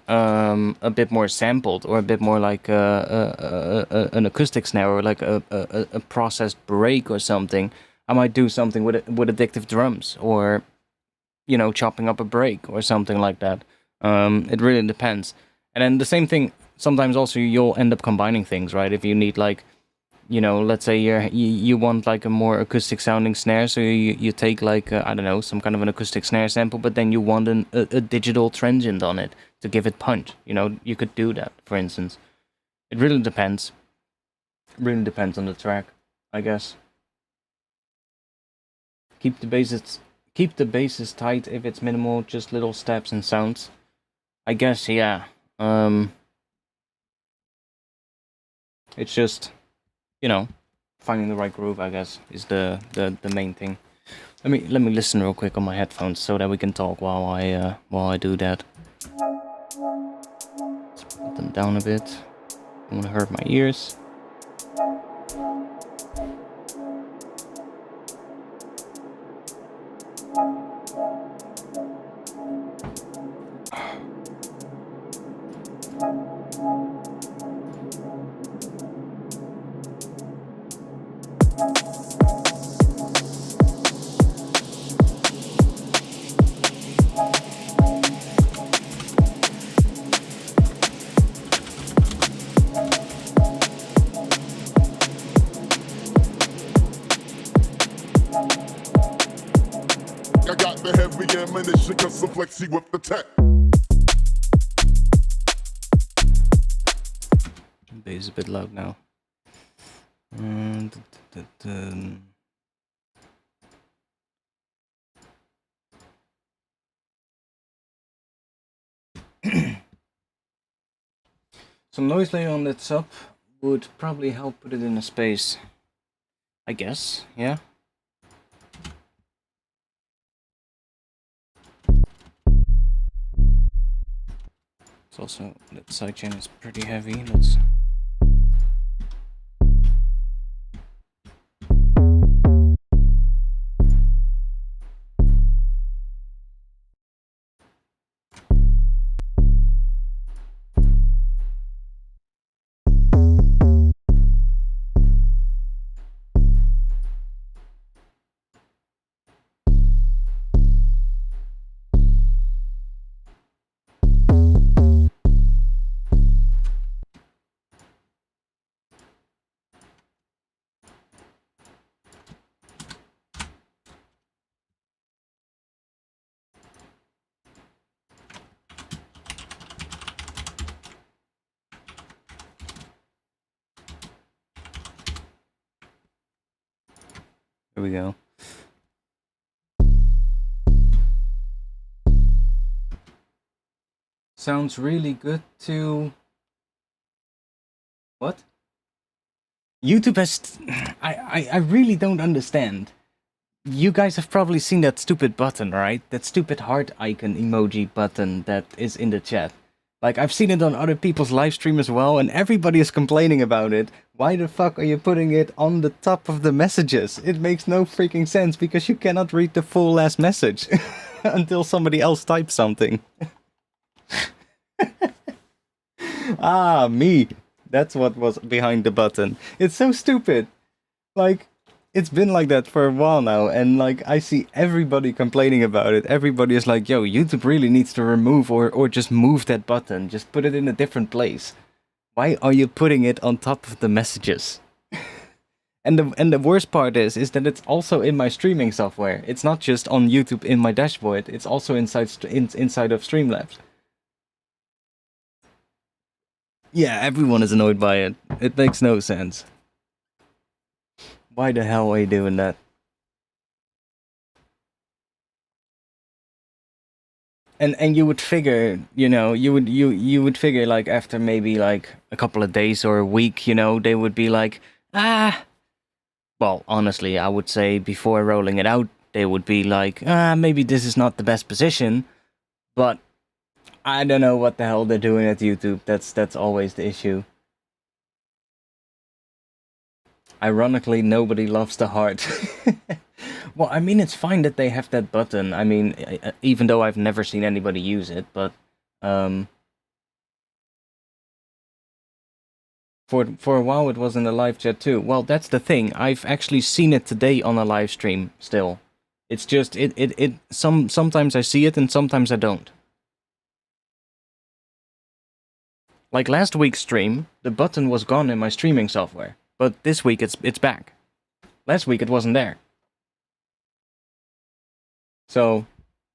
a bit more sampled, or a bit more like an acoustic snare, or like a processed break or something, I might do something with addictive drums, or chopping up a break or something like that. It really depends. And then the same thing, sometimes also you'll end up combining things, right? If you need like, let's say you want like a more acoustic sounding snare, so you take like, I don't know, some kind of an acoustic snare sample, but then you want a digital transient on it to give it punch. You could do that, for instance. It really depends. It really depends on the track, I guess. Keep the basses tight if it's minimal, just little steps and sounds. I guess, yeah. It's just, finding the right groove, I guess, is the main thing. Let me listen real quick on my headphones so that we can talk while I do that. Let's put them down a bit. I don't want to hurt my ears. I got the heavy ammunition, cause I'm flexy with the tech. Bass is a bit loud now. Some noise layer on that sub would probably help put it in a space, I guess, yeah? It's also, that sidechain is pretty heavy. Let's... Here we go. Sounds really good to... What? YouTube has... I really don't understand. You guys have probably seen that stupid button, right? That stupid heart icon emoji button that is in the chat. Like, I've seen it on other people's live stream as well, and everybody is complaining about it. Why the fuck are you putting it on the top of the messages? It makes no freaking sense, because you cannot read the full last message until somebody else types something. Ah, me. That's what was behind the button. It's so stupid. Like, it's been like that for a while now, and like, I see everybody complaining about it. Everybody is like, yo, YouTube really needs to remove or just move that button. Just put it in a different place. Why are you putting it on top of the messages? And the worst part is that it's also in my streaming software. It's not just on YouTube in my dashboard. It's also inside of Streamlabs. Yeah, everyone is annoyed by it. It makes no sense. Why the hell are you doing that? And you would figure, you would figure like after maybe like a couple of days or a week, they would be like, well, honestly, I would say before rolling it out, they would be like, maybe this is not the best position, but I don't know what the hell they're doing at YouTube. That's always the issue. Ironically, nobody loves the heart. Well, I mean, it's fine that they have that button. I mean, even though I've never seen anybody use it, but For a while it was in the live chat too. Well, that's the thing. I've actually seen it today on a live stream still. It's just sometimes I see it and sometimes I don't. Like last week's stream, the button was gone in my streaming software, but this week it's back. Last week it wasn't there. So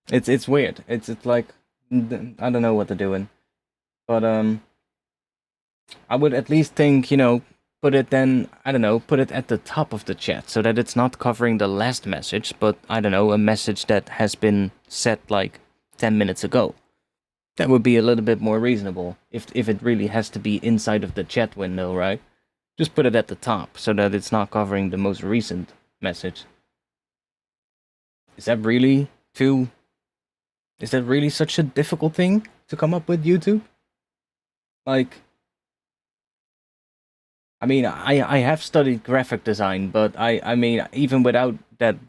it's weird. It's like I don't know what they're doing. But I would at least think, you know, put it then, I don't know, put it at the top of the chat so that it's not covering the last message, but I don't know, a message that has been set like 10 minutes ago. That would be a little bit more reasonable if it really has to be inside of the chat window, right? Just put it at the top so that it's not covering the most recent message. Is that really such a difficult thing to come up with, YouTube? Like, I mean, I have studied graphic design, but I mean, even without that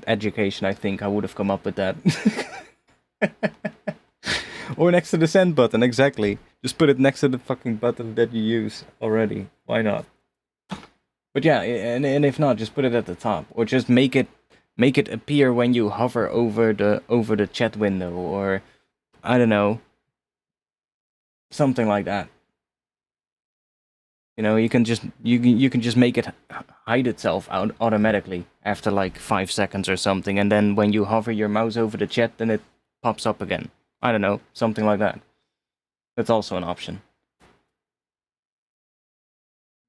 education, I think I would have come up with that. Or next to the send button, exactly. Just put it next to the fucking button that you use already. Why not? But yeah, and if not, just put it at the top, or just make it appear when you hover over the chat window, or I don't know, something like that. You know, you can just make it hide itself out automatically after like 5 seconds or something, and then when you hover your mouse over the chat, then it pops up again. I don't know, something like that. That's also an option.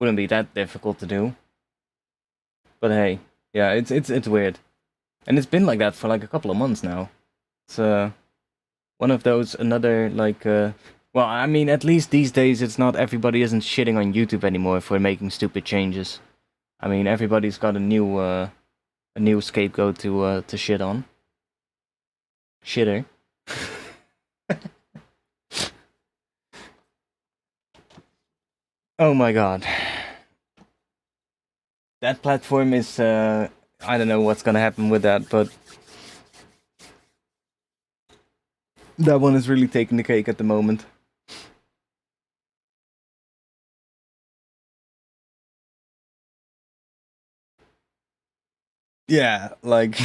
Wouldn't be that difficult to do. But hey, yeah, it's weird, and it's been like that for like a couple of months now. It's one of those another like well, I mean, at least these days it's not everybody isn't shitting on YouTube anymore for making stupid changes. I mean, everybody's got a new scapegoat to shit on. Shitter. Oh my god. That platform is I don't know what's gonna happen with that, but that one is really taking the cake at the moment. Yeah, like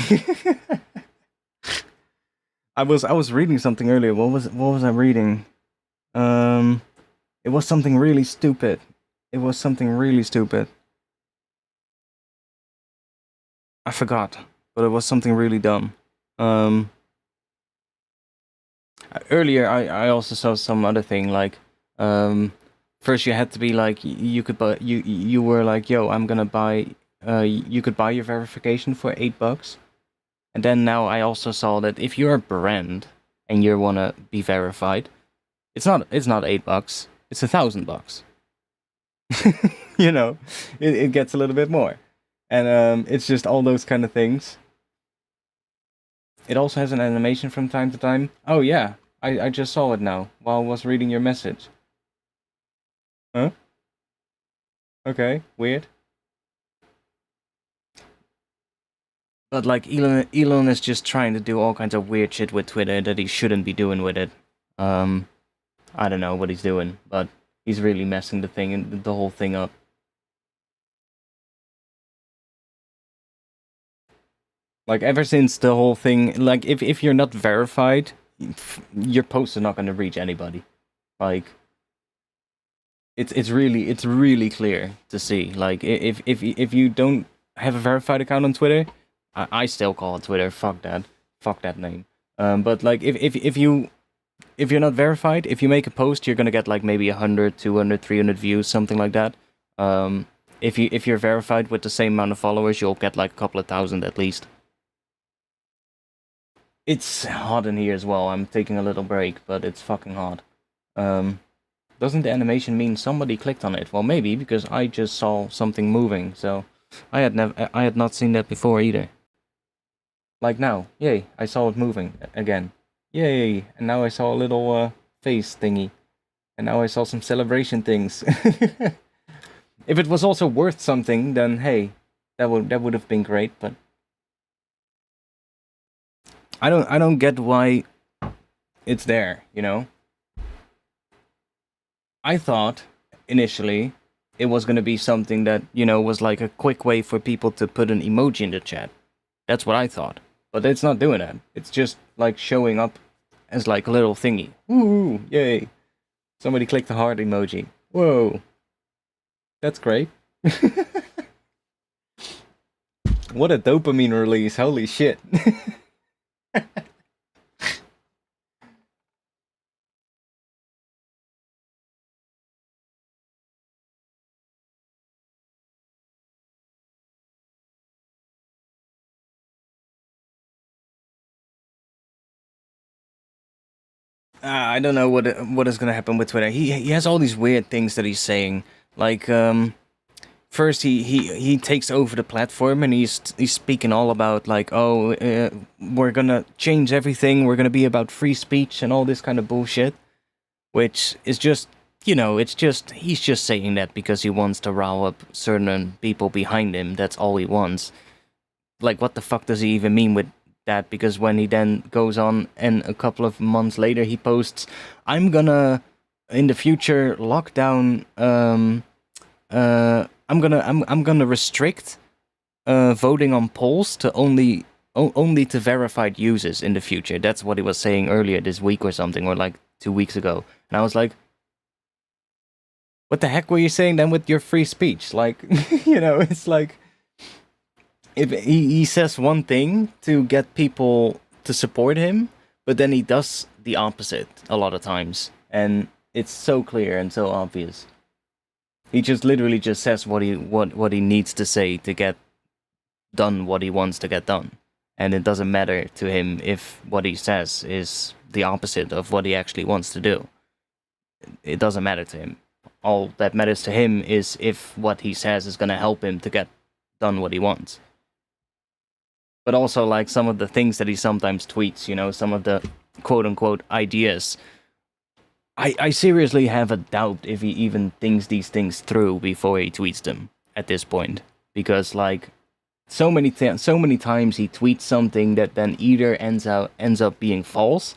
I was reading something earlier. What was I reading? It was something really stupid. It was something really stupid. I forgot, but it was something really dumb. Earlier I also saw some other thing like first you had to be like you could buy you were like, yo, I'm gonna buy you could buy your verification for $8. And then now I also saw that if you're a brand and you wanna be verified, it's not $8, it's $1,000. You know, it gets a little bit more. And it's just all those kind of things. It also has an animation from time to time. Oh yeah, I just saw it now while I was reading your message. Huh? Okay, weird. But like Elon is just trying to do all kinds of weird shit with Twitter that he shouldn't be doing with it. I don't know what he's doing, but he's really messing the whole thing up. Like ever since the whole thing, like if you're not verified, your posts are not going to reach anybody. Like it's really clear to see. Like if you don't have a verified account on Twitter, I still call it Twitter. Fuck that name. But like if you're not verified, if you make a post, you're gonna get like maybe 100, 200, 300 views, something like that. If you're verified with the same amount of followers, you'll get like a couple of thousand at least. It's hot in here as well. I'm taking a little break, but it's fucking hot. Doesn't the animation mean somebody clicked on it? Well, maybe, because I just saw something moving, so I had not seen that before either. Like now, yay, I saw it moving again. Yay, and now I saw a little face thingy. And now I saw some celebration things. If it was also worth something, then hey, that would have been great, but I don't get why it's there, you know? I thought initially it was gonna be something that, was like a quick way for people to put an emoji in the chat. That's what I thought. But it's not doing that. It's just like showing up as like a little thingy. Woo, yay. Somebody clicked the heart emoji. Whoa. That's great. What a dopamine release, holy shit. I don't know what is gonna happen with Twitter. He has all these weird things that he's saying. Like, first he takes over the platform and he's speaking all about like, we're gonna change everything. We're gonna be about free speech and all this kind of bullshit, which is just, he's just saying that because he wants to rile up certain people behind him. That's all he wants. Like, what the fuck does he even mean with that? Because when he then goes on and a couple of months later he posts, I'm gonna in the future lock down I'm gonna restrict voting on polls to only to verified users in the future. That's what he was saying earlier this week or something, or like 2 weeks ago. And I was like, what the heck were you saying then with your free speech? Like, it's like, if he says one thing to get people to support him, but then he does the opposite a lot of times, and it's so clear and so obvious. He just literally just says what he needs to say to get done what he wants to get done, and it doesn't matter to him if what he says is the opposite of what he actually wants to do. It doesn't matter to him. All that matters to him is if what he says is going to help him to get done what he wants. But also, like, some of the things that he sometimes tweets, some of the quote-unquote ideas, I seriously have a doubt if he even thinks these things through before he tweets them at this point. Because, like, so many times he tweets something that then either ends up being false,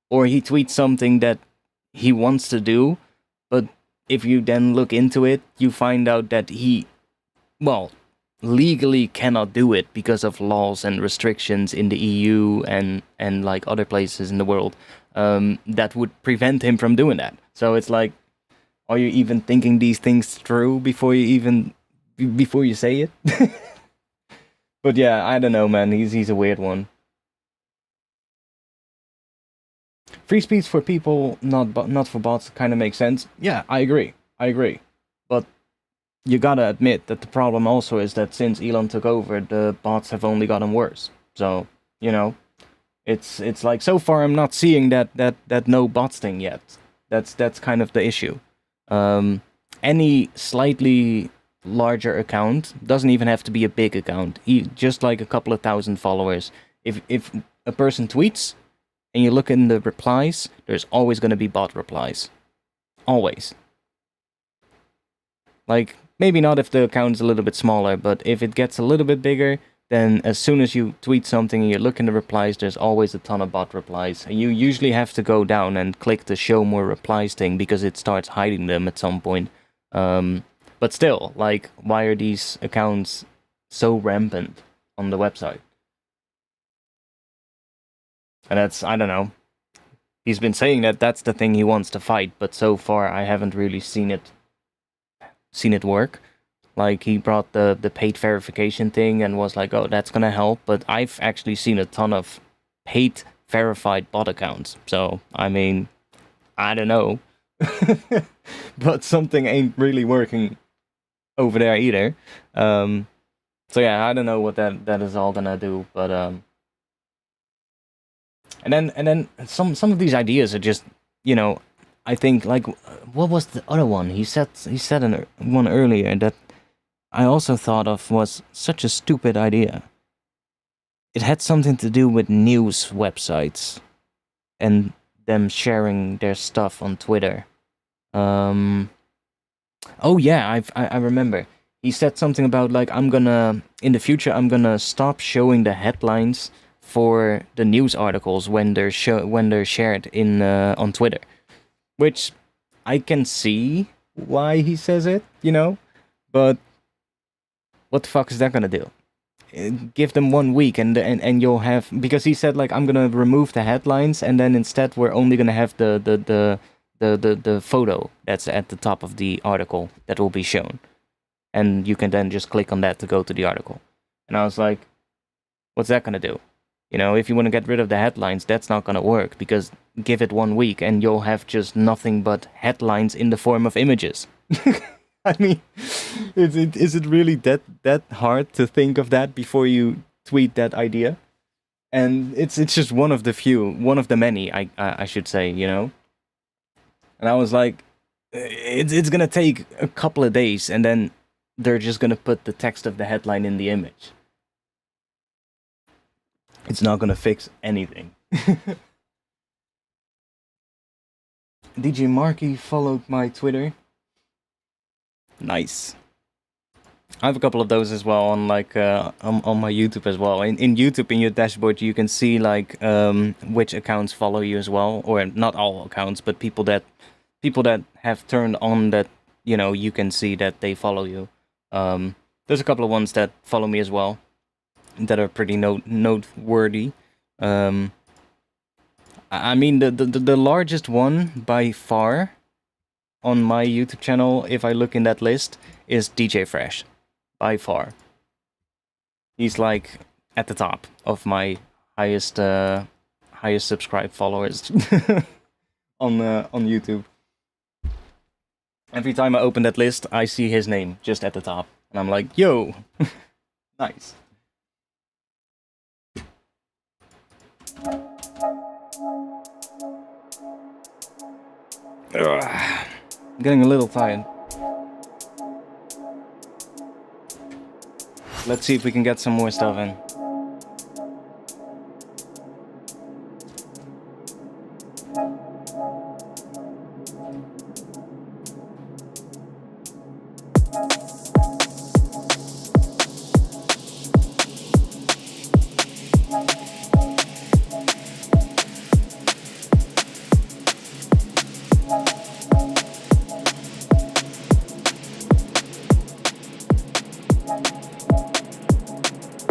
or he tweets something that he wants to do, but if you then look into it, you find out that he, legally cannot do it because of laws and restrictions in the EU and like other places in the world that would prevent him from doing that. So it's like, are you even thinking these things through before you say it? But yeah, I don't know, man. He's a weird one. Free speech for people, not for bots, kind of makes sense. Yeah, I agree. But you gotta admit that the problem also is that since Elon took over, the bots have only gotten worse. So, it's like, so far I'm not seeing that no bots thing yet. That's kind of the issue. Any slightly larger account doesn't even have to be a big account. Just like a couple of thousand followers. If a person tweets and you look in the replies, there's always gonna be bot replies. Always. Like, maybe not if the account's a little bit smaller, but if it gets a little bit bigger, then as soon as you tweet something and you look in the replies, there's always a ton of bot replies. And you usually have to go down and click the show more replies thing because it starts hiding them at some point. But still, like, why are these accounts so rampant on the website? And that's, I don't know. He's been saying that that's the thing he wants to fight, but so far I haven't really seen it work. Like, he brought the paid verification thing and was like, oh, that's gonna help, but I've actually seen a ton of paid verified bot accounts. So, I mean, I don't know. But something ain't really working over there either. So yeah, I don't know what that is all gonna do, but and then some of these ideas are just, I think, like, what was the other one? He said one earlier that I also thought of was such a stupid idea. It had something to do with news websites and them sharing their stuff on Twitter. Oh yeah, I remember. He said something about, like, in the future I'm gonna stop showing the headlines for the news articles when they're shared in on Twitter. Which I can see why he says it, you know? But what the fuck is that gonna do? Give them 1 week and you'll have, because he said like I'm gonna remove the headlines and then instead we're only gonna have the photo that's at the top of the article that will be shown, and you can then just click on that to go to the article. And I was like, what's that gonna do? You know, if you want to get rid of the headlines, that's not gonna work, because give it 1 week and you'll have just nothing but headlines in the form of images. I mean, is it really that hard to think of that before you tweet that idea? And it's just one of the many, I should say, you know. And I was like, it's gonna take a couple of days, and then they're just gonna put the text of the headline in the image. It's not gonna fix anything. DJ Marky followed my Twitter. Nice. I have a couple of those as well on like on my YouTube as well. In YouTube, in your dashboard, you can see like which accounts follow you as well, or not all accounts, but people that have turned on that, you know, you can see that they follow you. There's a couple of ones that follow me as well that are pretty noteworthy. I mean, the largest one by far on my YouTube channel, if I look in that list, is DJ Fresh, by far. He's like at the top of my highest subscribed followers on YouTube. Every time I open that list, I see his name just at the top, and I'm like, yo, nice. Ugh. I'm getting a little tired. Let's see if we can get some more stuff in.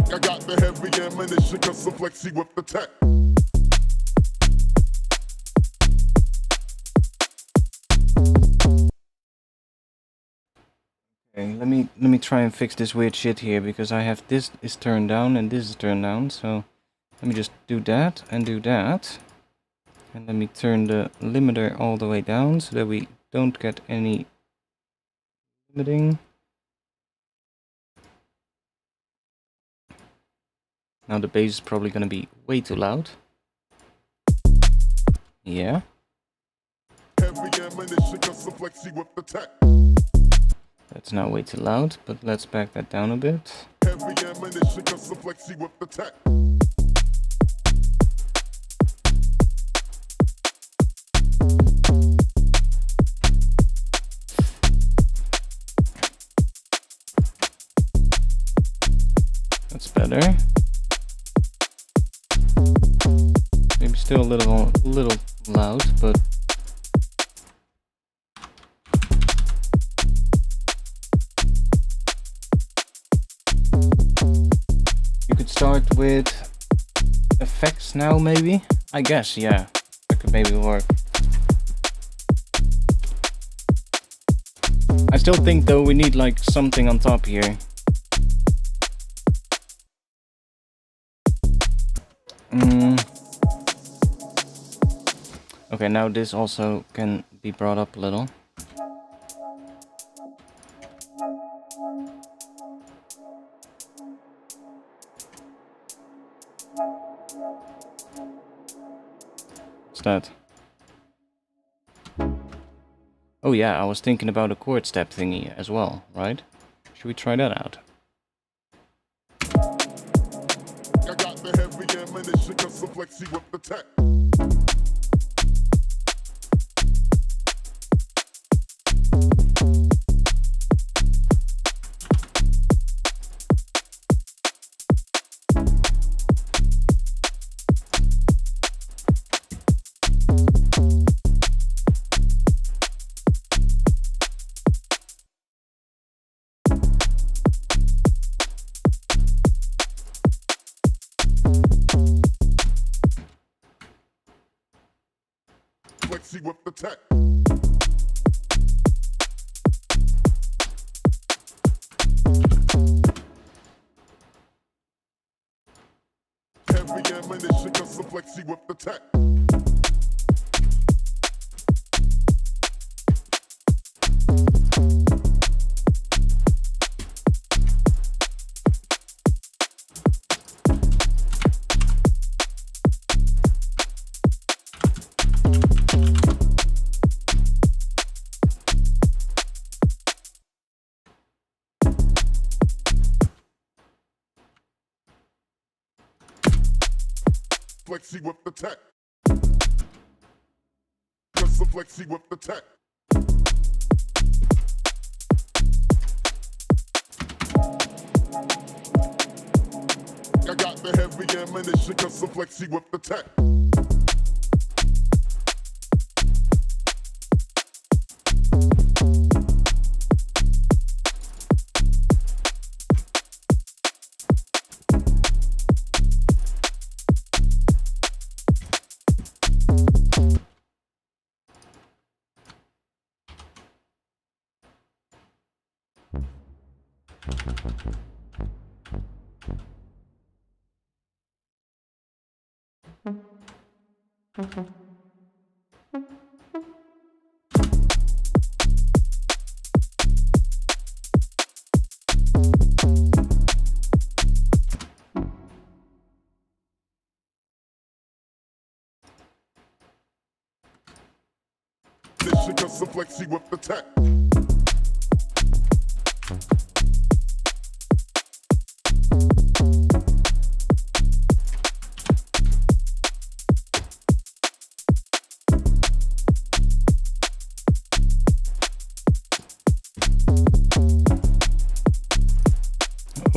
I got the heavy ammunition, cause I'm flexy with the tech. Okay, let me try and fix this weird shit here, because I have this is turned down and this is turned down. So let me just do that and do that, and let me turn the limiter all the way down so that we don't get any limiting. Now the bass is probably gonna be way too loud. Yeah. Heavy ammunition, cause I'm flexy with the tech. That's now way too loud, but let's back that down a bit. Heavy ammunition, cause I'm flexy with the tech. That's better. Maybe still a little loud, but you could start with effects now, maybe? I guess, yeah. That could maybe work. I still think though we need like something on top here. Okay, now this also can be brought up a little. What's that? Oh yeah, I was thinking about a chord step thingy as well, right? Should we try that out? I got the heavy ammunition, cause I'm flexy with the tech. flexy with the tech. Heavy ammunition, cause I'm flexy with the tech. Flexy with the tech. Cause I'm flexy with the tech. I got the heavy ammunition cause I'm flexy with the tech. Cause I'm flexy with the tech.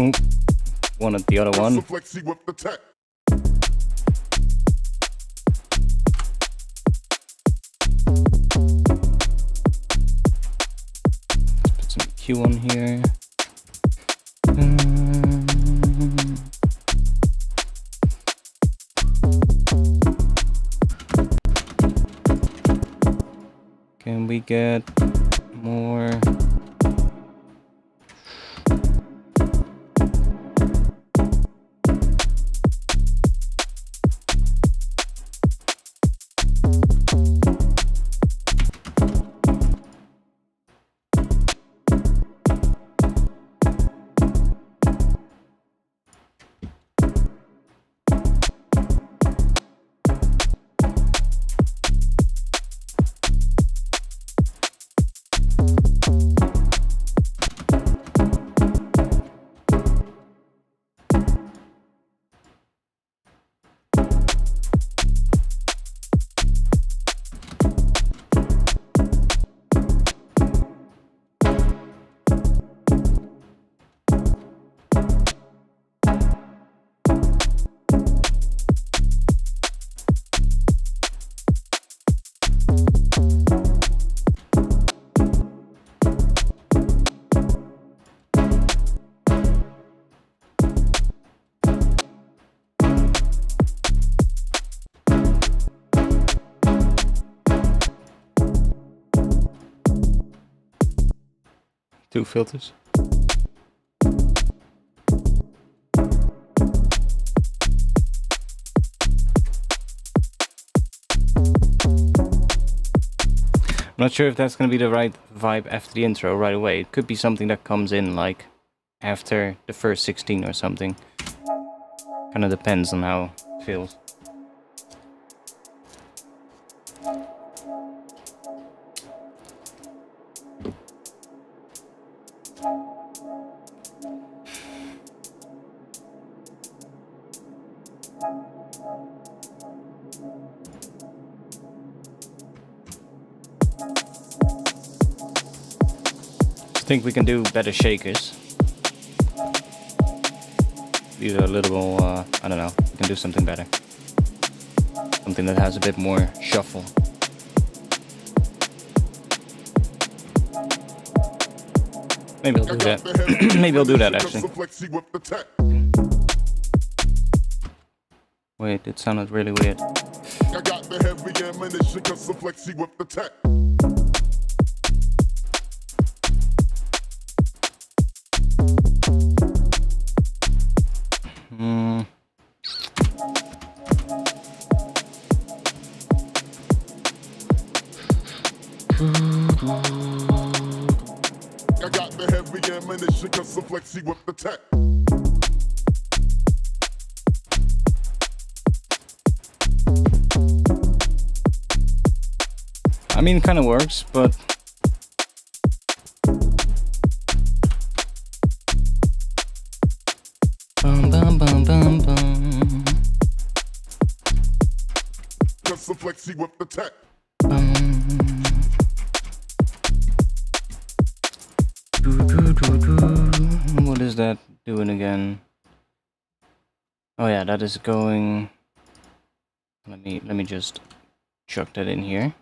Oh, wanted the other one. Flexy with the tech. Put some Q on here. Can we get more? Two filters. I'm not sure if that's going to be the right vibe after the intro right away. It could be something that comes in like after the first 16 or something. Kind of depends on how it feels. I think we can do better shakers. These are a little, I don't know, we can do something better. Something that has a bit more shuffle. Maybe I'll do that. Maybe I'll do that actually. Wait, it sounded really weird. I got the heavy ammunition, custom flexi with the tech. I got the heavy ammunition, custom flexi with the tech. I mean, it kind of works, but bum bum bum bum bum. Custom flexi with the tech. What is that doing again? Oh yeah, that is going. Let me just chuck that in here.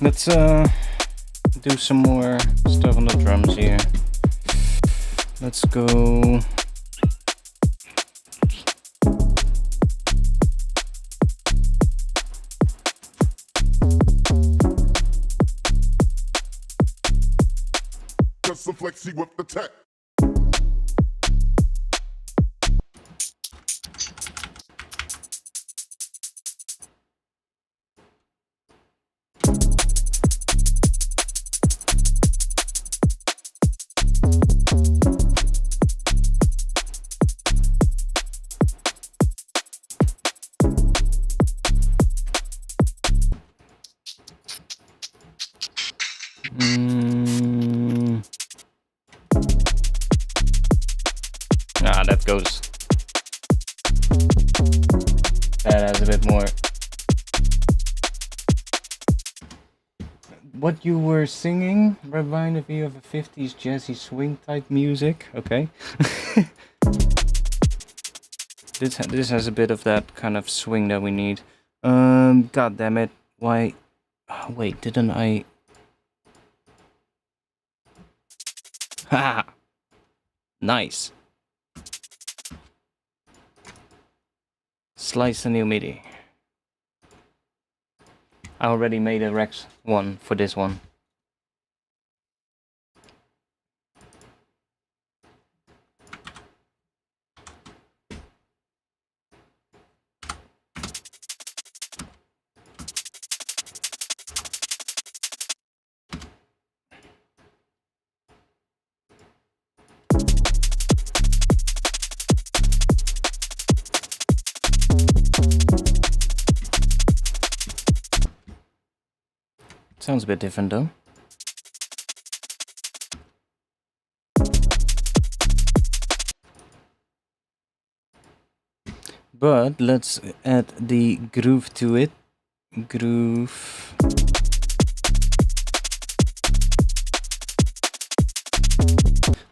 Let's do some more stuff on the drums here. Let's go. Custom flexi with the tech. That goes. That has a bit more. What you were singing reminded me of a 50s jazzy swing type music. Okay. This has a bit of that kind of swing that we need. God damn it! Why? Oh, wait, didn't I? Ha! Nice. Slice a new MIDI. I already made a Rex one for this one. Sounds a bit different though. But let's add the groove to it. Groove.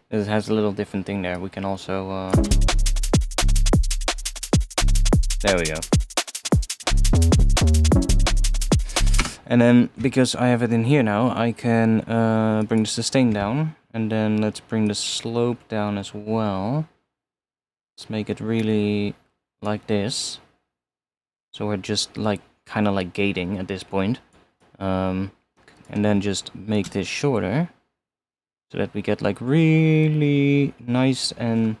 It has a little different thing there. We can also... There we go. And then, because I have it in here now, I can bring the sustain down. And then let's bring the slope down as well. Let's make it really like this. So we're just like, kind of like gating at this point. And then just make this shorter. So that we get like really nice and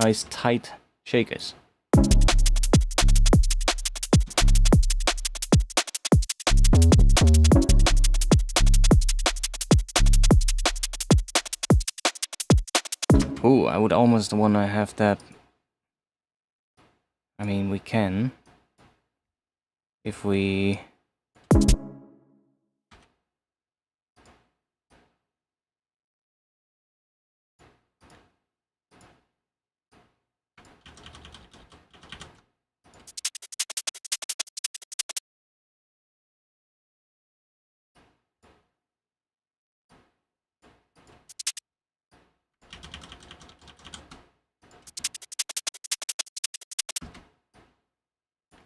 nice tight shakers. Ooh, I would almost want to have that. I mean, we can. If we...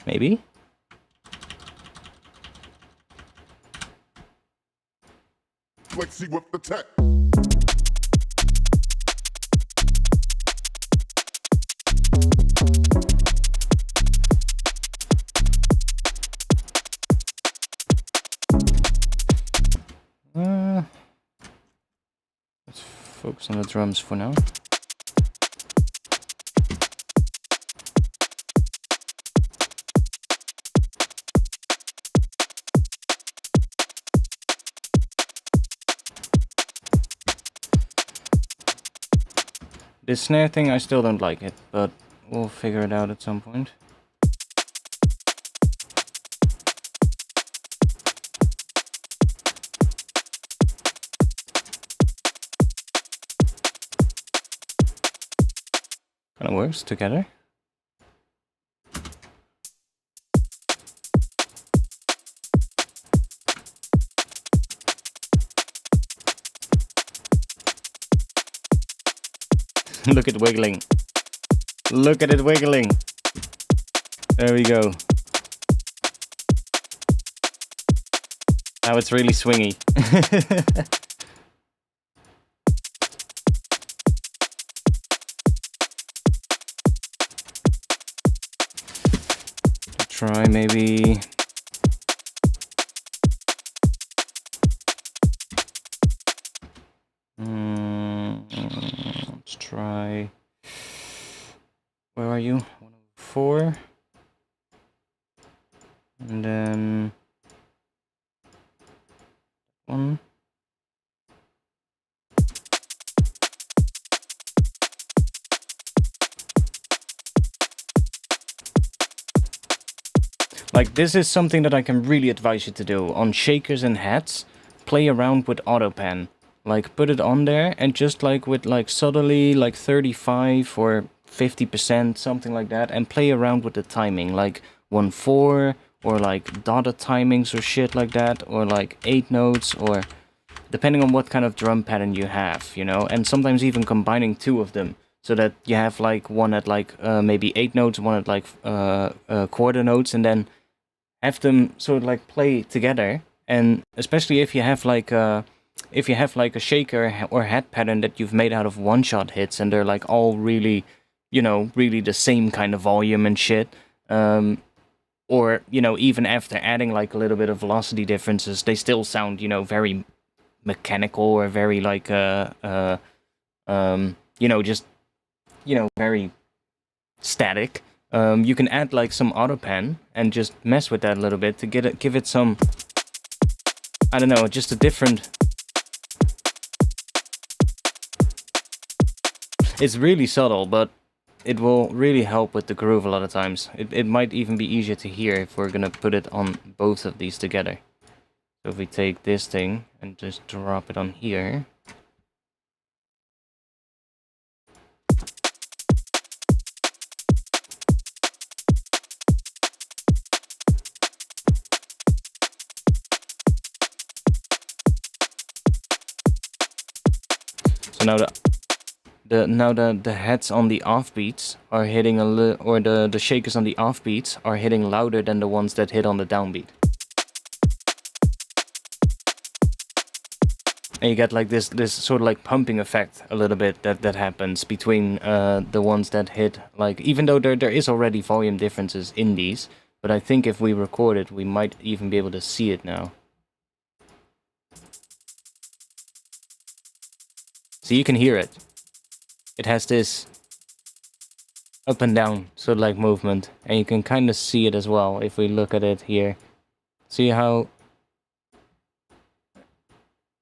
Maybe? Flexi with the tech. Let's focus on the drums for now. This snare thing, I still don't like it, but we'll figure it out at some point. Kinda works together. Look at wiggling. Look at it wiggling. There we go. Now it's really swingy. Try maybe... let's try... Where are you? 104. And then... one. Like, this is something that I can really advise you to do. On shakers and hats, play around with autopan. Like, put it on there and just like with like subtly like 35 or 50%, something like that, and play around with the timing, like 1/4 or like dotted timings or shit like that, or like 8 notes, or depending on what kind of drum pattern you have, you know, and sometimes even combining two of them so that you have like one at like maybe 8 notes, one at like quarter notes, and then have them sort of like play together. And especially if you have like a shaker or hat pattern that you've made out of one-shot hits, and they're like all really, you know, really the same kind of volume and shit, or, you know, even after adding like a little bit of velocity differences, they still sound, you know, very mechanical or very like you know, just, you know, very static. You can add like some autopan and just mess with that a little bit to give it some, I don't know, just a different... It's really subtle, but it will really help with the groove a lot of times. It might even be easier to hear if we're gonna put it on both of these together. So if we take this thing and just drop it on here. So now the heads on the offbeats are hitting or the shakers on the offbeats are hitting louder than the ones that hit on the downbeat. And you get like this sort of like pumping effect a little bit that happens between the ones that hit, like, even though there is already volume differences in these, but I think if we record it, we might even be able to see it now. So you can hear it. It has this up and down sort of like movement, and you can kind of see it as well if we look at it here. See how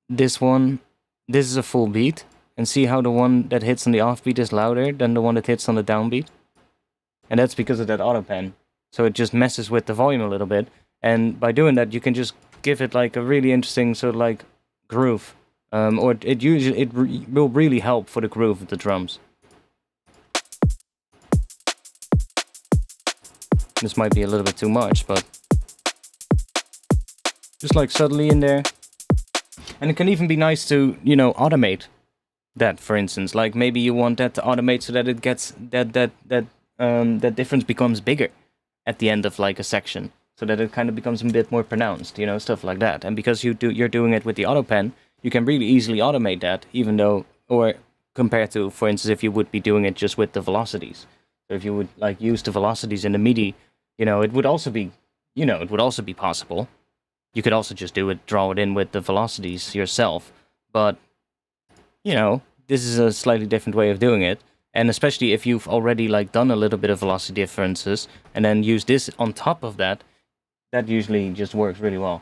this is a full beat, and see how the one that hits on the offbeat is louder than the one that hits on the downbeat? And that's because of that auto pen. So it just messes with the volume a little bit, and by doing that you can just give it like a really interesting sort of like groove, or it will really help for the groove of the drums. This might be a little bit too much, but just like subtly in there. And it can even be nice to, you know, automate that, for instance. Like maybe you want that to automate so that it gets that difference becomes bigger at the end of like a section, so that it kind of becomes a bit more pronounced, you know, stuff like that. And because you're doing it with the auto pen, you can really easily automate that, even though, or compared to, for instance, if you would be doing it just with the velocities. So if you would like use the velocities in the MIDI, you know, it would also be, you know, it would also be possible. You could also just draw it in with the velocities yourself. But, you know, this is a slightly different way of doing it. And especially if you've already like done a little bit of velocity differences and then use this on top of that, that usually just works really well.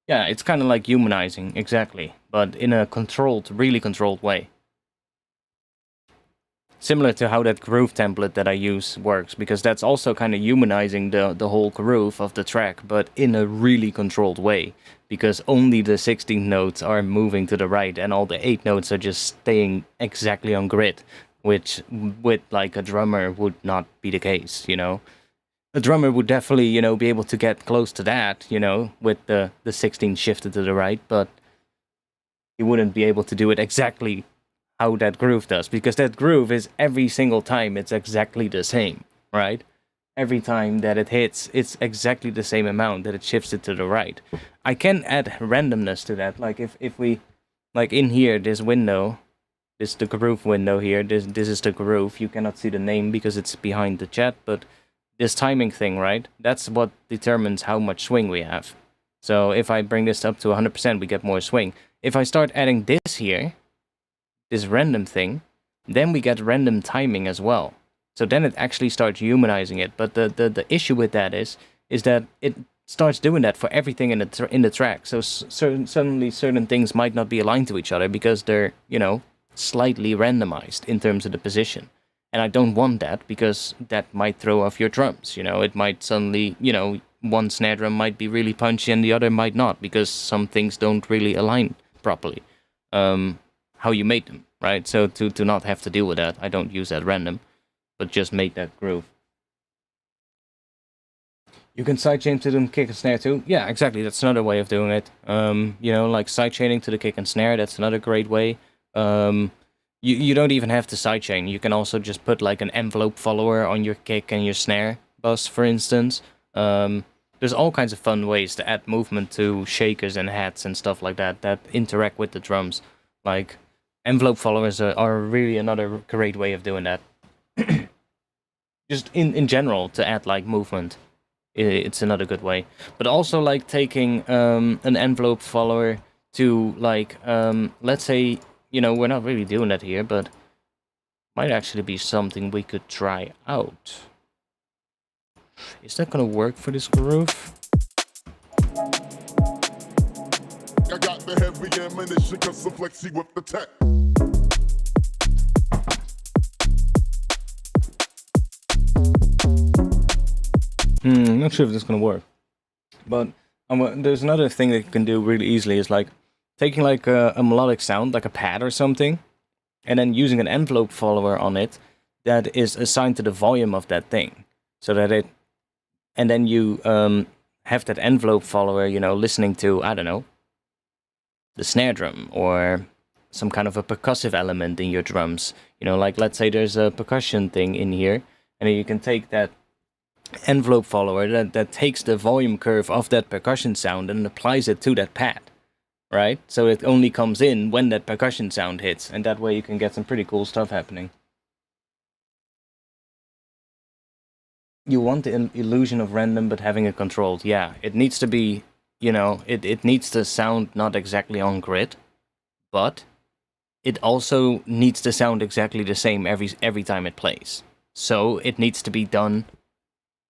Yeah, it's kind of like humanizing, exactly, but in a controlled, really controlled way. Similar to how that groove template that I use works, because that's also kind of humanizing the whole groove of the track, but in a really controlled way, because only the 16 notes are moving to the right and all the 8 notes are just staying exactly on grid, which with like a drummer would not be the case, you know. A drummer would definitely, you know, be able to get close to that, you know, with the 16 shifted to the right, but he wouldn't be able to do it exactly how that groove does, because that groove is every single time it's exactly the same, right? Every time that it hits, it's exactly the same amount that it shifts it to the right. I can add randomness to that, like if we, like in here, this window, this is the groove window here, this is the groove. You cannot see the name because it's behind the chat, but this timing thing, right? That's what determines how much swing we have. So if I bring this up to 100%, we get more swing. If I start adding this here, this random thing, then we get random timing as well. So then it actually starts humanizing it. But the issue with that is that it starts doing that for everything in the track. So suddenly certain things might not be aligned to each other because they're, you know, slightly randomized in terms of the position. And I don't want that, because that might throw off your drums, you know. It might suddenly, you know, one snare drum might be really punchy and the other might not, because some things don't really align properly. How you made them, right? So to not have to deal with that, I don't use that random, but just make that groove. You can sidechain to the kick and snare too. Yeah, exactly. That's another way of doing it. You know, like sidechaining to the kick and snare. That's another great way. You don't even have to sidechain. You can also just put like an envelope follower on your kick and your snare bus, for instance. There's all kinds of fun ways to add movement to shakers and hats and stuff like that that interact with the drums. Like envelope followers are really another great way of doing that. Just in general, to add like movement, it's another good way. But also like taking an envelope follower to like, let's say, you know, we're not really doing that here, but might actually be something we could try out. Is that gonna work for this groove? I got the heavy ammunition, cause I'm flexy with the tech. Not sure if this is gonna work. But there's another thing that you can do really easily, is like taking like a melodic sound, like a pad or something, and then using an envelope follower on it that is assigned to the volume of that thing. So that it, and then you have that envelope follower, you know, listening to, I don't know, the snare drum or some kind of a percussive element in your drums. You know, like let's say there's a percussion thing in here, and then you can take that envelope follower that takes the volume curve of that percussion sound and applies it to that pad, right? So it only comes in when that percussion sound hits, and that way you can get some pretty cool stuff happening. You want the illusion of random, but having it controlled. Yeah, it needs to be, you know, it needs to sound not exactly on grid, but it also needs to sound exactly the same every time it plays. So it needs to be done.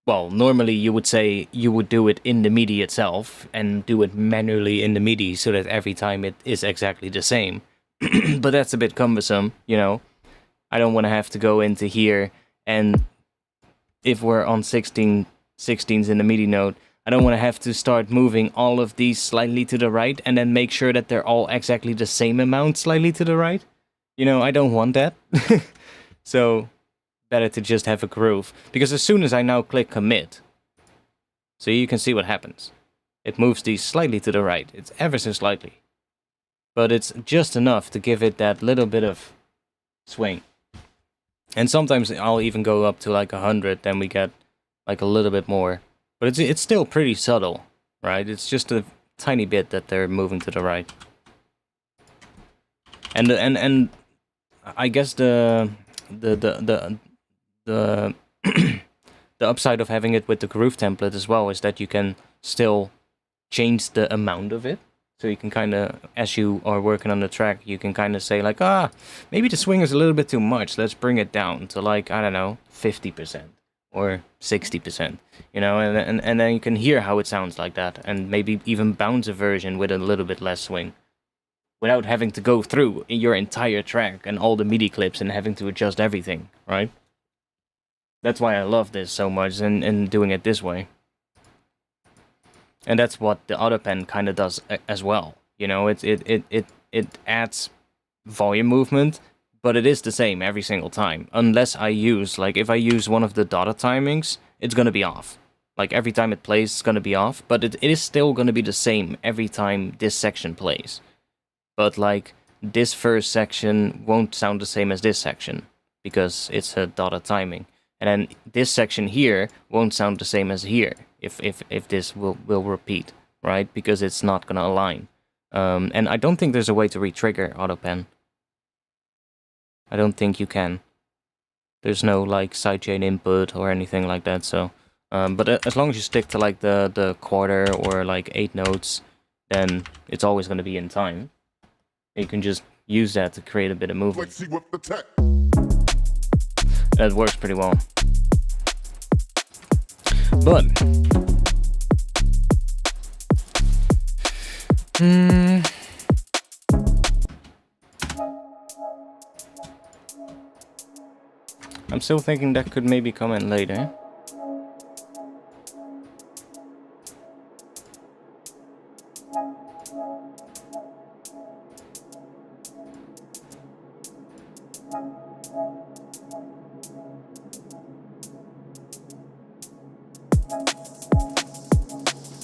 Well, normally you would say you would do it in the MIDI itself and do it manually in the MIDI so that every time it is exactly the same. But that's a bit cumbersome, you know. I don't want to have to go into here, and if we're on 16s in the MIDI note, I don't want to have to start moving all of these slightly to the right and then make sure that they're all exactly the same amount slightly to the right. You know, I don't want that. So, better to just have a groove. Because as soon as I now click commit, so you can see what happens. It moves these slightly to the right. It's ever so slightly. But it's just enough to give it that little bit of swing. And sometimes I'll even go up to like 100, then we get like a little bit more. But it's still pretty subtle, right? It's just a tiny bit that they're moving to the right. And I guess the the upside of having it with the groove template as well is that you can still change the amount of it. So you can kind of, as you are working on the track, you can kind of say like, maybe the swing is a little bit too much. Let's bring it down to like, I don't know, 50% or 60%, you know, and then you can hear how it sounds like that, and maybe even bounce a version with a little bit less swing without having to go through your entire track and all the MIDI clips and having to adjust everything, right? That's why I love this so much and doing it this way. And that's what the auto pen kind of does as well. You know, it adds volume movement, but it is the same every single time. Unless I use, like, if I use one of the data timings, it's gonna be off. Like, every time it plays, it's gonna be off, but it is still gonna be the same every time this section plays. But, like, this first section won't sound the same as this section, because it's a data timing. And then this section here won't sound the same as here, if this will repeat, right? Because it's not gonna align. And I don't think there's a way to re-trigger AutoPen. I don't think you can. There's no like sidechain input or anything like that. So, but as long as you stick to like the quarter or like 8 notes, then it's always gonna be in time. You can just use that to create a bit of movement. That works pretty well. But I'm still thinking that could maybe come in later.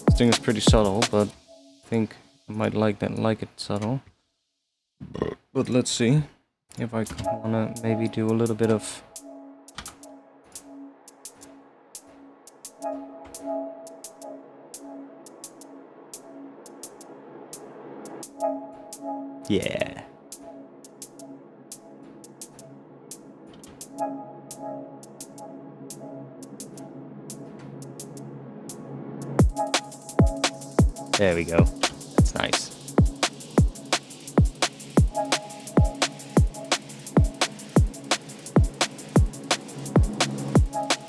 This thing is pretty subtle, but I think I might like it subtle. But let's see if I wanna maybe do a little bit of yeah. There we go. That's nice.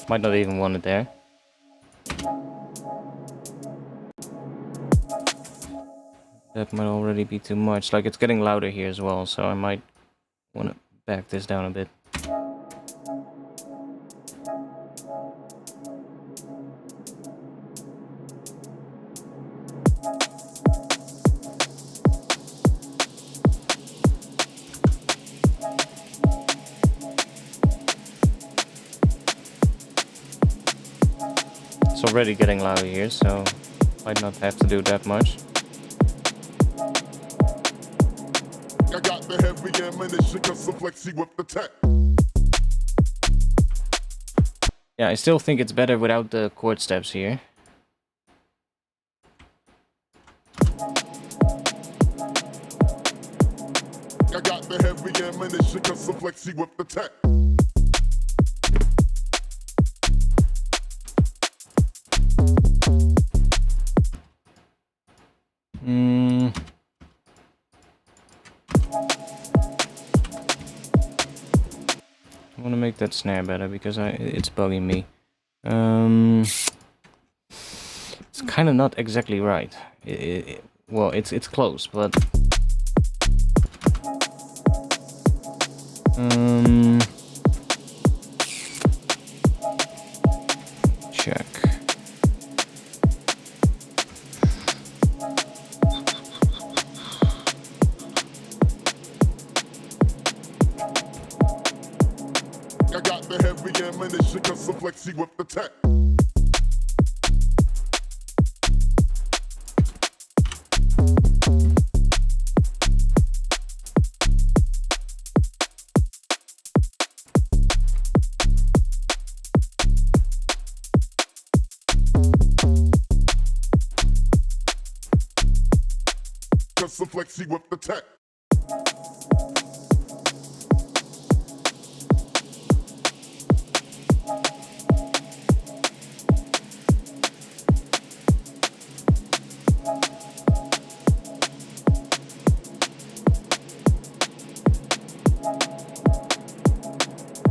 Might not even want it there. That might already be too much. Like, it's getting louder here as well, so I might want to back this down a bit. It's already getting louder here, so might not have to do that much. I got the heavy ammunition, cause I'm flexy with the tech. Yeah, I still think it's better without the chord steps here. I got the heavy ammunition, cause I'm flexy with the tech. want to make that snare better because it's bugging me. It's kind of not exactly right. Well, it's close, but check. I got the heavy ammunition, cause I'm flexy with the tech. Cause I'm flexy with the tech.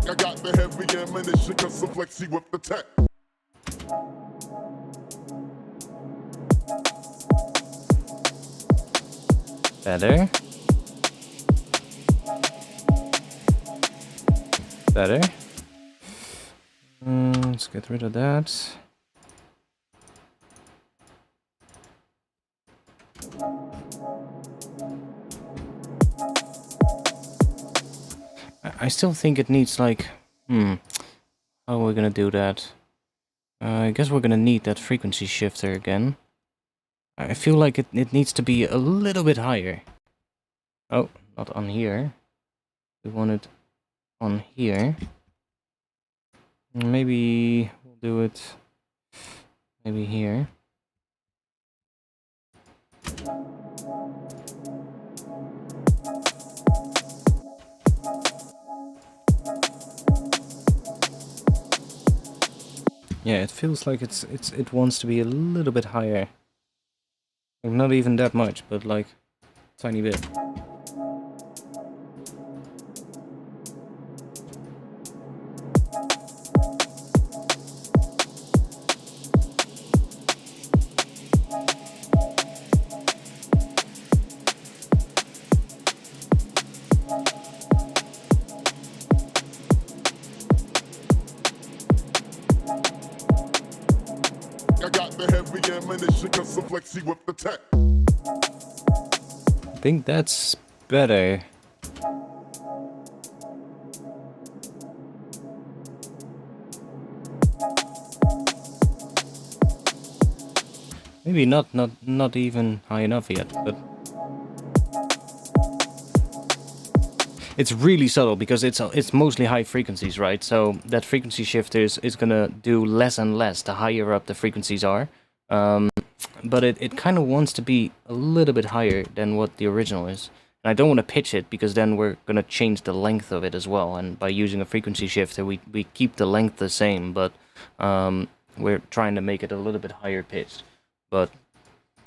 I got the heavy ammunition, cause I'm flexy with the tech. Better. Better. Let's get rid of that. I still think it needs like... How are we gonna do that? I guess we're gonna need that frequency shifter again. I feel like it needs to be a little bit higher. Oh, not on here. We want it on here. Maybe we'll do it maybe here. Yeah, it feels like it wants to be a little bit higher. Like not even that much, but like tiny bit. I got the heavy ammunition, cause I'm flexy with the tech. I think that's better. Maybe not even high enough yet, but it's really subtle because it's mostly high frequencies, right? So that frequency shifter is gonna do less and less the higher up the frequencies are. But it kind of wants to be a little bit higher than what the original is. And I don't want to pitch it because then we're gonna change the length of it as well. And by using a frequency shifter, we keep the length the same, but we're trying to make it a little bit higher pitched. But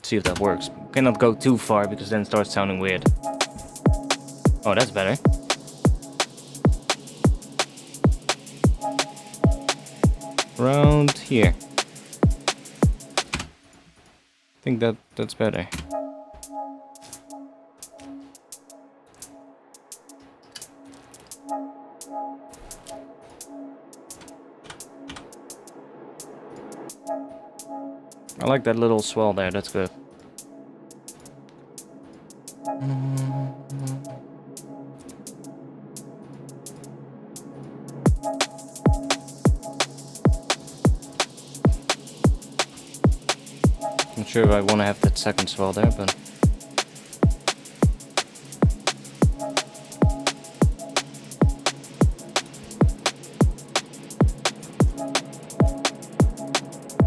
see if that works. Cannot go too far because then it starts sounding weird. Oh, that's better. Around here. I think that's better. I like that little swell there, that's good. Not sure if I want to have that second swell there, but...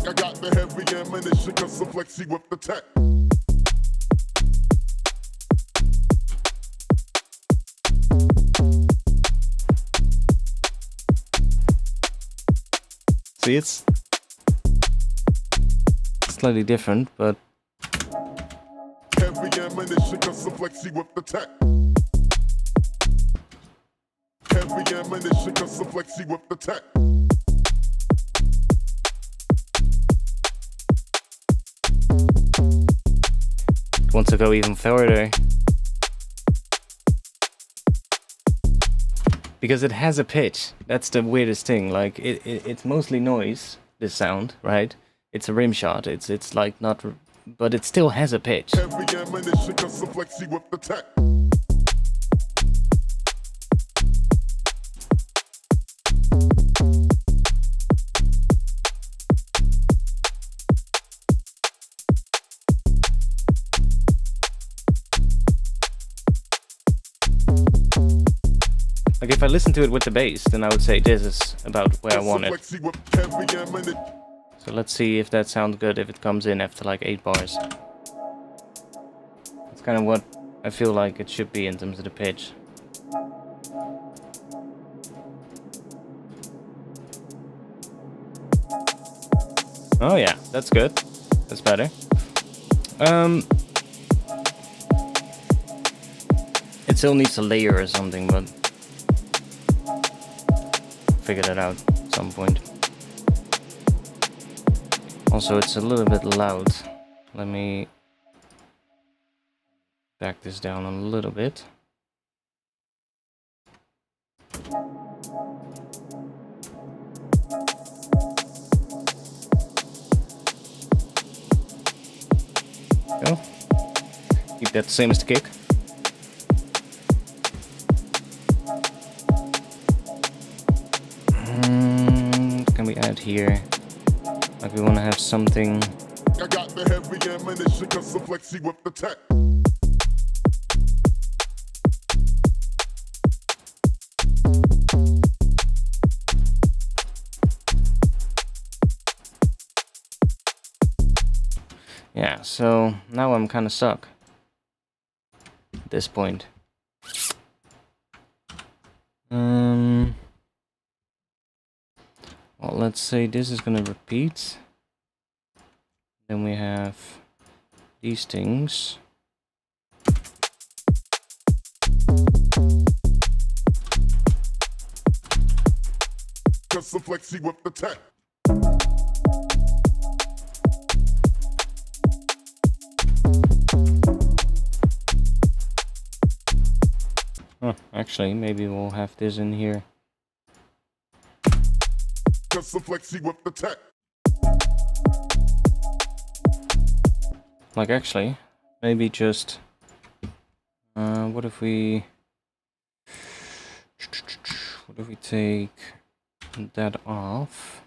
I got the heavy ammunition, cause I'm flexy with the tech. See, it's slightly different, but... Heavy ammunition, cause I'm flexy with the tech. Heavy ammunition, cause I'm flexy with the tech. Want to go even further because it has a pitch. That's the weirdest thing. Like it's mostly noise, this sound, right? It's a rim shot. It's like not, but it still has a pitch. Heavy ammunition, cause I'm flexy with the tech. Like if I listen to it with the bass, then I would say this is about where I want it. So let's see if that sounds good if it comes in after like 8 bars. That's kind of what I feel like it should be in terms of the pitch. Oh yeah, that's good. That's better. It still needs a layer or something, but figure that out at some point. Also, it's a little bit loud. Let me back this down a little bit. Go. Keep that the same as the kick. Can we add here? Like we want to have something. I got the heavy ammunition, cause I'm flexy with the tech. Yeah, so now I'm kind of stuck at this point. Well, let's say this is gonna repeat. Then we have these things. Cause I'm flexy with the tech. Huh, actually, maybe we'll have this in here. Cause I'm flexy with the tech. Like actually, maybe just what if we take that off,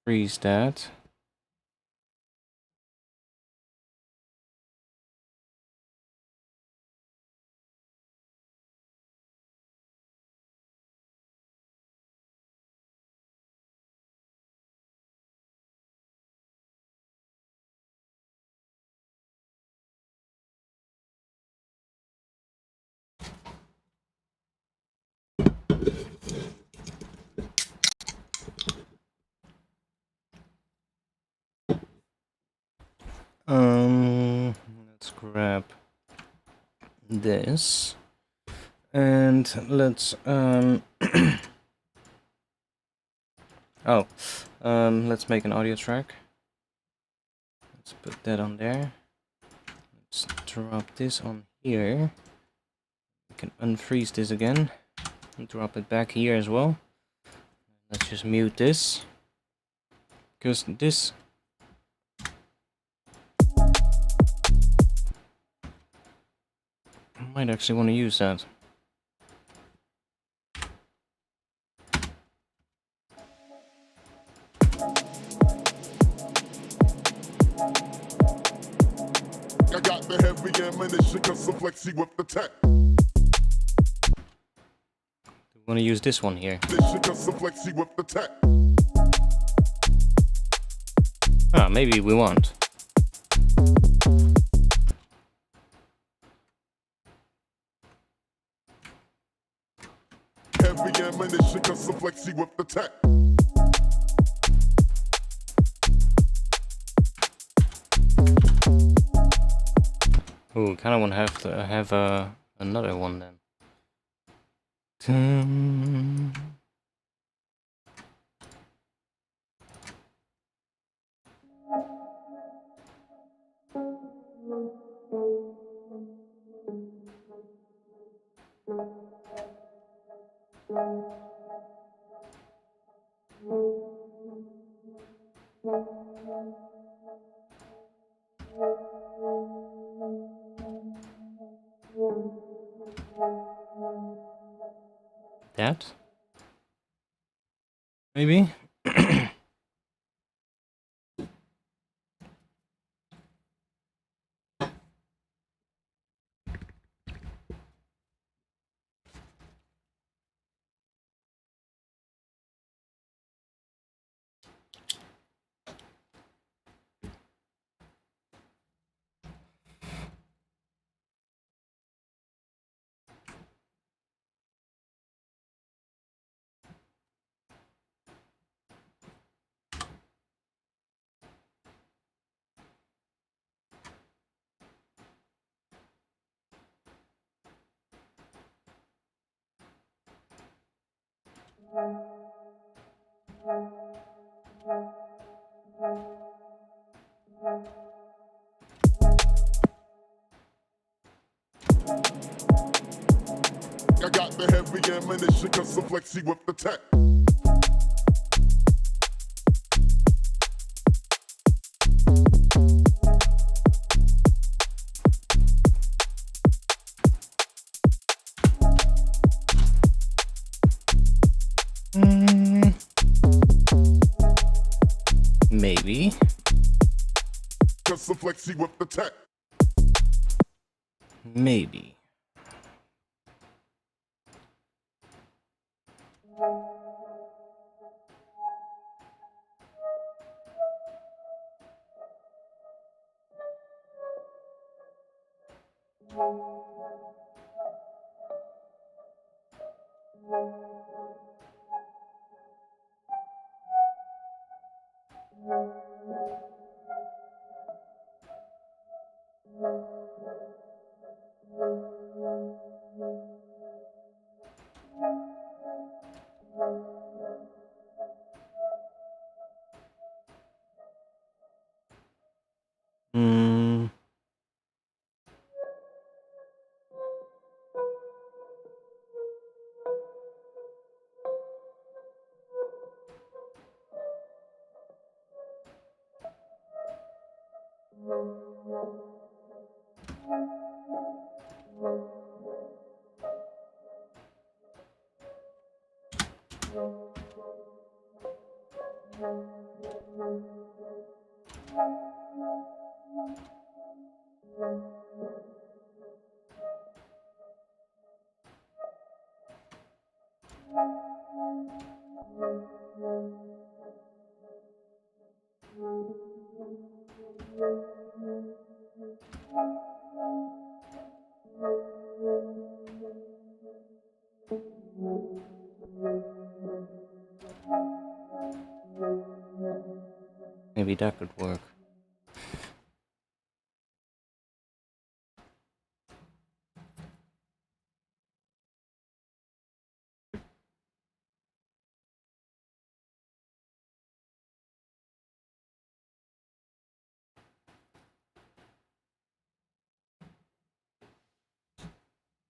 freeze that. Let's grab this and let's let's make an audio track. Let's put that on there. Let's drop this on here. We can unfreeze this again and drop it back here as well. Let's just mute this because this I might actually want to use that. I got the heavy ammunition, cause I'm flexy with the tech. We want to use this one here. Cause I'm flexy with the tech. Ah, maybe we want. Heavy ammunition, cause I'm flexy with the tech. Ooh, kind of want to have a Another one then. Dun. That? Maybe? I got the heavy ammunition, cause I'm flexy with the tech. Maybe. Cause I'm flexy with the tech. Maybe. Hmm. Maybe that could work.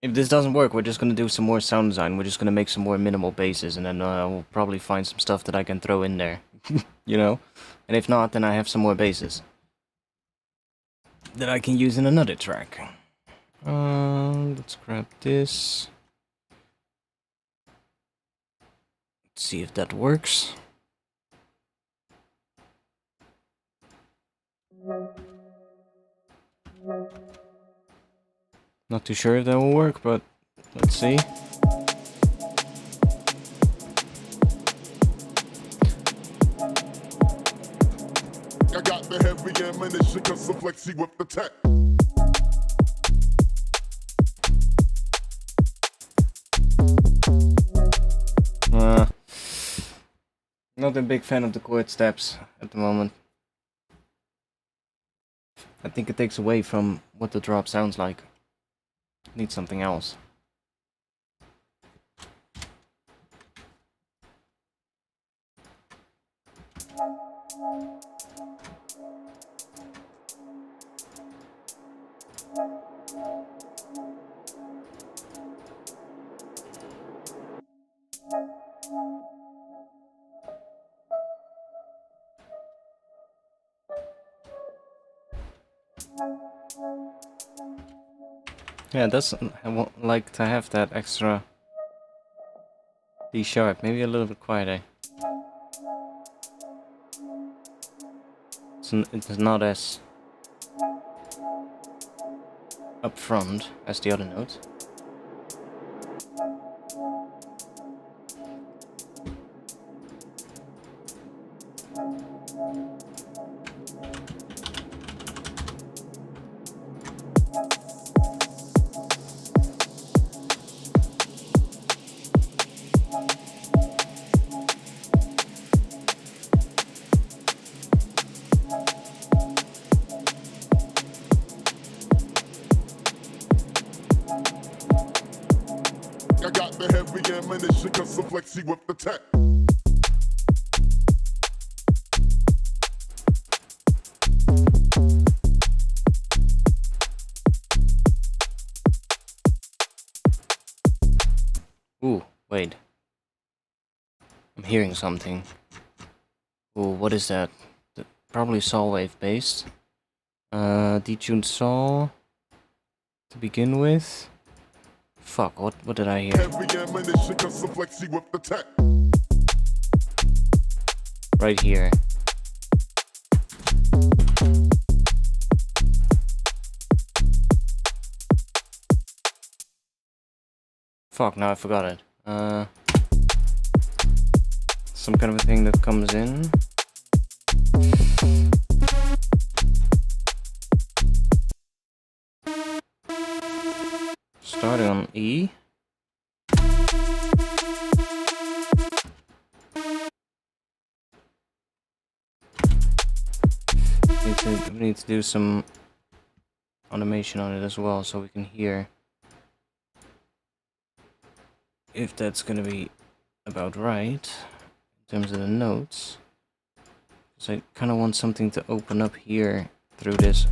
If this doesn't work, we're just gonna do some more sound design. We're just gonna make some more minimal basses, and then we'll probably find some stuff that I can throw in there. You know? And if not, then I have some more basses that I can use in another track. Let's grab this. Let's see if that works. Not too sure if that will work, but let's see. I got the heavy ammunition, cause I'm flexy with the tech. Not a big fan of the chord steps at the moment. I think it takes away from what the drop sounds like. need something else. Yeah, it doesn't like to have that extra D sharp. Maybe a little bit quieter. It's not as upfront as the other notes. I got the heavy ammunition, cause I'm flexy with the tech. Ooh, wait. I'm hearing something. Ooh, what is that? Probably saw wave based. Detuned saw to begin with. Fuck, what did I hear? Heavy ammunition, cause I'm flexy with the tech. Right here. Fuck, now I forgot it. Some kind of a thing that comes in. Starting on E. We need to do some automation on it as well, so we can hear if that's gonna be about right in terms of the notes. So I kind of want something to open up here through this.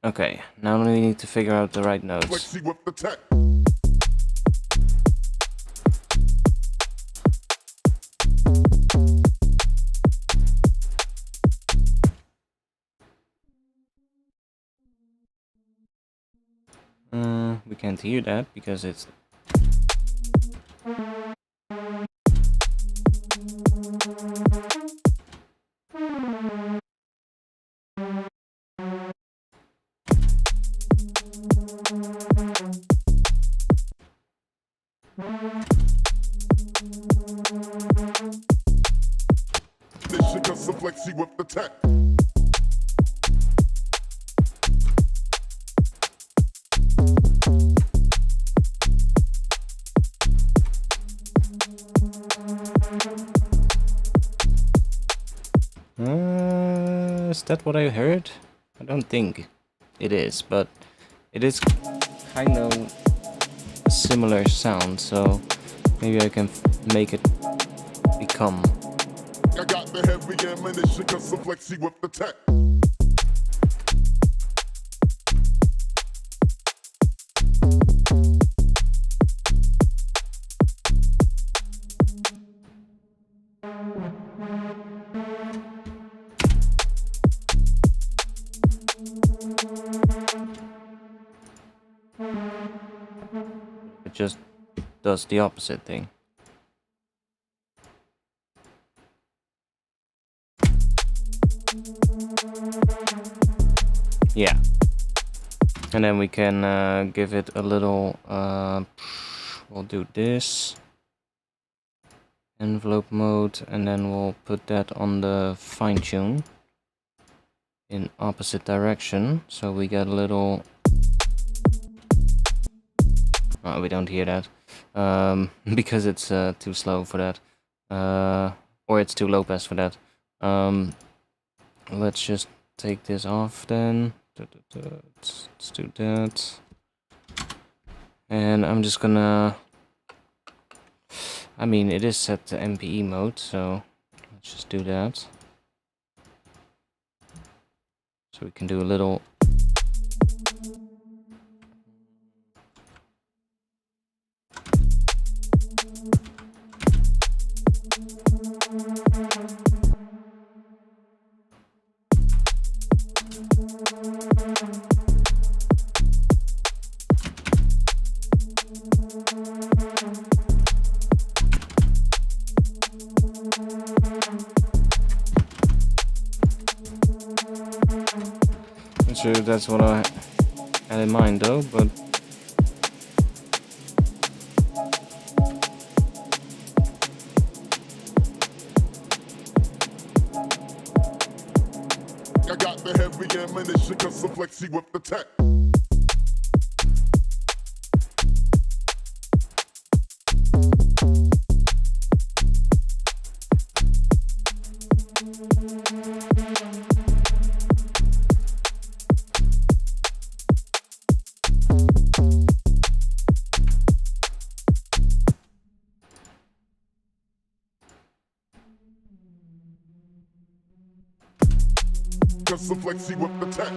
Okay, now we need to figure out the right notes. Flexy with the tech. We can't hear that because it's... This cause I'm flexy with the tech. Is that what I heard? I don't think it is, but it is kind of a similar sound, so maybe I can make it become. I got the heavy ammunition, cause I'm flexy with the tech. It just does the opposite thing. Yeah. And then we can give it a little, we'll do this. Envelope mode, and then we'll put that on the fine tune in opposite direction. So we get a little, Oh, we don't hear that. Because it's too slow for that. Or it's too low pass for that. Let's just take this off then. Let's do that. And I'm just gonna... I mean, it is set to MPE mode, so let's just do that. So we can do a little... Not sure if that's what I had in mind though, but I got the heavy ammunition, cause I'm flexy with the tech. Cause I'm flexy with the tech.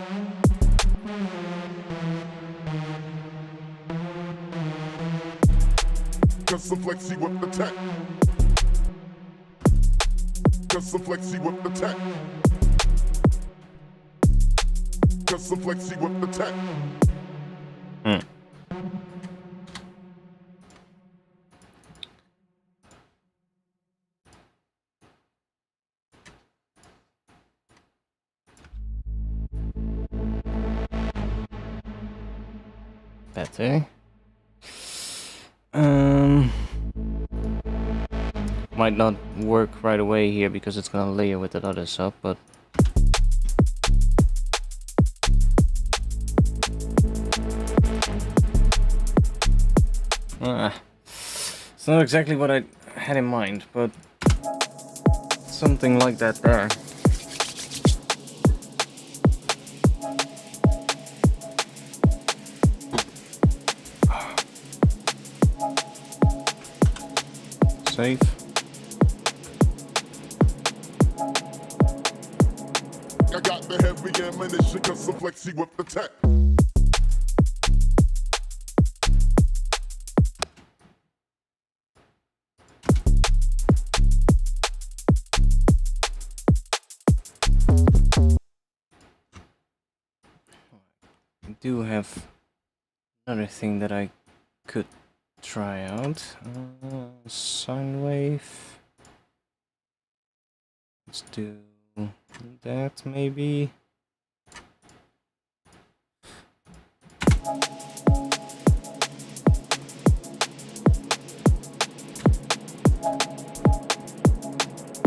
Cause I'm flexy with the tech. Cause I'm flexy with the tech. Cause I'm flexy with the tech. better. Might not work right away here because it's gonna layer with that other sub, but it's not exactly what I had in mind, but something like that there. Save. I got the heavy ammunition, cause I'm flexy with the tech. I do have another thing that I could try out. Sine wave. Let's do that maybe.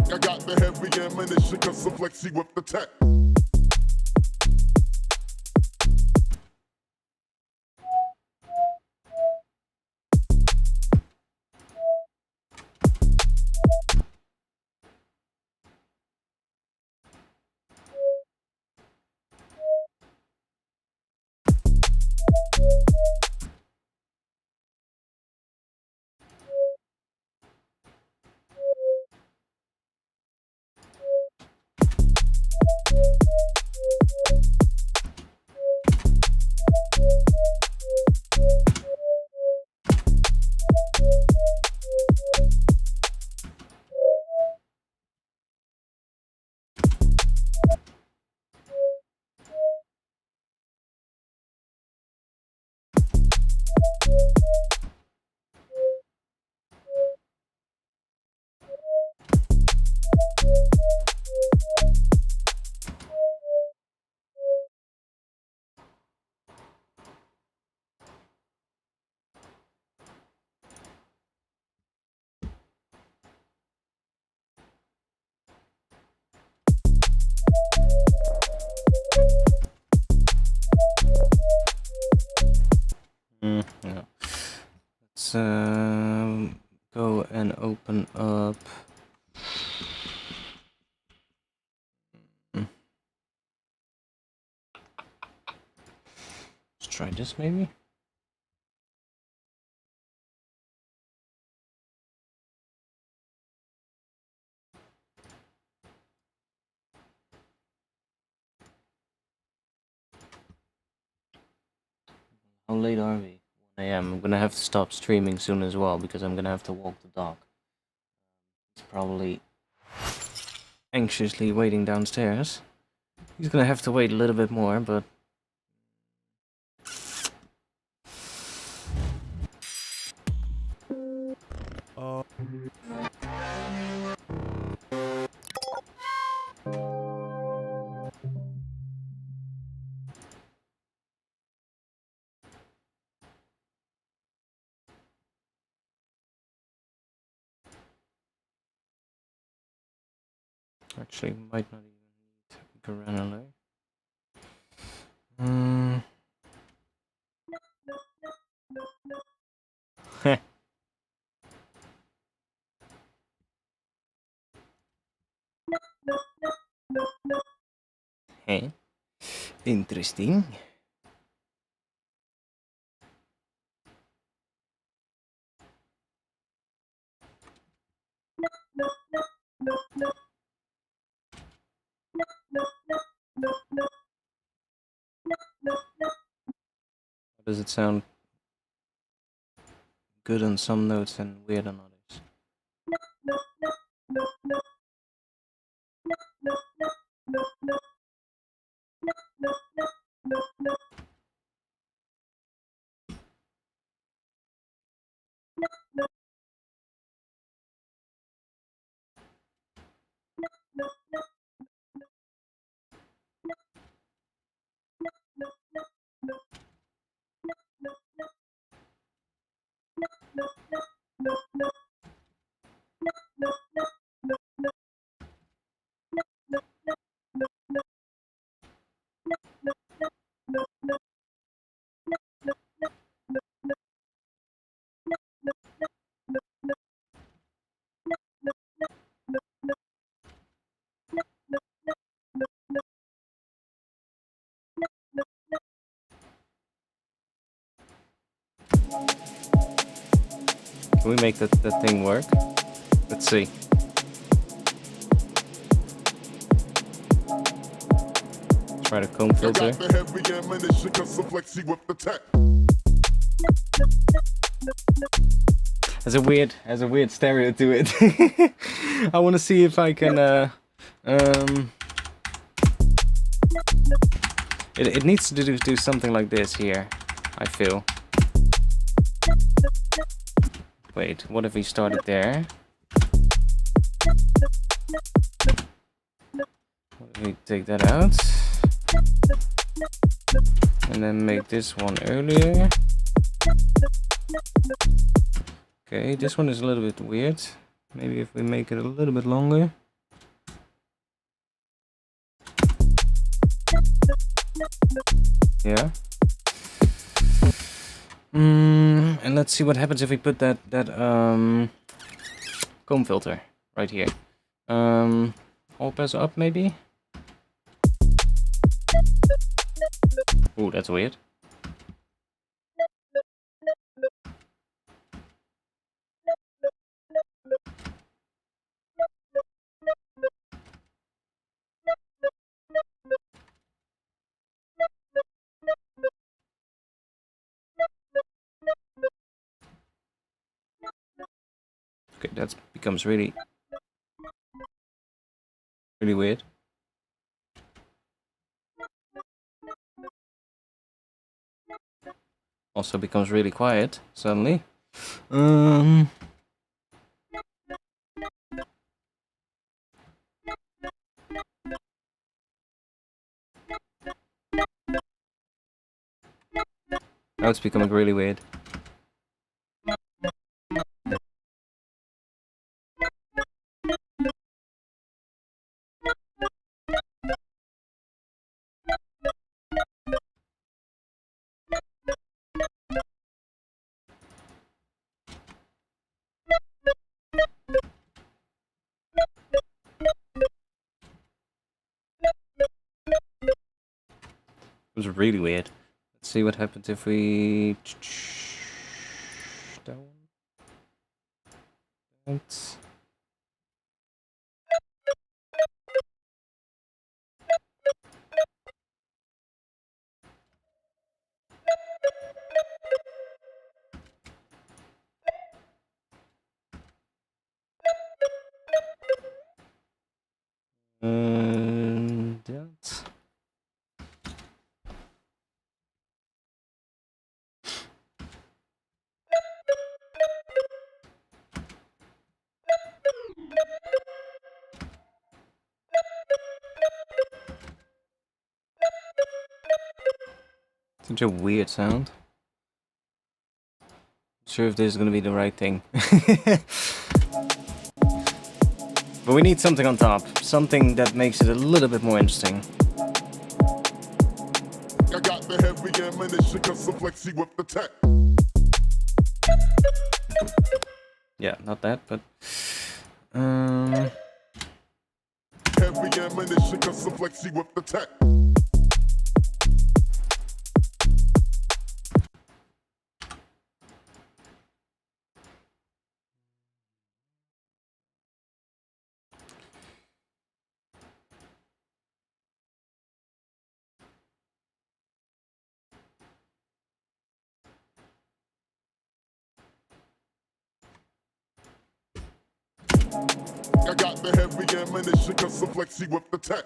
I got the heavy ammunition, cause I'm flexy with the tech. No. open up. Let's try this maybe. How late are we? 1 a.m. I'm gonna have to stop streaming soon as well because I'm gonna have to walk the dog. He's probably anxiously waiting downstairs. He's gonna have to wait a little bit more, but actually might not even need granular. Heh. Hey, interesting. Does it sound good on some notes and weird on others? Can we make that thing work? Let's see. Try the comb filter. Got the heavy ammunition, cause I'm flexy with the tech. Has a weird stereo to it. I want to see if I can. It needs to do something like this here. I feel. Wait, what if we started there? What if we take that out? And then make this one earlier. Okay, this one is a little bit weird. Maybe if we make it a little bit longer. Yeah. And let's see what happens if we put that comb filter right here. All pass up maybe. Ooh, that's weird. Okay, that becomes really weird. Also becomes really quiet suddenly. Now it's becoming really weird. was really weird. Let's see what happens if we... That one. That's... That's... Such a weird sound. Not sure if this is gonna be the right thing. But we need something on top. Something that makes it a little bit more interesting. I got the heavy ammunition, cause I'm flexy with the tech. Yeah, not that, but... Heavy ammunition, cause I'm flexy with the tech. I got the heavy ammunition, cause I'm flexy with the tech.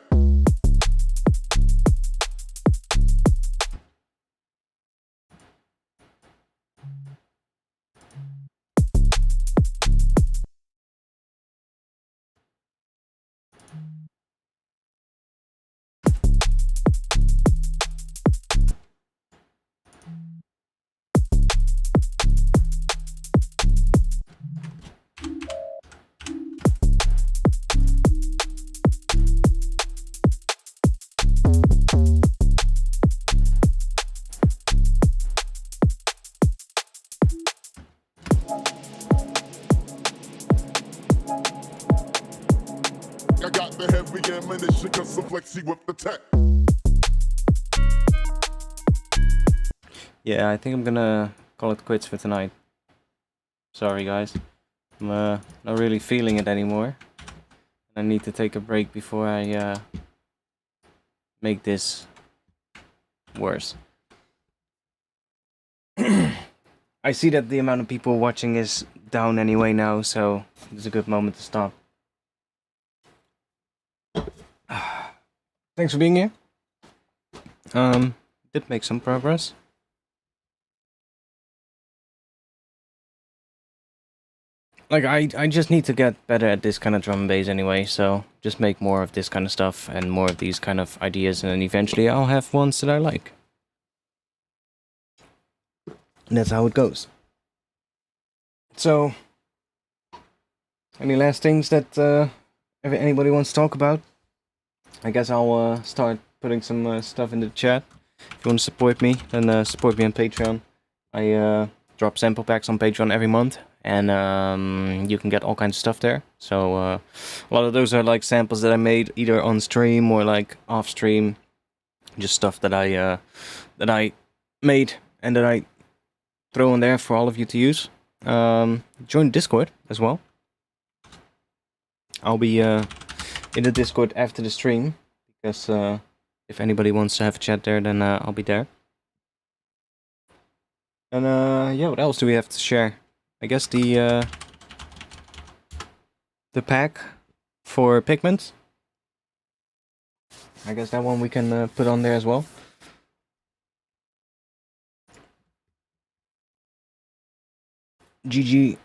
I got the heavy ammunition, cause I'm flexy with the tech. Yeah, I think I'm gonna call it quits for tonight. Sorry guys. I'm not really feeling it anymore. I need to take a break before I make this worse. I see that the amount of people watching is down anyway now, so it's a good moment to stop. Thanks for being here. Did make some progress. Like, I just need to get better at this kind of drum and bass anyway, so just make more of this kind of stuff and more of these kind of ideas, and then eventually I'll have ones that I like. And that's how it goes. So, any last things that anybody wants to talk about? I guess I'll start putting some stuff in the chat. If you want to support me, then support me on Patreon. I drop sample packs on Patreon every month, and you can get all kinds of stuff there. So a lot of those are like samples that I made either on stream or like off stream, just stuff that I made and that I throw in there for all of you to use. Join Discord as well. I'll be in the Discord after the stream, because if anybody wants to have a chat there, then I'll be there. And yeah, what else do we have to share? I guess the pack for pigments. I guess that one we can put on there as well. GG,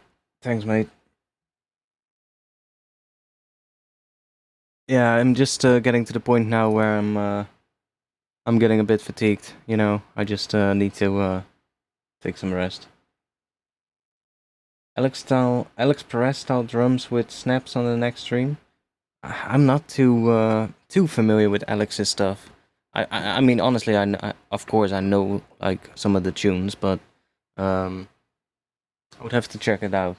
thanks mate. Yeah, I'm just getting to the point now where I'm getting a bit fatigued. You know, I just need to take some rest. Alex Perez style drums with snaps on the next stream. I'm not too familiar with Alex's stuff. I mean, honestly, of course I know like some of the tunes, but I would have to check it out.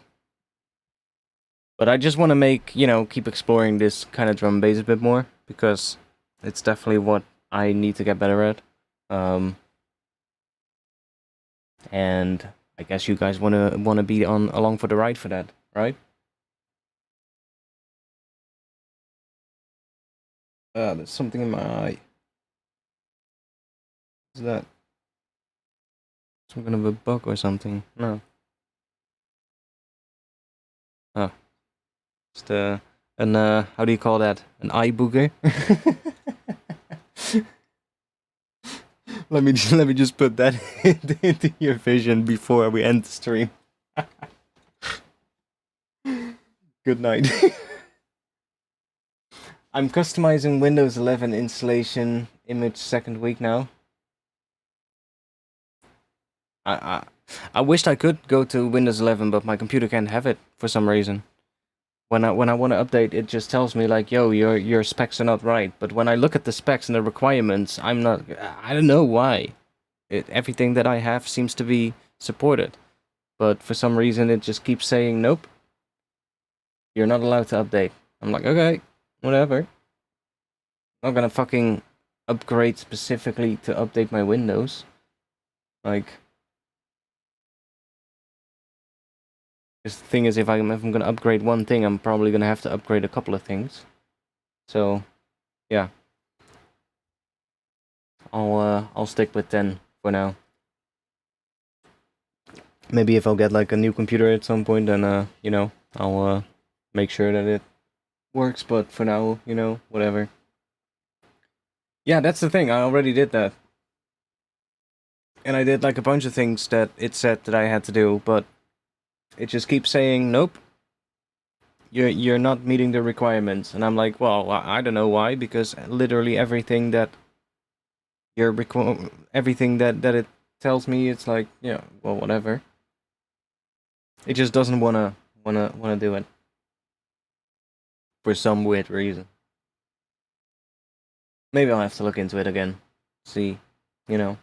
But I just want to make, you know, keep exploring this kind of drum and bass a bit more, because it's definitely what I need to get better at. And I guess you guys wanna be along for the ride for that, right? There's something in my eye. Is that some kind of a bug or something? No. Oh, just how do you call that? An eye booger? let me just put that into your vision before we end the stream. Good night. I'm customizing Windows 11 installation image second week now. I wished I could go to Windows 11, but my computer can't have it for some reason. When I want to update, it just tells me like, "Yo, your specs are not right." But when I look at the specs and the requirements, I don't know why. Everything that I have seems to be supported, but for some reason it just keeps saying, "Nope, you're not allowed to update." I'm like, okay, whatever. I'm not gonna fucking upgrade specifically to update my Windows. Like, because the thing is, if I'm gonna upgrade one thing, I'm probably gonna have to upgrade a couple of things. So, yeah, I'll stick with 10 for now. Maybe if I'll get like a new computer at some point, then you know, I'll make sure that it works. But for now, you know, whatever. Yeah, that's the thing. I already did that, and I did like a bunch of things that it said that I had to do, but it just keeps saying, nope, you're not meeting the requirements. And I'm like, well, I don't know why, because literally everything that everything that it tells me, it's like, yeah, well, whatever. It just doesn't wanna do it for some weird reason. Maybe I'll have to look into it again. See, you know.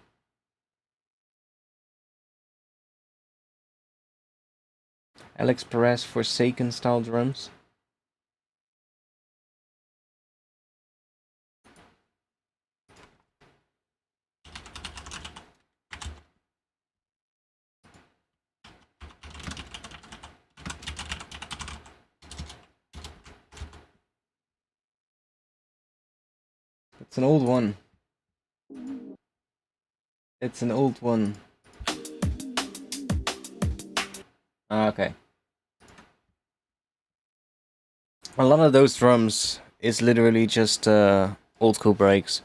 Alex Perez Forsaken style drums. It's an old one. It's an old one. Okay. A lot of those drums is literally just old school breaks.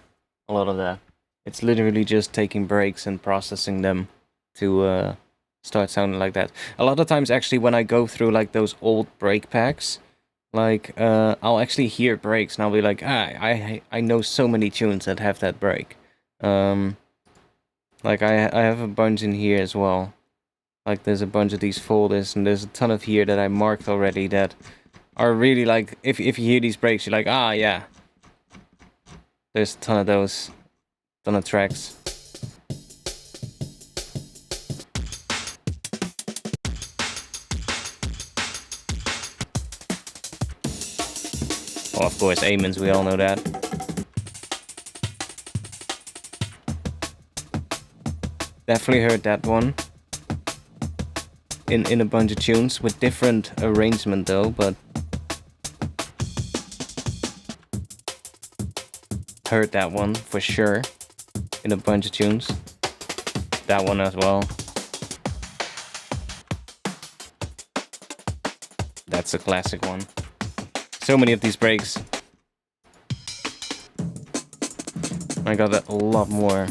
A lot of that. It's literally just taking breaks and processing them to start sounding like that. A lot of times, actually, when I go through like those old break packs, like I'll actually hear breaks and I'll be like, I know so many tunes that have that break. Like I have a bunch in here as well. Like there's a bunch of these folders, and there's a ton of here that I marked already that are really like, if you hear these breaks, you're like, ah, yeah. There's a ton of those, ton of tracks. Oh, of course, Amens, we all know that. Definitely heard that one. In a bunch of tunes, with different arrangement though, but heard that one for sure in a bunch of tunes. That one as well. That's a classic one. So many of these breaks. I got a lot more.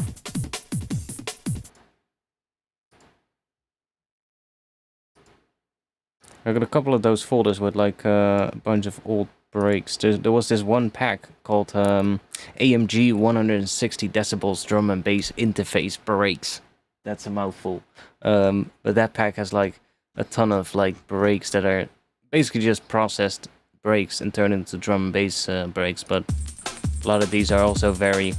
I got a couple of those folders with like a bunch of old breaks. There was this one pack called AMG 160 decibels drum and bass interface breaks. That's a mouthful. But that pack has like a ton of like breaks that are basically just processed breaks and turned into drum and bass breaks. But a lot of these are also very...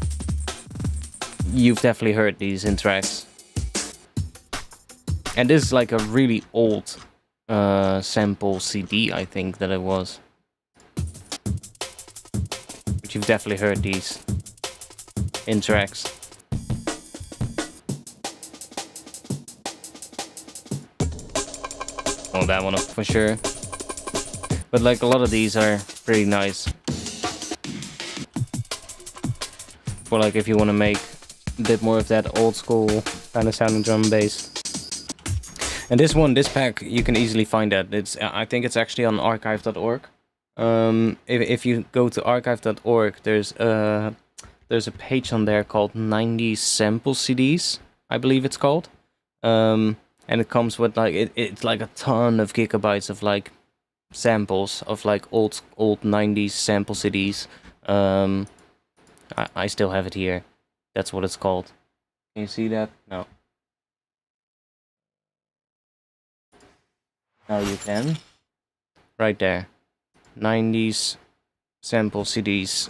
You've definitely heard these in tracks. And this is like a really old sample CD, I think that it was. But you've definitely heard these in tracks. Well, that one for sure. But like a lot of these are pretty nice. For like if you want to make a bit more of that old school kind of sounding drum and bass. And this pack, you can easily find that. I think it's actually on archive.org. If you go to archive.org, there's a page on there called 90s sample CDs, I believe it's called. And it comes with like it's like a ton of gigabytes of like samples of like old 90s sample CDs. I still have it here. That's what it's called. Can you see that? No. Now you can. Right there. 90s sample CDs.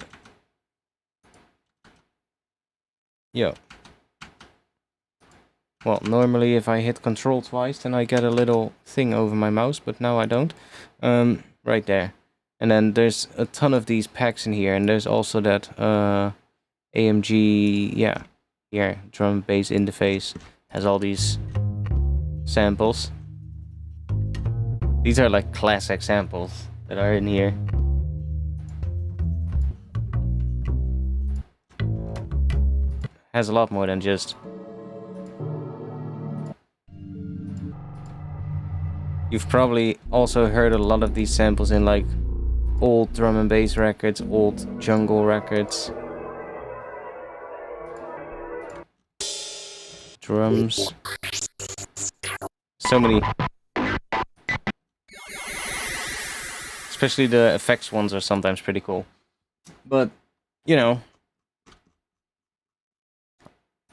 Yo. Well, normally if I hit Control twice, then I get a little thing over my mouse, but now I don't. Right there. And then there's a ton of these packs in here, and there's also that AMG, yeah, here, drum bass interface, has all these samples. These are like classic samples that are in here. Has a lot more than just... You've probably also heard a lot of these samples in like old drum and bass records, old jungle records. Drums. So many. Especially the effects ones are sometimes pretty cool. But, you know,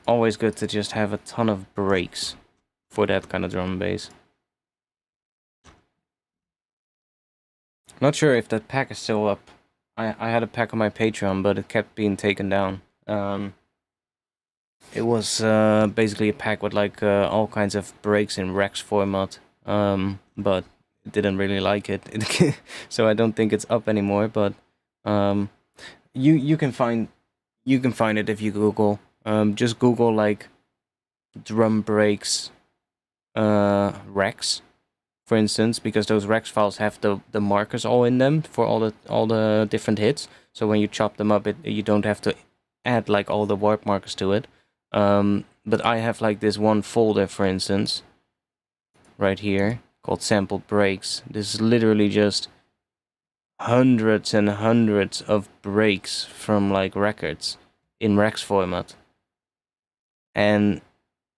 always good to just have a ton of breaks for that kind of drum and bass. Not sure if that pack is still up. I had a pack on my Patreon, but it kept being taken down. It was basically a pack with like all kinds of breaks in Rex format, but it didn't really like it, so I don't think it's up anymore. But you can find it if you Google. Just Google like drum breaks Rex, for instance, because those Rex files have the markers all in them for all the different hits. So when you chop them up, you don't have to add like all the warp markers to it. But I have like this one folder, for instance, right here, called sampled breaks. This is literally just hundreds and hundreds of breaks from like records in Rex format. And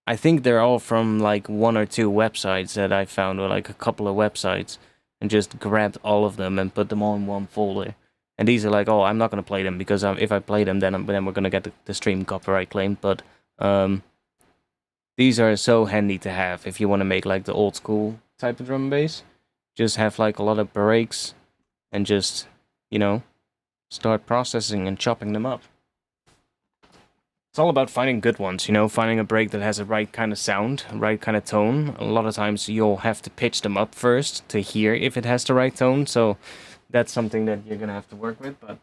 I think they're all from like one or two websites that I found, or like a couple of websites, and just grabbed all of them and put them all in one folder. And these are like, oh, I'm not going to play them, because if I play them, then we're going to get the stream copyright claimed. But these are so handy to have if you want to make like the old school type of drum and bass. Just have like a lot of breaks and just, you know, start processing and chopping them up. It's all about finding good ones, you know, finding a break that has the right kind of sound, right kind of tone. A lot of times you'll have to pitch them up first to hear if it has the right tone, so that's something that you're gonna have to work with. But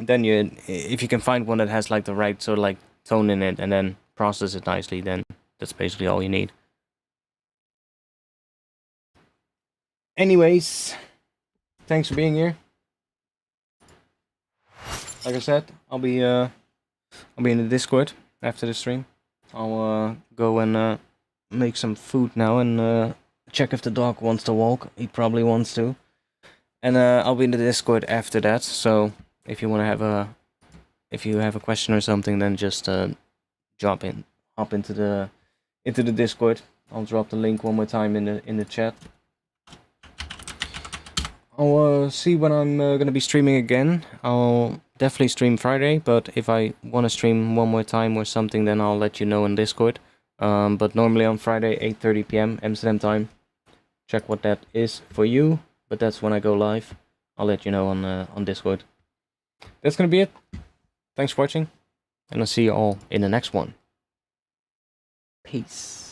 then if you can find one that has like the right sort of like tone in it and then process it nicely, then that's basically all you need. Anyways, thanks for being here. Like I said, I'll be in the Discord after the stream. I'll go and make some food now and check if the dog wants to walk. He probably wants to. And I'll be in the Discord after that. So if you want to if you have a question or something, then just hop into the Discord. I'll drop the link one more time in the chat. I'll see when I'm gonna be streaming again. I'll definitely stream Friday, but if I want to stream one more time or something, then I'll let you know in Discord. But normally on Friday, 8:30 PM Amsterdam time. Check what that is for you, but that's when I go live. I'll let you know on Discord. That's gonna be it. Thanks for watching, and I'll see you all in the next one. Peace.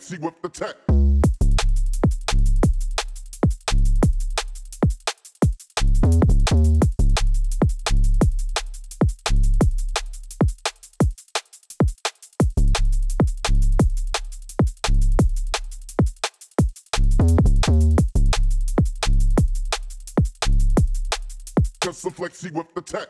flexy with the tech. Custom flexy with the tech.